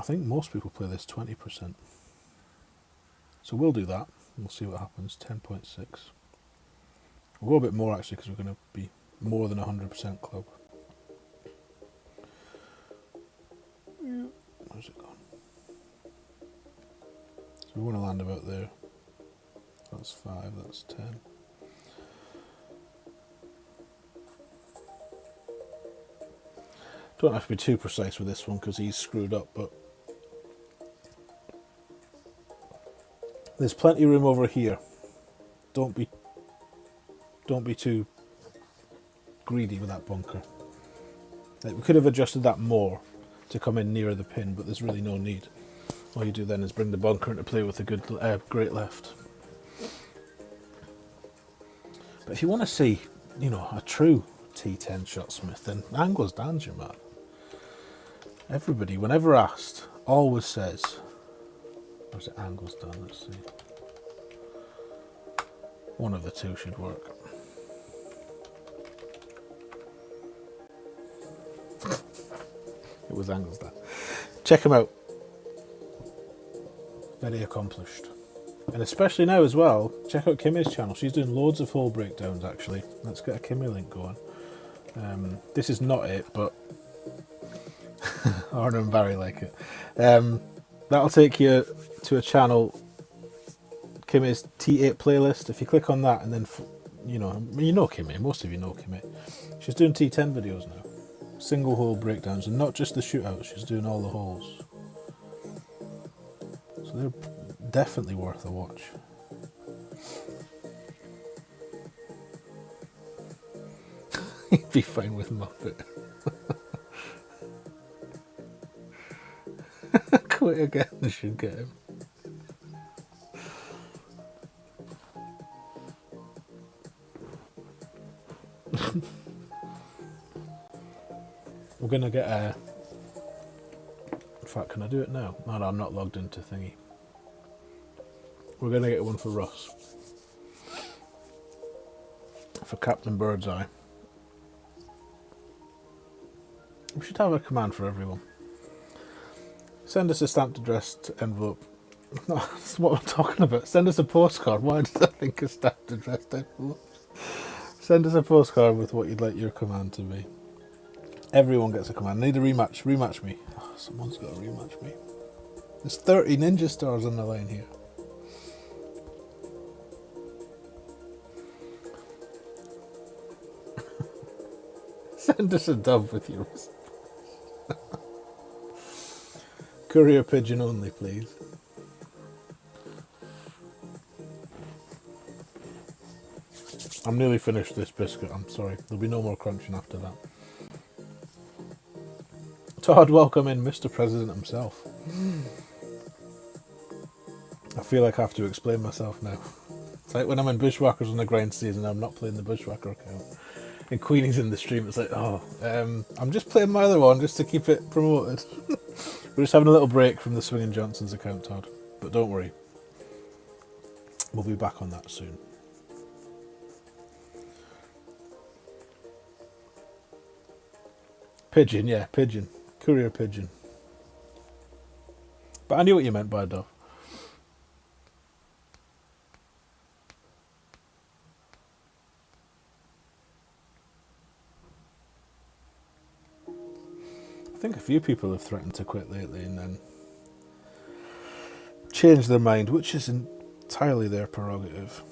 think most people play this 20%. So we'll do that. We'll see what happens. 10.6. We'll go a bit more actually, because we're going to be more than 100% club. Where's it gone? So we want to land about there. That's 5, that's 10. Don't have to be too precise with this one because he's screwed up, but there's plenty of room over here. Don't be too greedy with that bunker. Like, we could have adjusted that more to come in nearer the pin, but there's really no need. All you do then is bring the bunker into play with a good, great left. But if you want to see, you know, a true T10 shot smith, then angles danger, man. Everybody, whenever asked, always says, where's it angles done? Let's see. One of the two should work. It was angles done. Check him out. Very accomplished. And especially now as well, check out Kimmy's channel. She's doing loads of hole breakdowns actually. Let's get a Kimmy link going. This is not it, but Arna and Barry like it. That'll take you to a channel, Kimmy's T8 playlist. If you click on that and then, you know Kimmy, most of you know Kimmy. She's doing T10 videos now. Single hole breakdowns, and not just the shootouts, she's doing all the holes. So they're definitely worth a watch. He'd be fine with Muppet. Quit again, they should get him. We're gonna get a... In fact, can I do it now? No, I'm not logged into thingy. We're gonna get one for Russ. For Captain Birdseye. We should have a command for everyone. Send us a stamped addressed envelope. No, that's what I'm talking about. Send us a postcard. Why did I think a stamped addressed envelope? Send us a postcard with what you'd like your command to be. Everyone gets a command. I need a rematch. Rematch me. Oh, someone's got to rematch me. There's 30 ninja stars on the line here. Send us a dove with your courier pigeon only, please. I'm nearly finished this biscuit, I'm sorry. There'll be no more crunching after that. Todd, welcome in, Mr. President himself. I feel like I have to explain myself now. It's like when I'm in Bushwhackers on the grind season, I'm not playing the Bushwhacker account. And Queenie's in the stream, it's like, I'm just playing my other one just to keep it promoted. We're just having a little break from the winginJohnson's account, Todd. But don't worry. We'll be back on that soon. Pigeon, yeah, pigeon. Courier pigeon. But I knew what you meant by dove. I think a few people have threatened to quit lately and then change their mind, which is entirely their prerogative.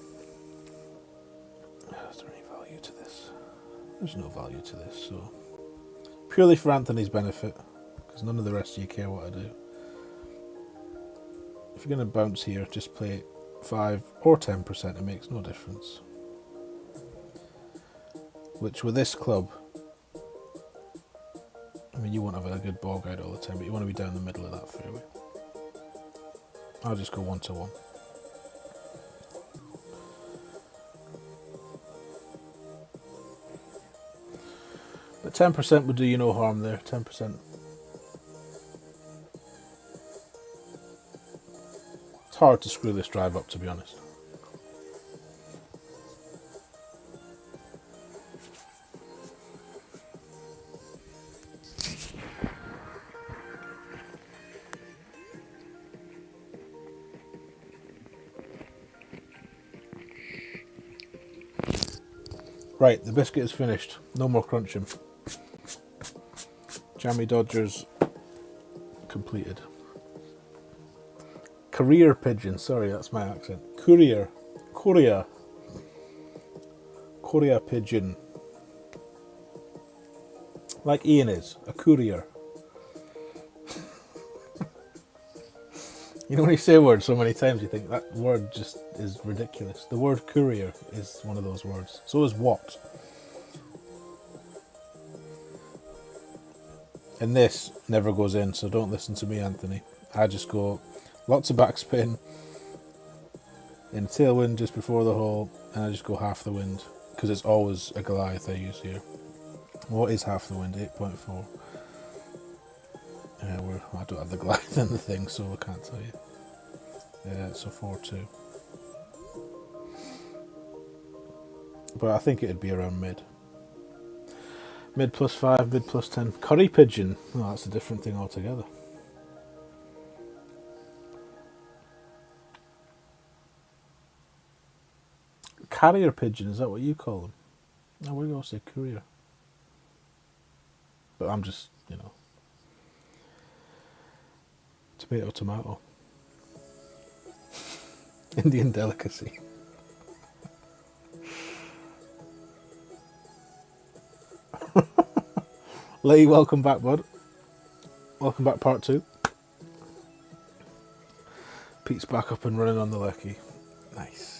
Is there any value to this? There's no value to this, so... Purely for Anthony's benefit, because none of the rest of you care what I do. If you're going to bounce here, just play 5 or 10%, it makes no difference. Which with this club, I mean, you won't have a good ball guide all the time, but you want to be down the middle of that fairway. I'll just go 1-1. But 10% would do you no harm there, 10%. It's hard to screw this drive up, to be honest. Right, the biscuit is finished. No more crunching. Jammy Dodgers completed. Courier pigeon. Sorry, that's my accent. Courier pigeon. Like Ian is. A courier. You know when you say a word so many times you think that word just is ridiculous. The word courier is one of those words. So is what. And this never goes in, so don't listen to me, Anthony. I just go lots of backspin in a tailwind just before the hole, and I just go half the wind, because it's always a Goliath I use here. What is half the wind? 8.4. I don't have the Goliath in the thing, so I can't tell you. So 4.2. But I think it'd be around mid. Mid +5, mid +10. Curry pigeon. Oh, that's a different thing altogether. carrier pigeon, is that what you call them? No, we all say courier. But I'm just, tomato, tomato. Indian delicacy. Lee, welcome back, bud. Welcome back, part 2. Pete's back up and running on the Lecky. Nice.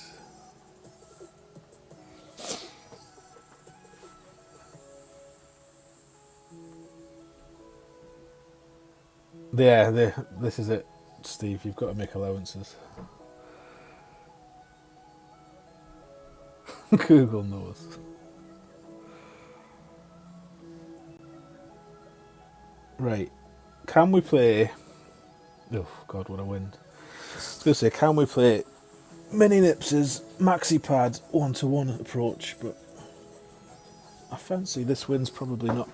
Yeah, this is it, Steve. You've got to make allowances. Google knows. Right. Can we play... Oh, God, what a wind. I was going to say, can we play Mini Nips's Maxi Pad 1-to-1 approach, but I fancy this wind's probably not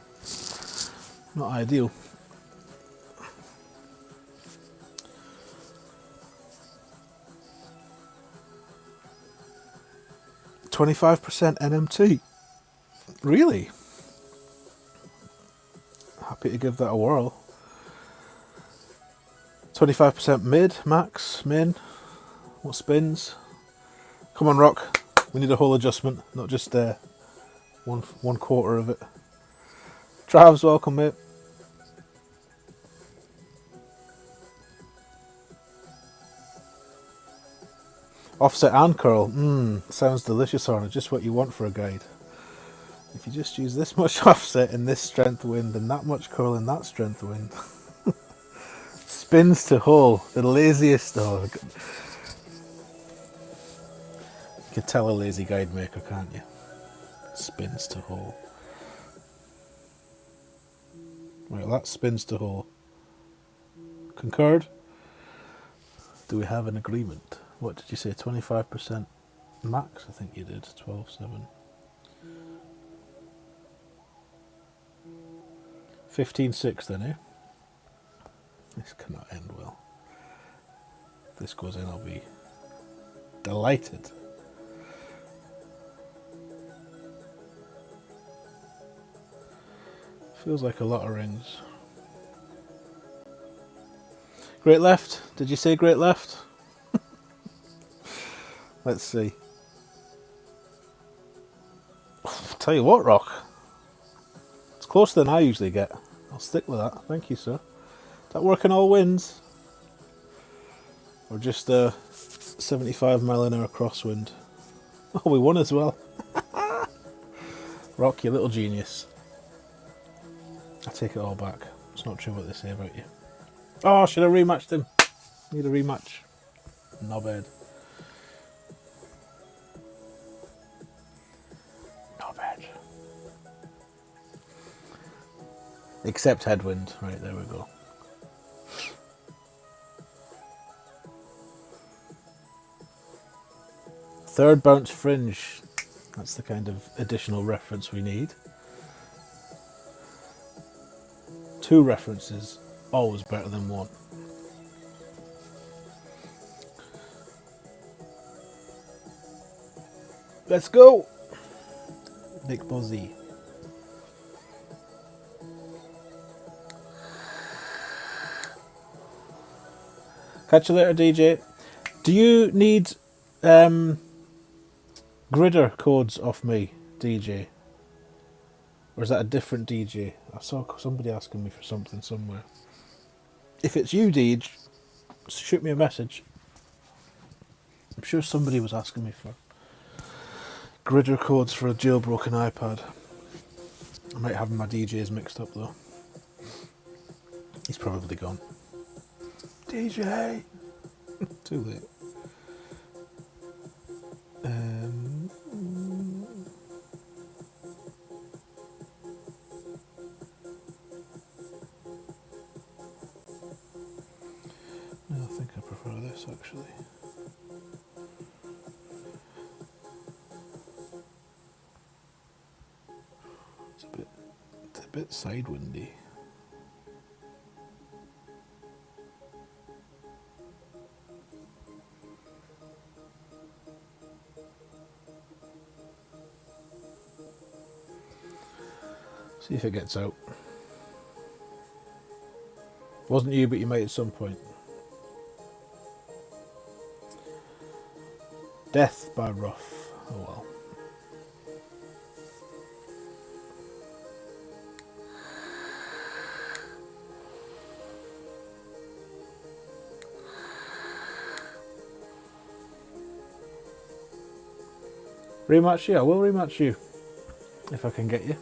ideal. 25% NMT. Really? Happy to give that a whirl. 25% mid, max, min. What spins? Come on, Rock. We need a whole adjustment, not just one quarter of it. Travs, welcome, mate. Offset and curl. Sounds delicious, Arna. Just what you want for a guide. If you just use this much offset in this strength wind and that much curl in that strength wind. Spins to hole. The laziest dog. You can tell a lazy guide maker, can't you? Spins to hole. Right, that spins to hole. Concurred? Do we have an agreement? What did you say? 25% max? I think you did. 12.7. 15.6 then, eh? This cannot end well. If this goes in, I'll be delighted. Feels like a lot of rings. Great left. Did you say great left? Let's see. Tell you what, Rock. It's closer than I usually get. I'll stick with that. Thank you, sir. Is that working all winds? Or just a 75 mile an hour crosswind? Oh, we won as well. Rock, you little genius. I take it all back. It's not true what they say about you. Oh, should have rematched him. Need a rematch. Knobhead. Knobhead. Except headwind. Right, there we go. Third bounce fringe. That's the kind of additional reference we need. 2 references, always better than 1. Let's go! Big Buzzy. Catch you later, DJ. Do you need gridder codes off me, DJ? Or is that a different DJ? I saw somebody asking me for something somewhere. If it's you, DJ, shoot me a message. I'm sure somebody was asking me for gridder codes for a jailbroken iPad. I might have my DJs mixed up though. He's probably gone. DJ! Too late. No, I think I prefer this actually. It's a bit sidewindy. See if it gets out. Wasn't you, but you might at some point. Death by rough. Oh well. Rematch you? I will rematch you. If I can get you.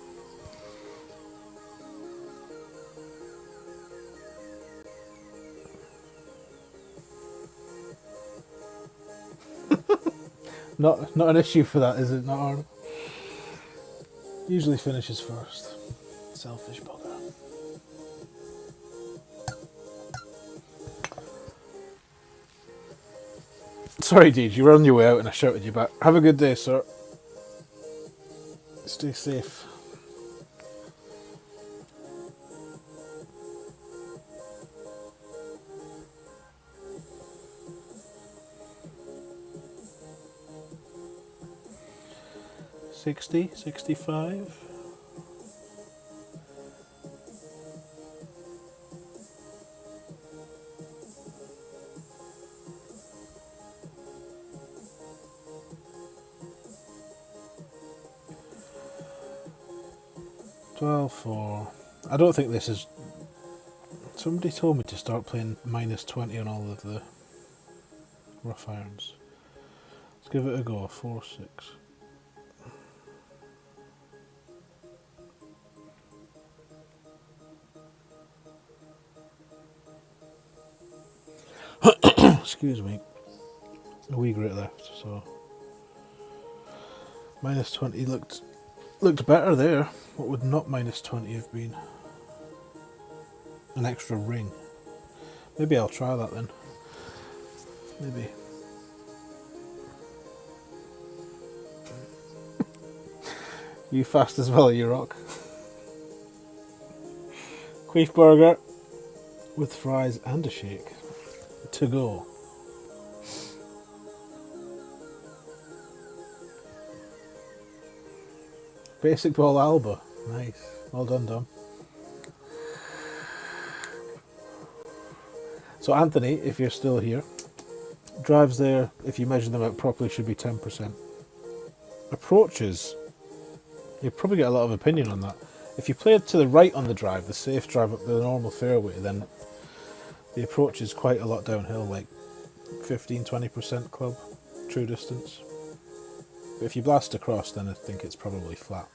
Not an issue for that, is it? Not Arnold? Usually finishes first. Selfish bugger. Sorry, Deej, you were on your way out and I shouted you back. Have a good day, sir. Stay safe. $60, $65. $12.4. I don't think this is. Somebody told me to start playing -20 on all of the rough irons. Let's give it a go. 4-6. Excuse me. A wee grit left, so -20 looked better there. What would not -20 have been? An extra ring. Maybe I'll try that then. Maybe. You fast as well, you rock. Queef burger with fries and a shake to go. Basic ball Alba. Nice. Well done, Dom. So Anthony, if you're still here, drives there, if you measure them out properly, should be 10%. Approaches, you probably get a lot of opinion on that. If you play it to the right on the drive, the safe drive up the normal fairway, then the approach is quite a lot downhill, like 15-20% club, true distance. But if you blast across, then I think it's probably flat.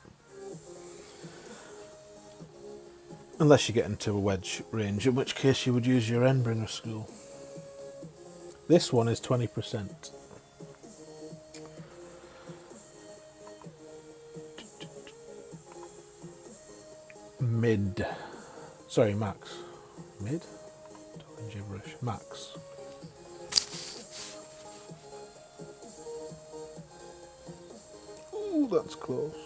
Unless you get into a wedge range, in which case you would use your Endbringer school. This one is 20%. Mid. Sorry, max. Mid? Talking gibberish. Max. Ooh, that's close.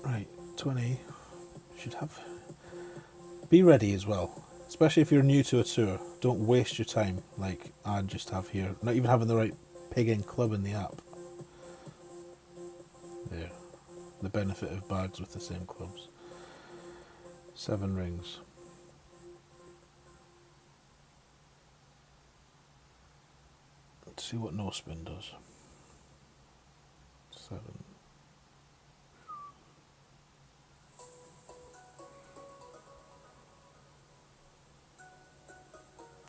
Right, 20. Should have. Be ready as well. Especially if you're new to a tour. Don't waste your time like I just have here. Not even having the right pig-in club in the app. There. The benefit of bags with the same clubs. 7 rings. Let's see what no spin does. 7.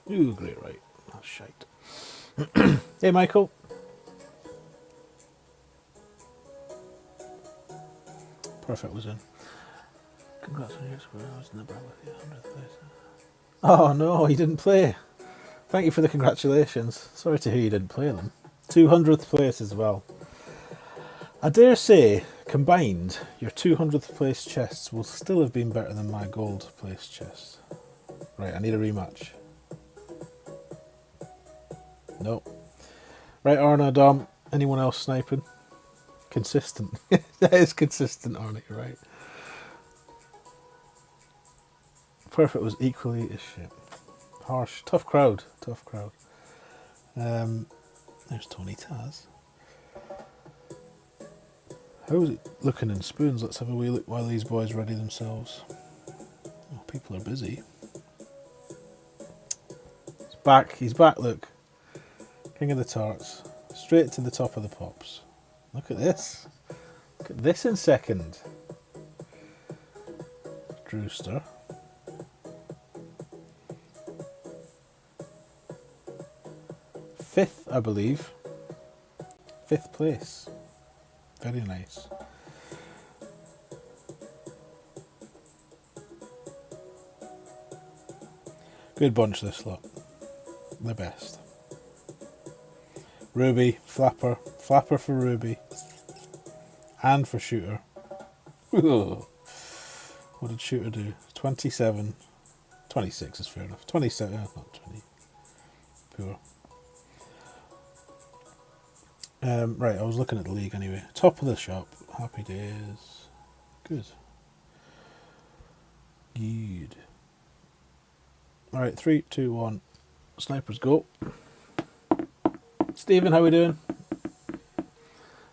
Ooh, great right. That's shite. Hey, Michael. Perfect was in. Congrats on your score. I was in the brand with you, 100th place. Oh no, he didn't play. Thank you for the congratulations. Sorry to hear you didn't play them. 200th place as well. I dare say, combined, your 200th place chests will still have been better than my gold place chest. Right, I need a rematch. Nope. Right, Arna, Dom, anyone else sniping? Consistent. That is consistent, Arna, you're right. Perfect was equally as shit. Harsh. Tough crowd. Tough crowd. There's Tony Taz. How's it looking in spoons? Let's have a wee look while these boys ready themselves. Oh, people are busy. He's back. He's back, look. King of the tarts. Straight to the top of the pops. Look at this. Look at this in second. Drewster. Fifth, I believe. Fifth place. Very nice. Good bunch, this lot. The best. Ruby, Flapper. Flapper for Ruby. And for Shooter. What did Shooter do? 27. 26 is fair enough. 27, not 20. Poor. Right, I was looking at the league anyway. Top of the shop. Happy days. Good. Good. Alright, 3, 2, 1. Snipers go. Stephen, how we doing?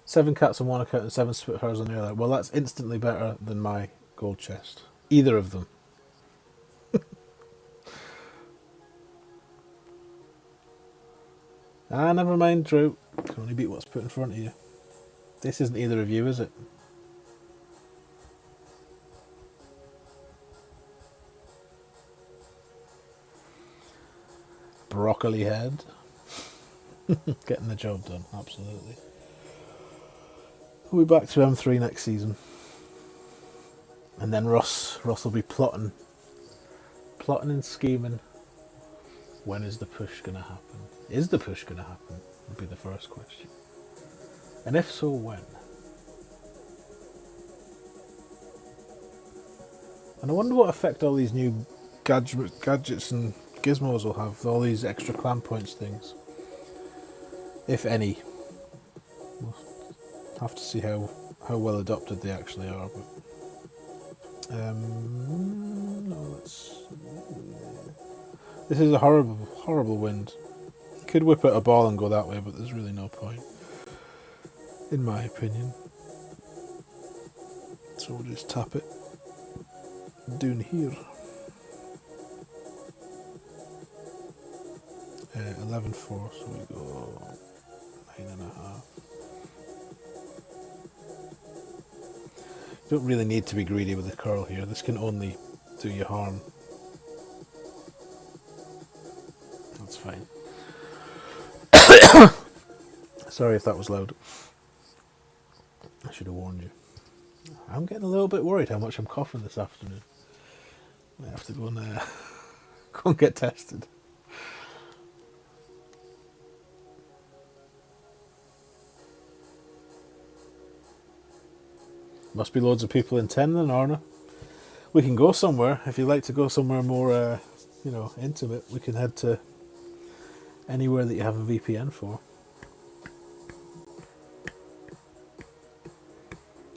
7 cats on one account and 7 Spitfires on the other. Well, that's instantly better than my gold chest. Either of them. Never mind, Drew. You can only beat what's put in front of you. This isn't either of you, is it? Broccoli head. Getting the job done, absolutely. We'll be back to M3 next season. And then Ross will be plotting and scheming. When is the push going to happen? Is the push going to happen? Would be the first question. And if so, when? And I wonder what effect all these new gadgets and gizmos will have, all these extra clan points things. If any. We'll have to see how well adopted they actually are. But no, this is a horrible wind. Could whip out a ball and go that way, but there's really no point, in my opinion. So we'll just tap it down here. 11.4, so we go 9.5. You don't really need to be greedy with the curl here. This can only do you harm. That's fine. Sorry if that was loud. I should have warned you. I'm getting a little bit worried how much I'm coughing this afternoon. I have to go and go and get tested. Must be loads of people in 10 then, Arna. We can go somewhere. If you'd like to go somewhere more, intimate, we can head to anywhere that you have a VPN for.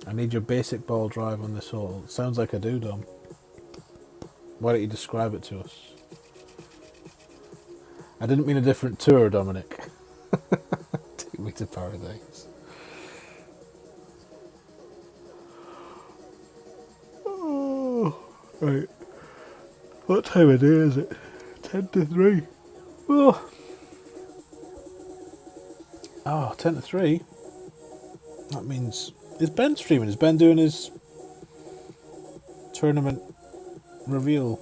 I need your basic ball drive on this hole. It sounds like I do, Dom. Why don't you describe it to us? I didn't mean a different tour, Dominic. Take me to paradise. Oh, right. What time of day is it? 10 to 3. Oh, 10 to 3. That means... Is Ben streaming? Is Ben doing his tournament reveal?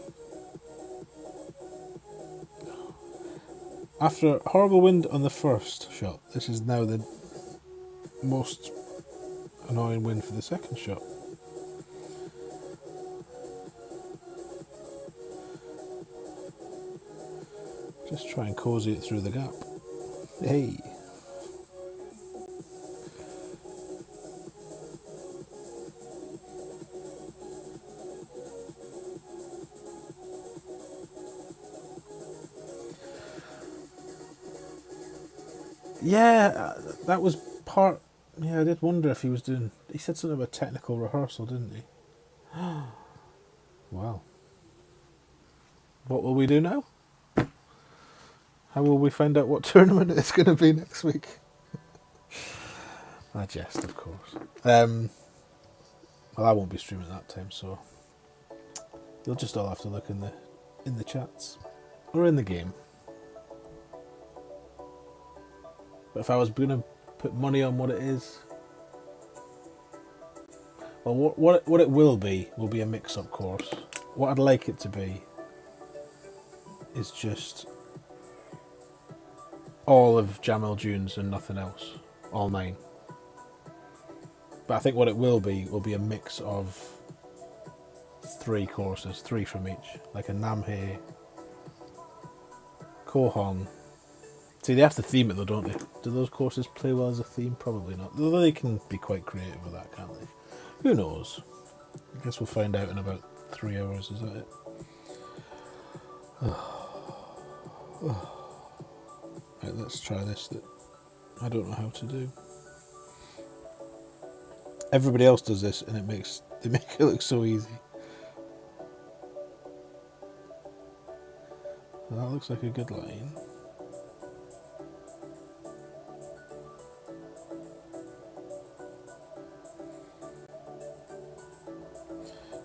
After a horrible wind on the first shot, this is now the most annoying wind for the second shot. Just try and cozy it through the gap. Hey. Yeah, that was part... Yeah, I did wonder if he was doing... He said something about technical rehearsal, didn't he? Wow. What will we do now? How will we find out what tournament it's going to be next week? I jest, of course. Well, I won't be streaming that time, so you'll just all have to look in the chats or in the game. But if I was going to put money on what it is, well, what it will be a mix-up course. What I'd like it to be is just all of Jamel Dunes and nothing else, all 9. But I think what it will be a mix of 3 courses, 3 from each, like a Namhe, Kohong. See, they have to theme it though, don't they? Do those courses play well as a theme? Probably not. Though they can be quite creative with that, can't they? Who knows? I guess we'll find out in about 3 hours, is that it? Right, let's try this that I don't know how to do. Everybody else does this and they make it look so easy. Well, that looks like a good line.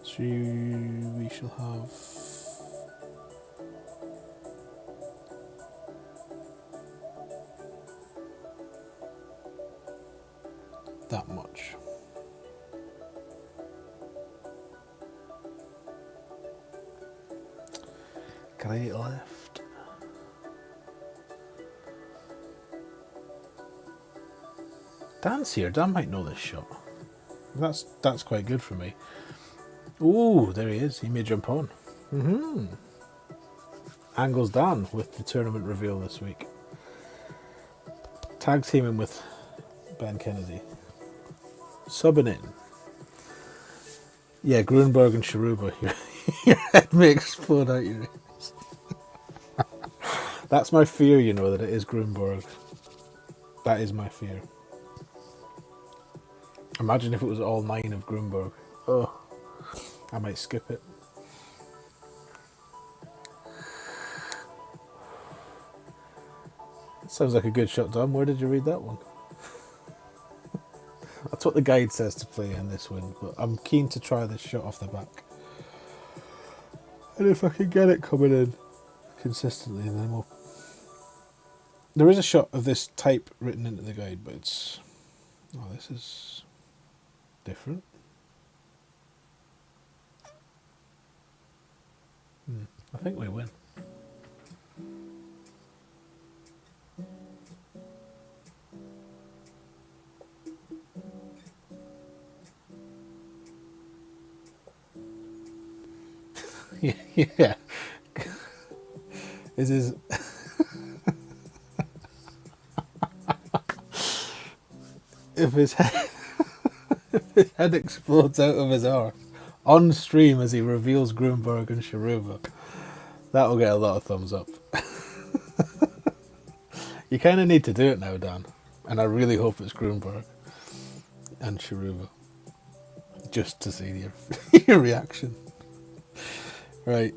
So we shall have that much. Great left. Dan's here. Dan might know this shot. That's quite good for me. Ooh, there he is. He may jump on. Angles Dan with the tournament reveal this week. Tag teaming with Ben Kennedy. Subbing in. Yeah, Grunberg and Sharuba. Your head may explode out your ears. That's my fear, you know, that it is Grunberg. That is my fear. Imagine if it was all 9 of Grunberg. Oh, I might skip it. Sounds like a good shot, Dom. Where did you read that one? That's what the guide says to play in this one, but I'm keen to try this shot off the back. And if I can get it coming in consistently, then we'll... There is a shot of this type written into the guide, but it's... Oh, this is different. I think we win. Yeah. This is... if his head explodes out of his arse on stream as he reveals Grunberg and Sharuba, that'll get a lot of thumbs up. You kind of need to do it now, Dan, and I really hope it's Grunberg and Sharuba, just to see your reaction. Right,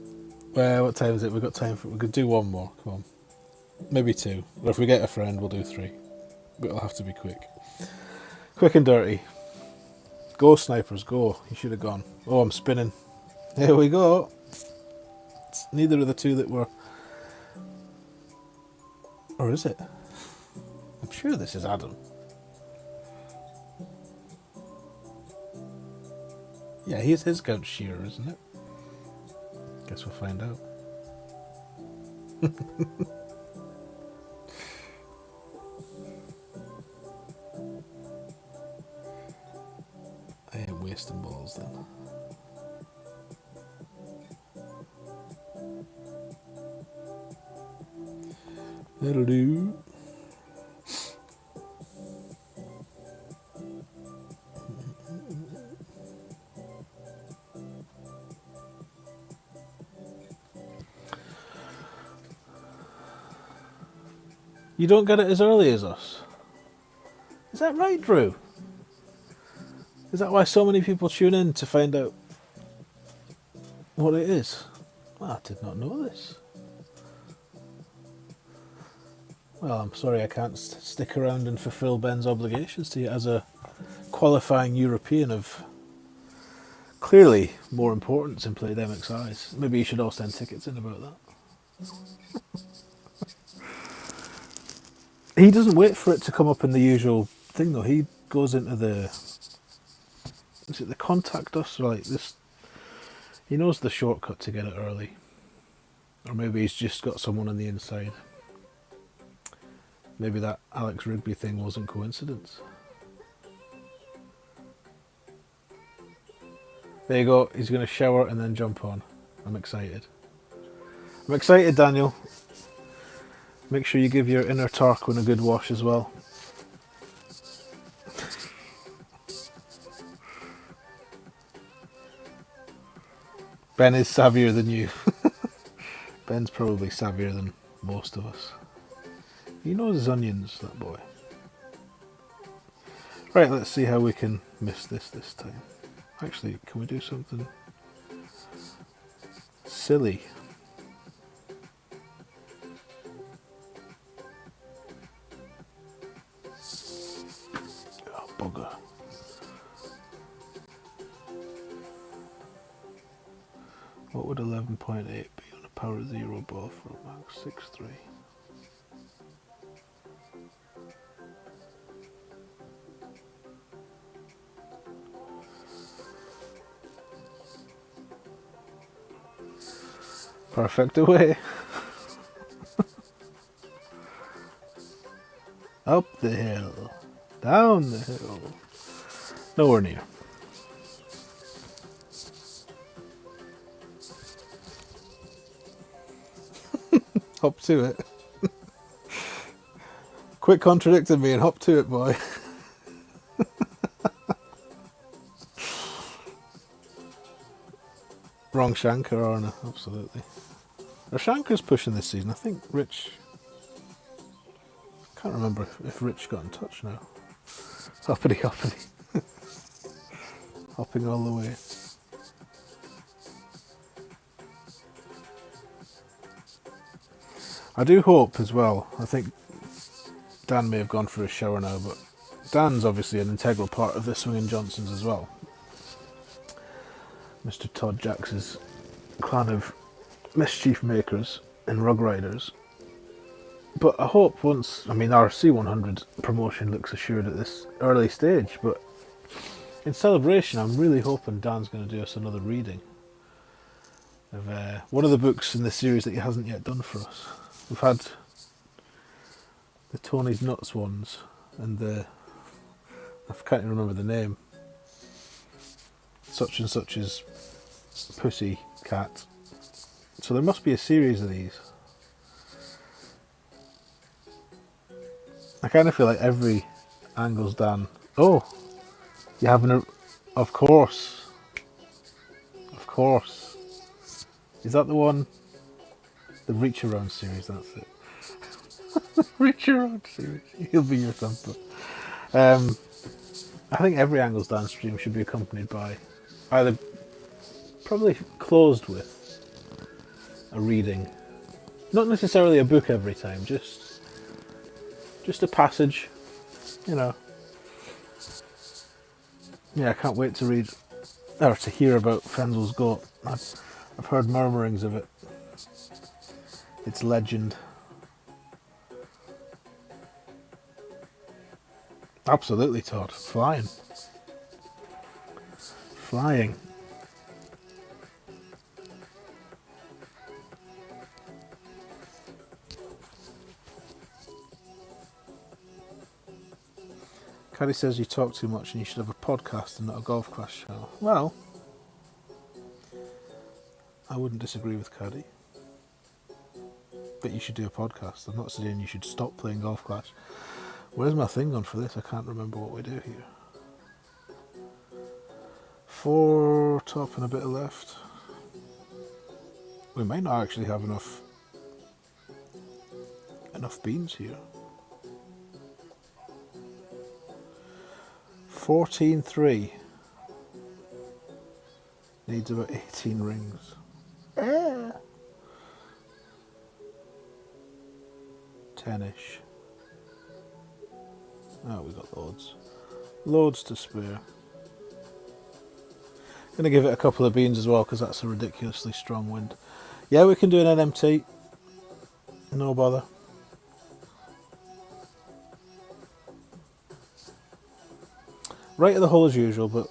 well, what time is it? We've got time for... We could do one more, come on. Maybe 2, or if we get a friend, we'll do 3. But it'll have to be quick. Quick and dirty. Go, snipers, go. You should have gone. Oh, I'm spinning. Here we go. It's neither of the 2 that were... Or is it? I'm sure this is Adam. Yeah, he's his couch shearer, isn't it? Guess we'll find out. I ain't wasting balls then. That'll do. You don't get it as early as us. Is that right, Drew? Is that why so many people tune in to find out what it is? Well, I did not know this. Well, I'm sorry I can't stick around and fulfil Ben's obligations to you as a qualifying European of clearly more importance in Playdemic size. Maybe you should all send tickets in about that. He doesn't wait for it to come up in the usual thing though. He goes into the... Is it the contact us? Or like this... He knows the shortcut to get it early. Or maybe he's just got someone on the inside. Maybe that Alex Rigby thing wasn't coincidence. There you go. He's going to shower and then jump on. I'm excited. I'm excited, Daniel. Make sure you give your inner Tarquin a good wash as well. Ben is savvier than you. Ben's probably savvier than most of us. He knows his onions, that boy. Right, let's see how we can miss this time. Actually, can we do something silly? Oh, bugger. What would 11.8 be on a power 0 ball for max 6.3? Perfect away. Up the hill. Down the hill. Nowhere near. Hop to it. Quit contradicting me and hop to it, boy. Wrong Shankar, Arna, absolutely. Or Shankar's pushing this season. I think Rich... Can't remember if Rich got in touch now. Hoppity hoppity. Hopping all the way. I do hope as well, I think Dan may have gone for a shower now, but Dan's obviously an integral part of the Swinging Johnsons as well. Mr. Todd Jacks's clan of mischief makers and rug riders. But I hope once, I mean our C100 promotion looks assured at this early stage, but in celebration I'm really hoping Dan's going to do us another reading of one of the books in the series that he hasn't yet done for us. We've had the Tony's Nuts ones and the, I can't even remember the name, such and such as Pussy Cat. So there must be a series of these. I kind of feel like every angle's Dan. Oh, you having a... Of course. Of course. Is that the one? The Reach Around series, that's it. Reach Around series. He'll be your thumper. I think every Angles Dan stream should be accompanied by either, probably closed with, a reading. Not necessarily a book every time, just a passage, you know. Yeah, I can't wait to read, or to hear about Frenzel's goat. I've heard murmurings of it. Its legend. Absolutely, Todd. Flying. Flying. Caddy says you talk too much and you should have a podcast and not a golf class channel. Well, I wouldn't disagree with Caddy. But you should do a podcast. I'm not saying you should stop playing Golf Clash. Where's my thing on for this? I can't remember what we do here. 4 top and a bit of left. We might not actually have enough beans here. 14-3. Needs about 18 rings. 10-ish. Oh, we got loads. Loads to spare. Gonna give it a couple of beans as well because that's a ridiculously strong wind. Yeah, we can do an NMT. No bother. Right at the hull as usual, but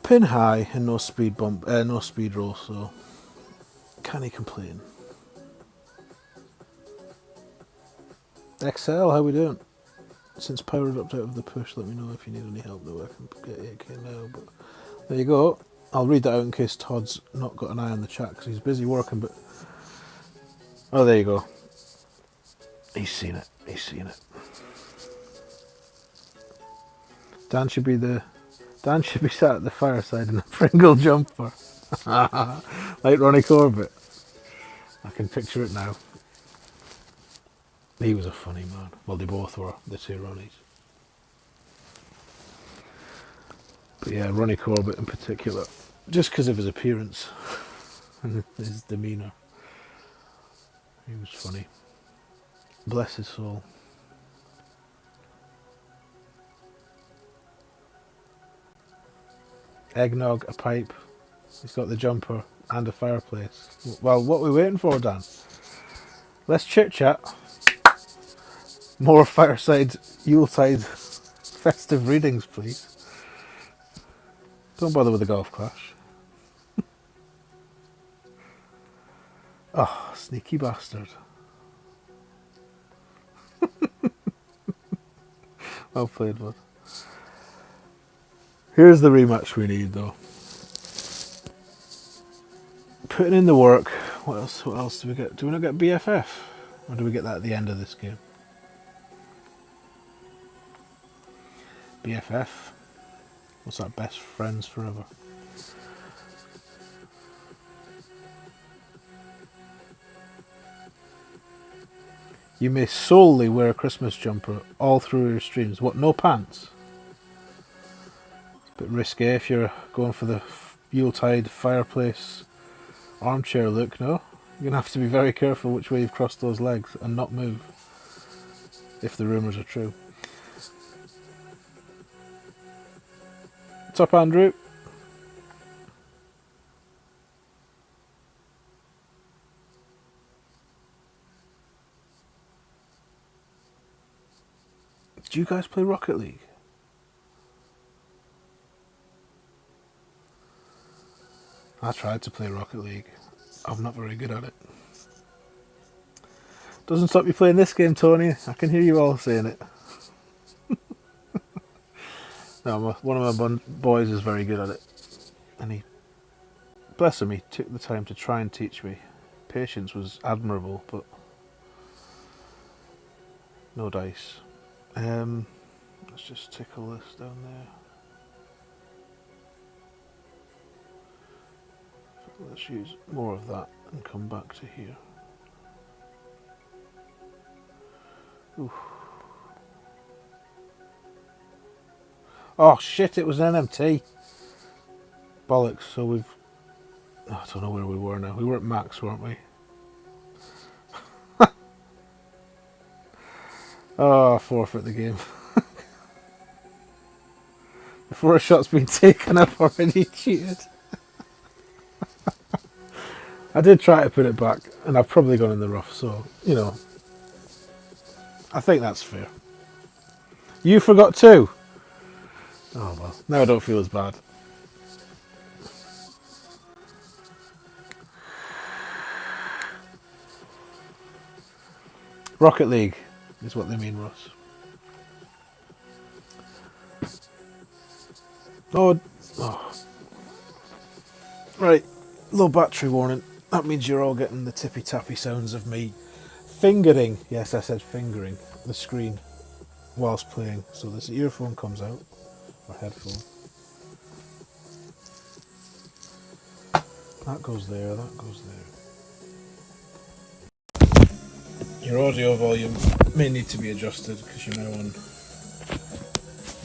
pin high and no speed bump, no speed roll. So can he complain? XL, how we doing? Since powered up out of the push, let me know if you need any help though. I can get 8k now, but there you go. I'll read that out in case Todd's not got an eye on the chat because he's busy working, but oh, there you go. He's seen it. He's seen it. Dan should be sat at the fireside in a Pringle jumper. Like Ronnie Corbett. I can picture it now. He was a funny man. Well, they both were, the two Ronnies. But yeah, Ronnie Corbett in particular. Just because of his appearance and his demeanour. He was funny. Bless his soul. Eggnog, a pipe. He's got the jumper and a fireplace. Well, what are we waiting for, Dan? Let's chit chat. More fireside, Yuletide festive readings, please. Don't bother with the golf clash. Oh, sneaky bastard. Well played, bud. Here's the rematch we need, though. Putting in the work. What else do we get? Do we not get BFF? Or do we get that at the end of this game? BFF? What's that? Best friends forever. You may solely wear a Christmas jumper all through your streams. What, no pants? It's a bit risky if you're going for the Yuletide fireplace armchair look, no? You're going to have to be very careful which way you've crossed those legs and not move. If the rumours are true. What's up, Andrew? Do you guys play Rocket League? I tried to play Rocket League. I'm not very good at it. Doesn't stop you playing this game, Tony. I can hear you all saying it. No, one of my boys is very good at it. And he, bless him, he took the time to try and teach me. Patience was admirable, but no dice. Let's just tickle this down there. Let's use more of that and come back to here. Oof. Oh shit, it was an NMT. Bollocks, so we've... Oh, I don't know where we were now. We were at max, weren't we? Oh, forfeit the game. Before a shot's been taken, I've already cheated. I did try to put it back, and I've probably gone in the rough, so, you know. I think that's fair. You forgot too? Oh well, now I don't feel as bad. Rocket League is what they mean, Ross. Oh. Right, low battery warning. That means you're all getting the tippy tappy sounds of me fingering, yes I said fingering, the screen whilst playing. So this earphone comes out, or headphone. That goes there, that goes there. Your audio volume may need to be adjusted because you're now on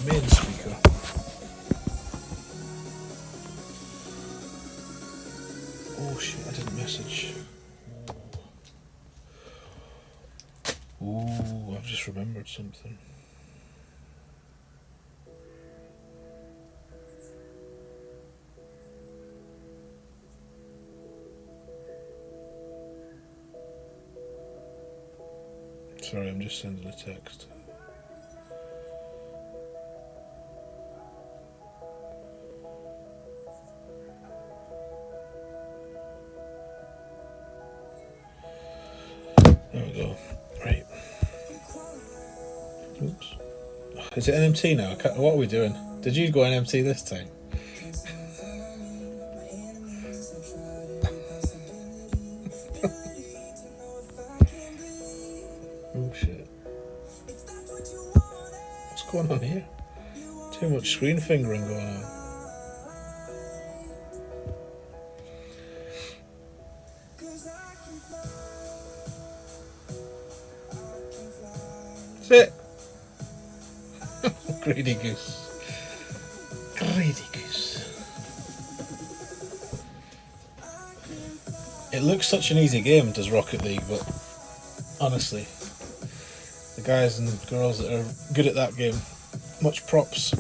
main speaker. Oh shit, I didn't message. Ooh, I've just just remembered something. Sorry, I'm just sending a text. There we go. Right. Oops. Is it NMT now? What are we doing? Did you go NMT this time? Oh shit. What's going on here? Too much screen fingering going on. Sit! Greedy goose. Greedy goose. It looks such an easy game, does Rocket League, but honestly, the guys and girls that are good at that game, much props.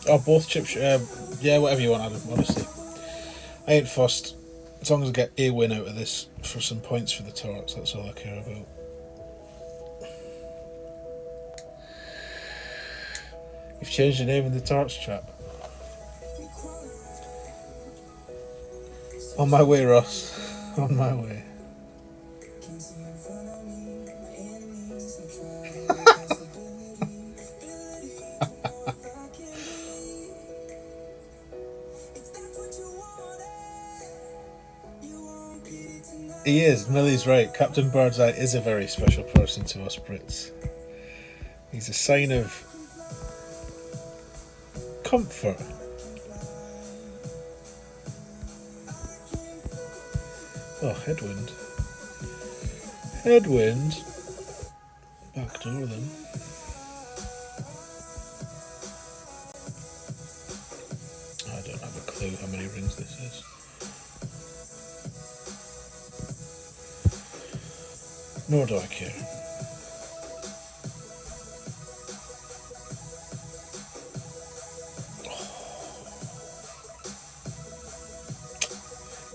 Oh, both chip yeah, whatever you want, Adam, honestly. I ain't fussed. As long as I get a win out of this for some points for the torch, that's all I care about. You've changed your name in the torch chat. On my way, Ross. On my way. He is. Millie's right. Captain Birdseye is a very special person to us Brits. He's a sign of comfort. Oh, headwind. Headwind. Back door then. I don't have a clue how many rings this is. Nor do I care.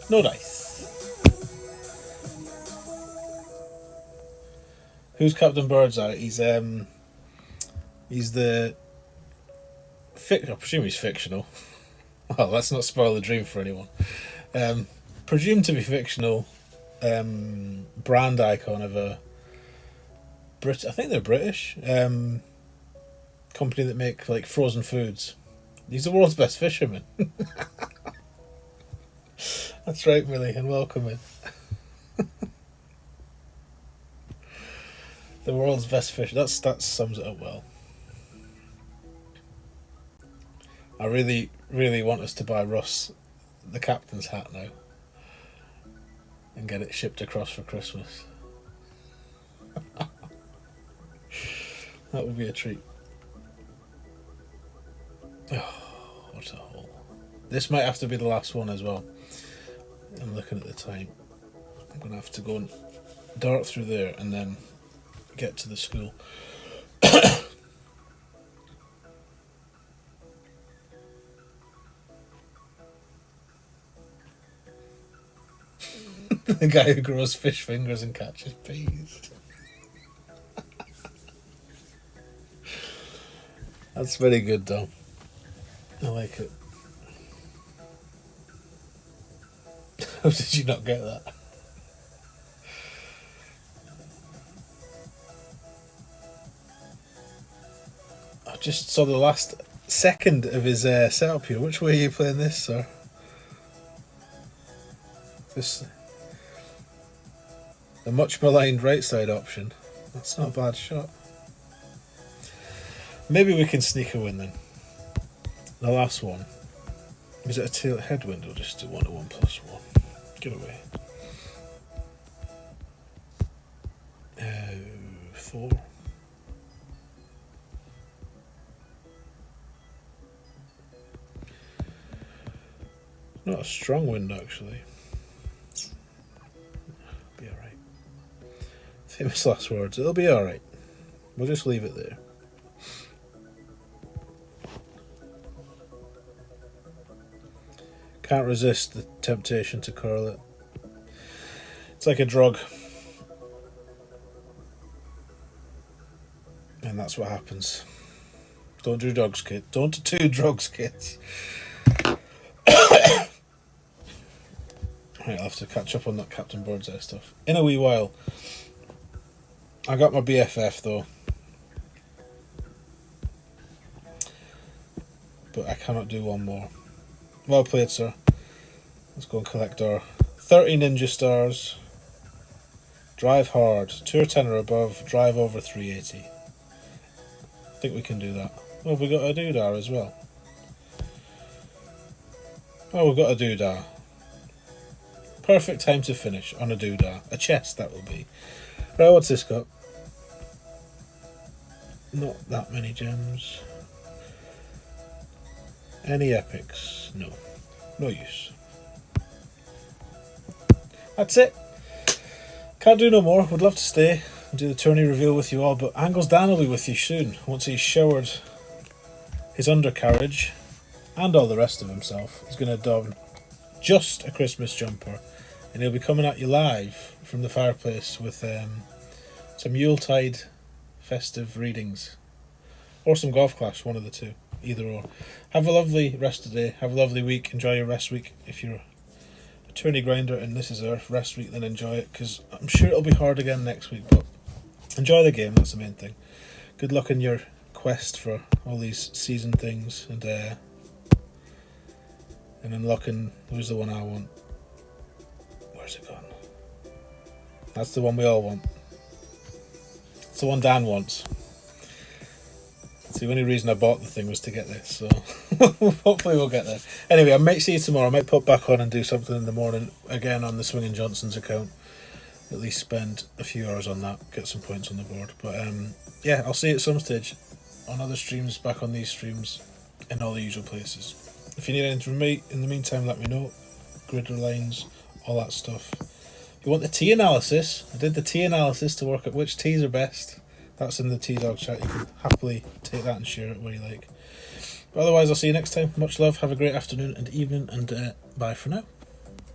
No dice. Who's Captain Birdseye? He's the I presume he's fictional. Well, let's not spoil the dream for anyone. Presumed to be fictional. Brand icon of a I think they're British company that make like frozen foods. He's the world's best fisherman. That's right, Millie, and welcome in. The world's best fish. That sums it up well. I really, really want us to buy Russ the captain's hat now and get it shipped across for Christmas. That would be a treat. Oh, what a hole. This might have to be the last one as well. I'm looking at the time. I'm going to have to go and dart through there and then get to the school. The guy who grows fish fingers and catches peas. That's very good, Dom. I like it. How did you not get that? I just saw the last second of his setup here. Which way are you playing this, sir? This, the much maligned right side option. That's not a bad shot. Maybe we can sneak a win then. The last one. Is it a tail headwind or just a 1 to 1 plus 1? Get away. 4. Not a strong wind, actually. Be alright. Famous last words. It'll be alright. We'll just leave it there. Can't resist the temptation to curl it. It's like a drug. And that's what happens. Don't do drugs, kid. Don't do drugs, kids. Right, I'll have to catch up on that Captain Birdseye stuff in a wee while. I got my BFF though. But I cannot do one more. Well played, sir. Let's go and collect our 30 ninja stars. Drive hard. 2 or 10 or above. Drive over 380. I think we can do that. Oh, have we got a doodah as well? Oh, we've got a doodah. Perfect time to finish on a doodah. A chest, that will be. Right, what's this got? Not that many gems. Any epics? No. No use. That's it. Can't do no more. Would love to stay and do the tourney reveal with you all, but Angles Dan will be with you soon once he's showered his undercarriage and all the rest of himself. He's going to don just a Christmas jumper and he'll be coming at you live from the fireplace with some Yuletide festive readings or some Golf Clash, one of the two, either or. Have a lovely rest of the day, have a lovely week, enjoy your rest week. If you're a tourney grinder and this is our rest week, then enjoy it, because I'm sure it'll be hard again next week, but enjoy the game, that's the main thing. Good luck in your quest for all these season things, and unlocking, who's the one I want? Where's it gone? That's the one we all want. It's the one Dan wants. It's the only reason I bought the thing was to get this, so hopefully we'll get there. Anyway, I might see you tomorrow. I might put back on and do something in the morning again on the winginJohnson's account. At least spend a few hours on that, get some points on the board. But yeah, I'll see you at some stage on other streams, back on these streams, in all the usual places. If you need anything from me, in the meantime, let me know. Gridder lines, all that stuff. If you want the tea analysis, I did the tea analysis to work out which teas are best. That's in the TDogg chat. You can happily take that and share it where you like. But otherwise, I'll see you next time. Much love. Have a great afternoon and evening, and bye for now.